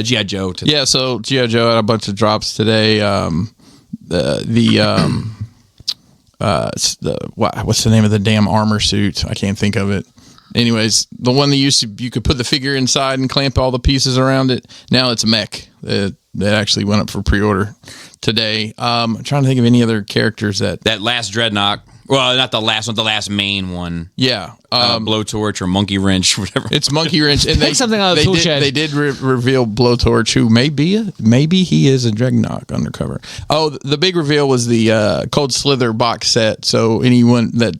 Joe. Yeah, so G.I. Joe had a bunch of drops today. What's the name of the damn armor suit? I can't think of it. Anyways, the one that you could put the figure inside and clamp all the pieces around it. Now it's a mech. That actually went up for pre-order today. I'm trying to think of any other characters that last Dreadnought. Well, not the last one, the last main one. Yeah. Blowtorch or Monkey Wrench, whatever. It's Monkey Wrench. And take something out of the tool shed. They did reveal Blowtorch, who maybe he is a Dreadnought undercover. Oh, the big reveal was the Cold Slither box set. So anyone that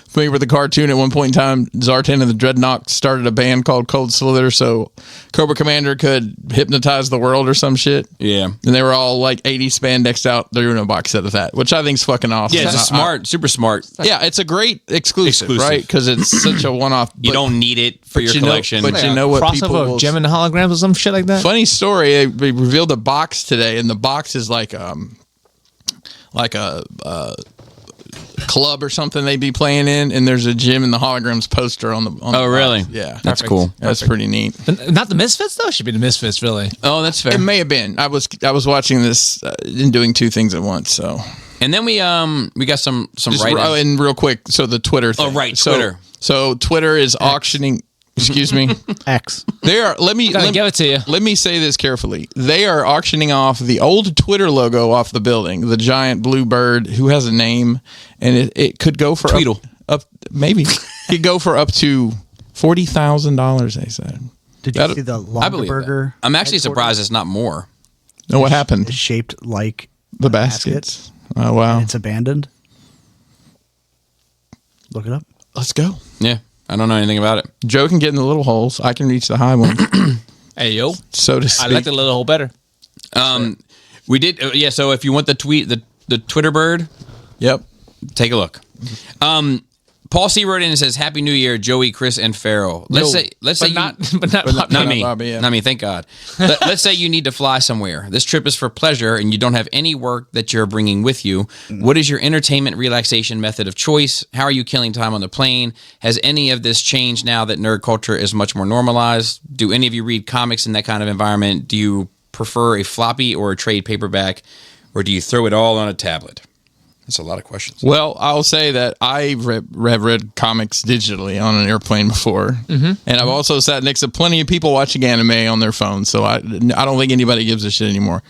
familiar with the cartoon, at one point in time, Zartan and the Dreadnought started a band called Cold Slither, so Cobra Commander could hypnotize the world or some shit. Yeah. And they were all like 80 spandexed out. They're doing a box set of that, which I think is fucking awesome. Yeah, it's super smart. Yeah, it's a great exclusive. Right? Because it's such a one-off. You don't need it for your collection. But you know what people will... Gem and holograms or some shit like that? Funny story, they revealed a box today, and the box is like a club or something they'd be playing in, and there's a Jim and the Holograms poster on the really? Box. Yeah. That's cool. That's pretty neat. Not the Misfits, though? It should be the Misfits, really. Oh, that's fair. It may have been. I was watching this and doing 2 things at once, so... And then we got some writing. And real quick, so the Twitter thing. Oh, right, Twitter. So Twitter is auctioning... Excuse me. X. They are. Let me give it to you. Let me say this carefully. They are auctioning off the old Twitter logo off the building, the giant blue bird who has a name, and it could go for Tweedle. Up maybe it could go for up to $40,000. They said. Did you see the Longaberger? I'm actually surprised it's not more. No, what happened? It's shaped like the baskets. Oh wow! And it's abandoned. Look it up. Let's go. Yeah. I don't know anything about it. Joe can get in the little holes. I can reach the high one. Hey, yo. So to speak. I like the little hole better. We did, so if you want the Twitter bird, yep, take a look. Paul C. wrote in and says, Happy New Year, Joey, Chris, and Farrell. Let's say not me. Bobby, Not me, thank God. Let's say you need to fly somewhere. This trip is for pleasure and you don't have any work that you're bringing with you. What is your entertainment relaxation method of choice? How are you killing time on the plane? Has any of this changed now that nerd culture is much more normalized? Do any of you read comics in that kind of environment? Do you prefer a floppy or a trade paperback? Or do you throw it all on a tablet? That's a lot of questions. Well, I'll say that I've read comics digitally on an airplane before. Mm-hmm. And I've also sat next to plenty of people watching anime on their phones. So I don't think anybody gives a shit anymore.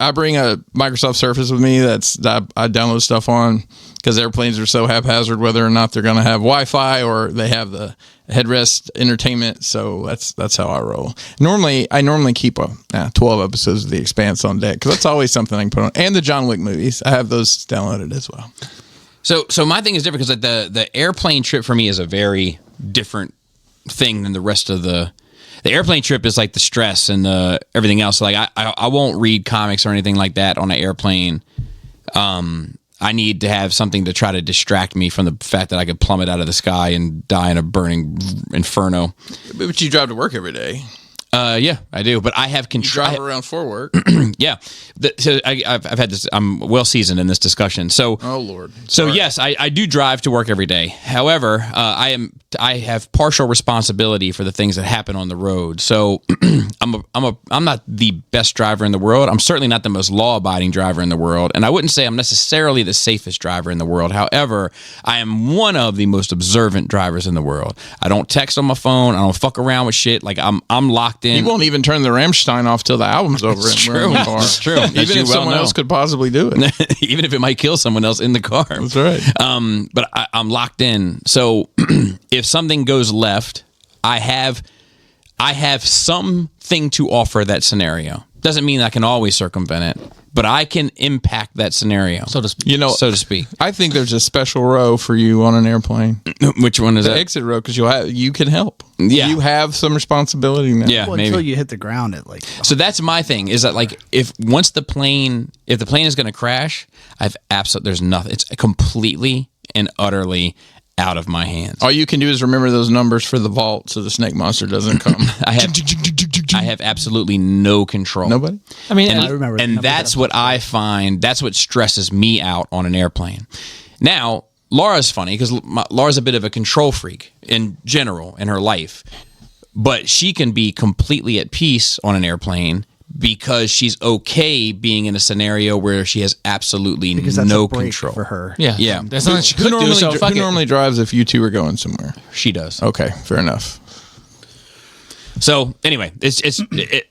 I bring a Microsoft Surface with me that I download stuff on because airplanes are so haphazard whether or not they're going to have Wi-Fi or they have the headrest entertainment. So that's how I roll. I normally keep 12 episodes of The Expanse on deck because that's always something I can put on. And the John Wick movies, I have those downloaded as well. So my thing is different because the airplane trip for me is a very different thing than the rest of the airplane trip is like the stress and the everything else. So like I won't read comics or anything like that on an airplane. I need to have something to try to distract me from the fact that I could plummet out of the sky and die in a burning inferno. But you drive to work every day. Yeah, I do, but I have control. Drive around for work. Yeah, so I've had this. I'm well seasoned in this discussion. So, oh Lord. So yes, I do drive to work every day. However, I have partial responsibility for the things that happen on the road. So I'm not the best driver in the world. I'm certainly not the most law-abiding driver in the world, and I wouldn't say I'm necessarily the safest driver in the world. However, I am one of the most observant drivers in the world. I don't text on my phone. I don't fuck around with shit. Like I'm locked in. He won't even turn the Rammstein off till the album's over. It's true. It's true. Even if someone else could possibly do it. Even if it might kill someone else in the car. That's right. But I'm locked in. So if something goes left, I have something to offer that scenario. Doesn't mean I can always circumvent it, but I can impact that scenario, so to speak. So to speak. I think there's a special row for you on an airplane. Which one is the that? Exit row, because you can help. Yeah, you have some responsibility now. Yeah, maybe until you hit the ground at like. So that's my thing. Is that like if the plane is going to crash, there's nothing. It's completely and utterly out of my hands. All you can do is remember those numbers for the vault so the snake monster doesn't come. I have absolutely no control. Nobody? I mean, and, I remember. And that's what I find, that's what stresses me out on an airplane. Now, Laura's funny because Laura's a bit of a control freak in general in her life, but she can be completely at peace on an airplane because she's okay being in a scenario where she has absolutely no control for her. Yeah. That's not what she could do. So who normally drives if you two are going somewhere? She does. Okay, fair enough. So anyway,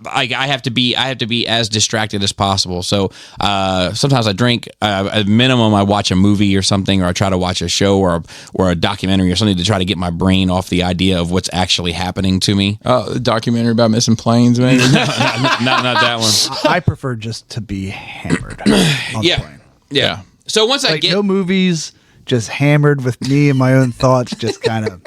I have to be as distracted as possible. So sometimes I drink. At minimum, I watch a movie or something, or I try to watch a show or a documentary or something to try to get my brain off the idea of what's actually happening to me. Oh, a documentary about missing planes, maybe? not that one. I prefer just to be hammered. On the plane. Yeah. So once I Like get no movies, just hammered with me and my own thoughts, just kind of.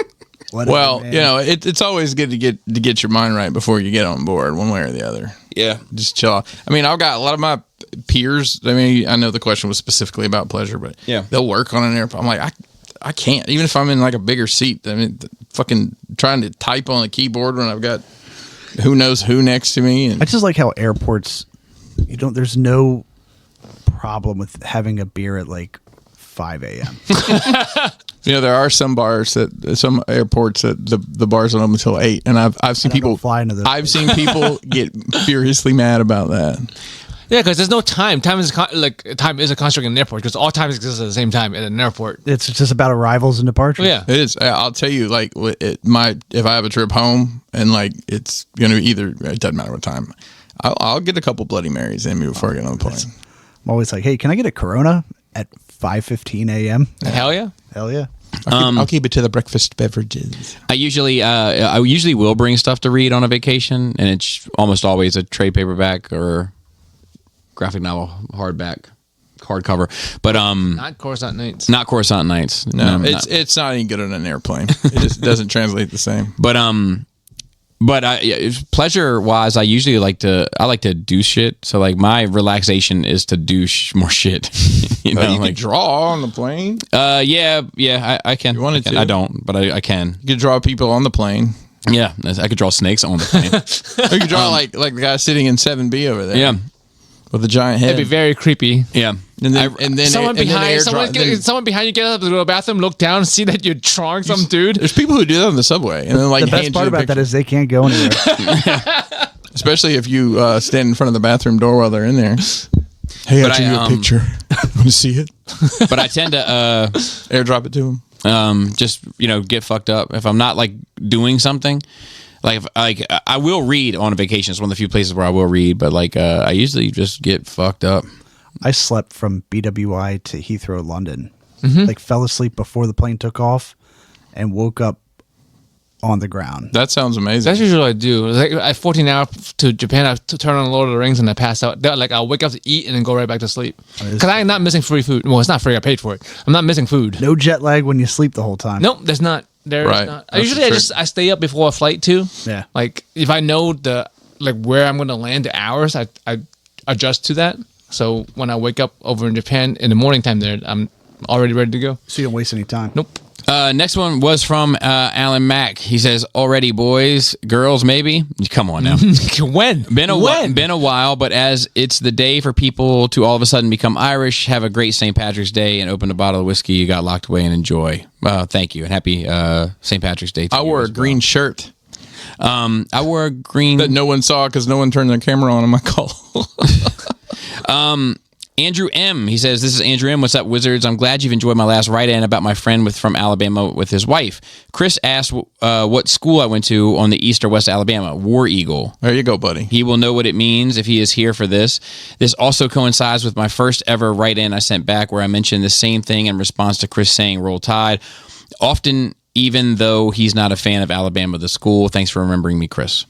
Whatever, well, man. you know, it's always good to get your mind right before you get on board, one way or the other. Yeah. Just chill out. I mean, I've got a lot of my peers. I mean, I know the question was specifically about pleasure, but yeah, they'll work on an airplane. I'm like, I can't. Even if I'm in like a bigger seat, I mean, fucking trying to type on the keyboard when I've got who knows who next to me. And I just like how airports, there's no problem with having a beer at like 5 a.m. You know, there are some airports that the bars don't open until 8, and I've seen people fly into those. I've seen people get furiously mad about that. Yeah, because there's no time. Time is a construct in an airport because all time exists at the same time at an airport. It's just about arrivals and departures. Yeah, it is. I'll tell you, like if I have a trip home and like it's gonna be it doesn't matter what time, I'll get a couple Bloody Marys in me before I get on the plane. I'm always like, hey, can I get a Corona at 5:15 a.m.? Hell yeah. Hell yeah. I'll keep it to the breakfast beverages. I usually will bring stuff to read on a vacation, and it's almost always a trade paperback or graphic novel hardback hardcover. But not Coruscant Nights. Not Coruscant Nights. No, it's not any good on an airplane. It just doesn't translate the same. But pleasure wise, I usually like to do shit. So like my relaxation is to do more shit. You can draw on the plane. Yeah, I can. You wanted to? I don't, but I can. You could draw people on the plane. Yeah, I could draw snakes on the plane. Or you could draw like the guy sitting in 7B over there. Yeah, with a giant head. It'd be very creepy. Yeah. And then someone behind you get up to the bathroom, look down, see that you're drawing some dude. There's people who do that on the subway, and then like the best part about that is they can't go anywhere. Especially if you stand in front of the bathroom door while they're in there. Hey, I'll give you a picture. Want to see it? But I tend to airdrop it to them. Just get fucked up if I'm not like doing something. I will read on a vacation. It's one of the few places where I will read, but like I usually just get fucked up. I slept from BWI to Heathrow, London. Like fell asleep before the plane took off and woke up on the ground. That sounds amazing. That's usually what I do. Like I 14 hours to Japan, I turn on Lord of the Rings and I pass out. Like I'll wake up to eat and then go right back to sleep. Because I am not missing free food. Well, it's not free. I paid for it. I'm not missing food. No jet lag when you sleep the whole time. Nope, there's not. There's Right. not. That's Usually I stay up before a flight too. Yeah. Like if I know where I'm going to land the hours, I adjust to that. So when I wake up over in Japan in the morning time there, I'm already ready to go. So you don't waste any time. Nope. Next one was from Alan Mack. He says, "Already, boys, girls, maybe. Come on now. When? Been a while, but as it's the day for people to all of a sudden become Irish, have a great St. Patrick's Day, and open a bottle of whiskey you got locked away and enjoy. Thank you, and happy St. Patrick's Day. To I you wore a as well. green shirt I wore a green that no one saw because no one turned their camera on my call. Andrew M. He says, "This is Andrew M. What's up, Wizards? I'm glad you've enjoyed my last write-in about my friend from Alabama with his wife. Chris asked what school I went to on the east or west Alabama. War Eagle. There you go, buddy. He will know what it means if he is here for this. This also coincides with my first ever write-in I sent back where I mentioned the same thing in response to Chris saying Roll Tide. Often, even though he's not a fan of Alabama, the school. Thanks for remembering me, Chris."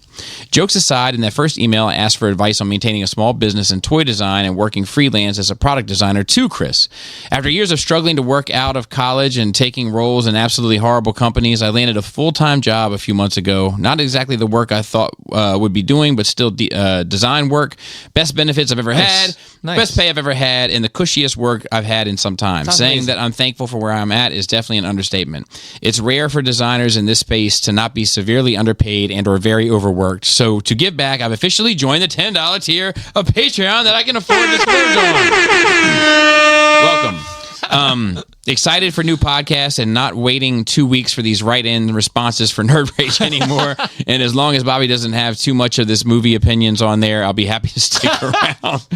Jokes aside, in that first email, I asked for advice on maintaining a small business in toy design and working freelance as a product designer to Chris. After years of struggling to work out of college and taking roles in absolutely horrible companies, I landed a full-time job a few months ago. Not exactly the work I thought would be doing, but still design work. Best benefits I've ever had. Nice. Best pay I've ever had, and the cushiest work I've had in some time. Sounds Saying amazing. that I'm thankful for where I'm at is definitely an understatement. It's rare for designers in this space to not be severely underpaid and or very overworked. So to give back, I've officially joined the $10 tier of Patreon that I can afford to splurge on. Welcome. Excited for new podcasts and not waiting 2 weeks for these write-in responses for Nerd Rage anymore. And as long as Bobby doesn't have too much of this movie opinions on there, I'll be happy to stick around.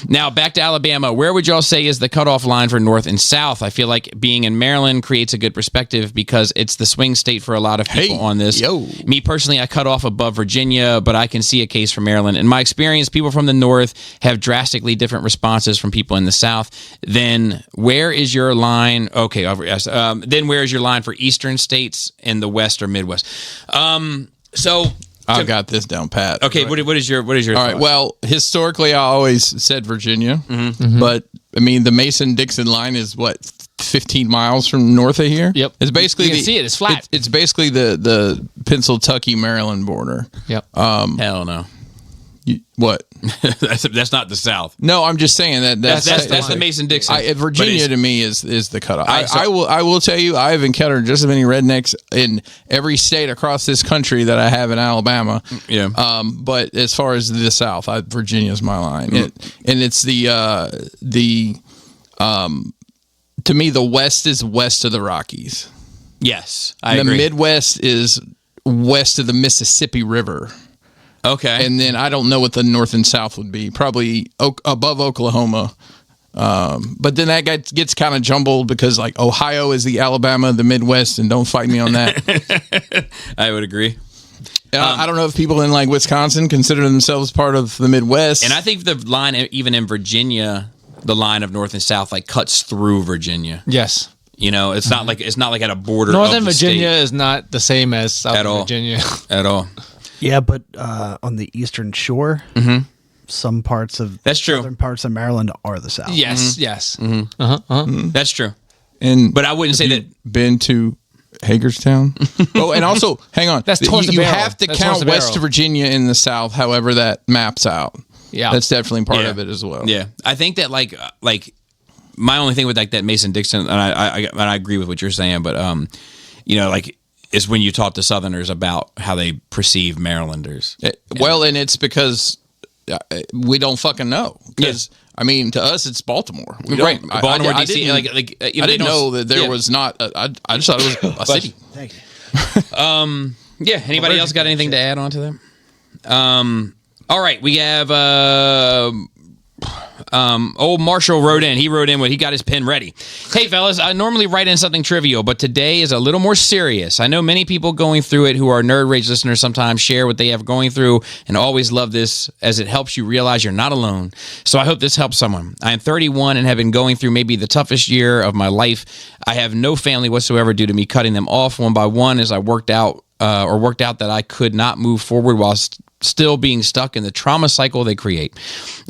Now, back to Alabama. Where would y'all say is the cutoff line for North and South? I feel like being in Maryland creates a good perspective because it's the swing state for a lot of people on this. Me personally, I cut off above Virginia, but I can see a case for Maryland. In my experience, people from the North have drastically different responses from people in the South. Then where is your line? Okay, then where is your line for Eastern states in the West or Midwest? So I got this down pat. okay, what is your All right. thought? Well, historically, I always said Virginia, but I mean, the Mason-Dixon line is what 15 miles from north of here. Yep. It's basically You can see it. It's flat. It's basically the Pennsylvania Maryland border. Yep. Hell no. What? that's not the South. No, I'm just saying that's the Mason-Dixon. Virginia to me is the cutoff. I- so- I will tell you, I have encountered just as many rednecks in every state across this country that I have in Alabama. Yeah. But as far as the South, Virginia's my line, and it's to me the West is west of the Rockies. Yes, I The agree. Midwest is west of the Mississippi River. Okay. And then I don't know what the North and South would be. Probably above Oklahoma. But then that gets kind of jumbled because like Ohio is the Alabama, the Midwest, and don't fight me on that. I would agree. I don't know if people in like Wisconsin consider themselves part of the Midwest. And I think the line, even in Virginia, the line of North and South like cuts through Virginia. Yes. You know, it's not like at a border. Northern of the Virginia state is not the same as Southern At all. Virginia. at all. Yeah, but on the Eastern Shore, some parts of That's true. southern parts of Maryland are the South. Yes. Yes. That's true. and But I wouldn't say that. been to Hagerstown. Oh, and also, hang on. That's towards the you barrel. have to That's count towards the West barrel. Virginia in the South, however that maps out. Yeah. That's definitely part Yeah. of it as well. Yeah, I think that like my only thing with like that Mason Dixon, and I agree with what you're saying, but you know, like is when you talk to Southerners about how they perceive Marylanders. Well, and it's because we don't fucking know. Because I mean, to us, it's Baltimore. We Right, don't- Baltimore, I DC, didn't- like you know, I they didn't don't- know that there yeah. was not. I just thought it was a city. Thank you. Yeah. Anybody else got anything to add on to them? All right, we have Old Marshall wrote in. He wrote in when he got his pen ready. Hey, fellas, I normally write in something trivial, but today is a little more serious. I know many people going through it who are Nerd Rage listeners sometimes share what they have going through, and always love this as it helps you realize you're not alone. So I hope this helps someone. I am 31 and have been going through maybe the toughest year of my life. I have no family whatsoever due to me cutting them off one by one as I worked out that I could not move forward while still being stuck in the trauma cycle they create.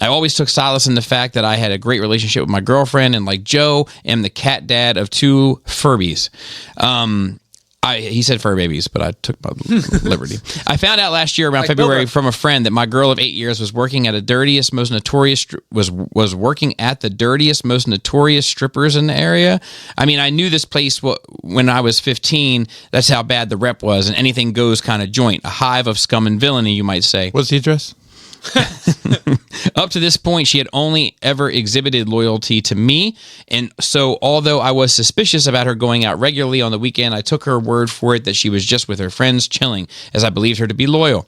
I always took solace in the fact that I had a great relationship with my girlfriend, and like Joe, am the cat dad of 2 Furbies. He said fur babies, but I took my liberty. I found out last year around February from a friend that my girl of 8 years was working at the dirtiest, most notorious strippers in the area. I mean, I knew this place when I was 15. That's how bad the rep was, and anything goes kind of joint, a hive of scum and villainy, you might say. What's the address? Up to this point, she had only ever exhibited loyalty to me, and so although I was suspicious about her going out regularly on the weekend, I took her word for it that she was just with her friends chilling, as I believed her to be loyal.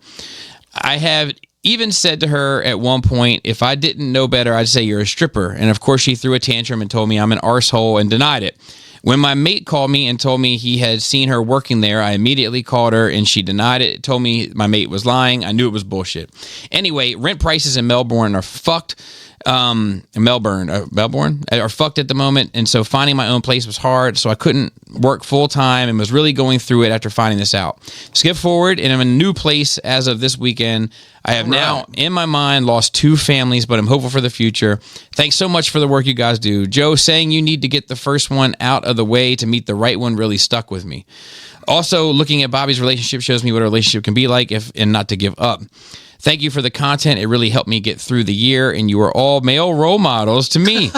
I have even said to her at one point, if I didn't know better, I'd say you're a stripper, and of course she threw a tantrum and told me I'm an arsehole and denied it. When my mate called me and told me he had seen her working there, I immediately called her and she denied it. Told me my mate was lying. I knew it was bullshit. Anyway, rent prices in Melbourne are fucked. Melbourne are fucked at the moment, and so finding my own place was hard, so I couldn't work full time and was really going through it after finding this out. Skip forward, and I'm in a new place as of this weekend. I have now, in my mind, lost 2 families, but I'm hopeful for the future. Thanks so much for the work you guys do. Joe, saying you need to get the first one out of the way to meet the right one really stuck with me. Also, looking at Bobby's relationship shows me what a relationship can be like and not to give up. Thank you for the content. It really helped me get through the year, and you are all male role models to me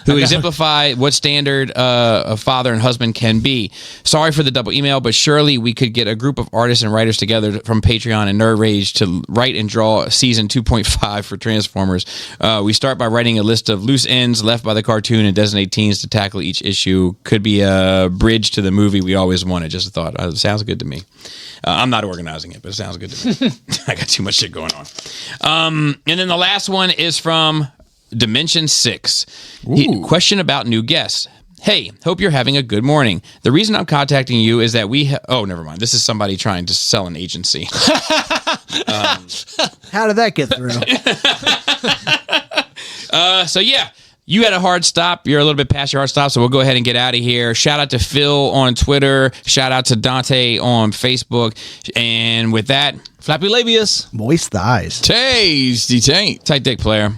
who exemplify what standard a father and husband can be. Sorry for the double email, but surely we could get a group of artists and writers together from Patreon and Nerd Rage to write and draw season 2.5 for Transformers. We start by writing a list of loose ends left by the cartoon and designate teens to tackle each issue. Could be a bridge to the movie we always wanted. Just a thought. It sounds good to me. I'm not organizing it, but it sounds good to me. I got too much shit going on. And then the last one is from Dimension 6. Question about new guests. Hey, hope you're having a good morning. The reason I'm contacting you is that oh, never mind. This is somebody trying to sell an agency. How did that get through? So yeah. You had a hard stop. You're a little bit past your hard stop, so we'll go ahead and get out of here. Shout out to Phil on Twitter. Shout out to Dante on Facebook. And with that, flappy labius. Moist thighs. Tasty taint. tight dick player.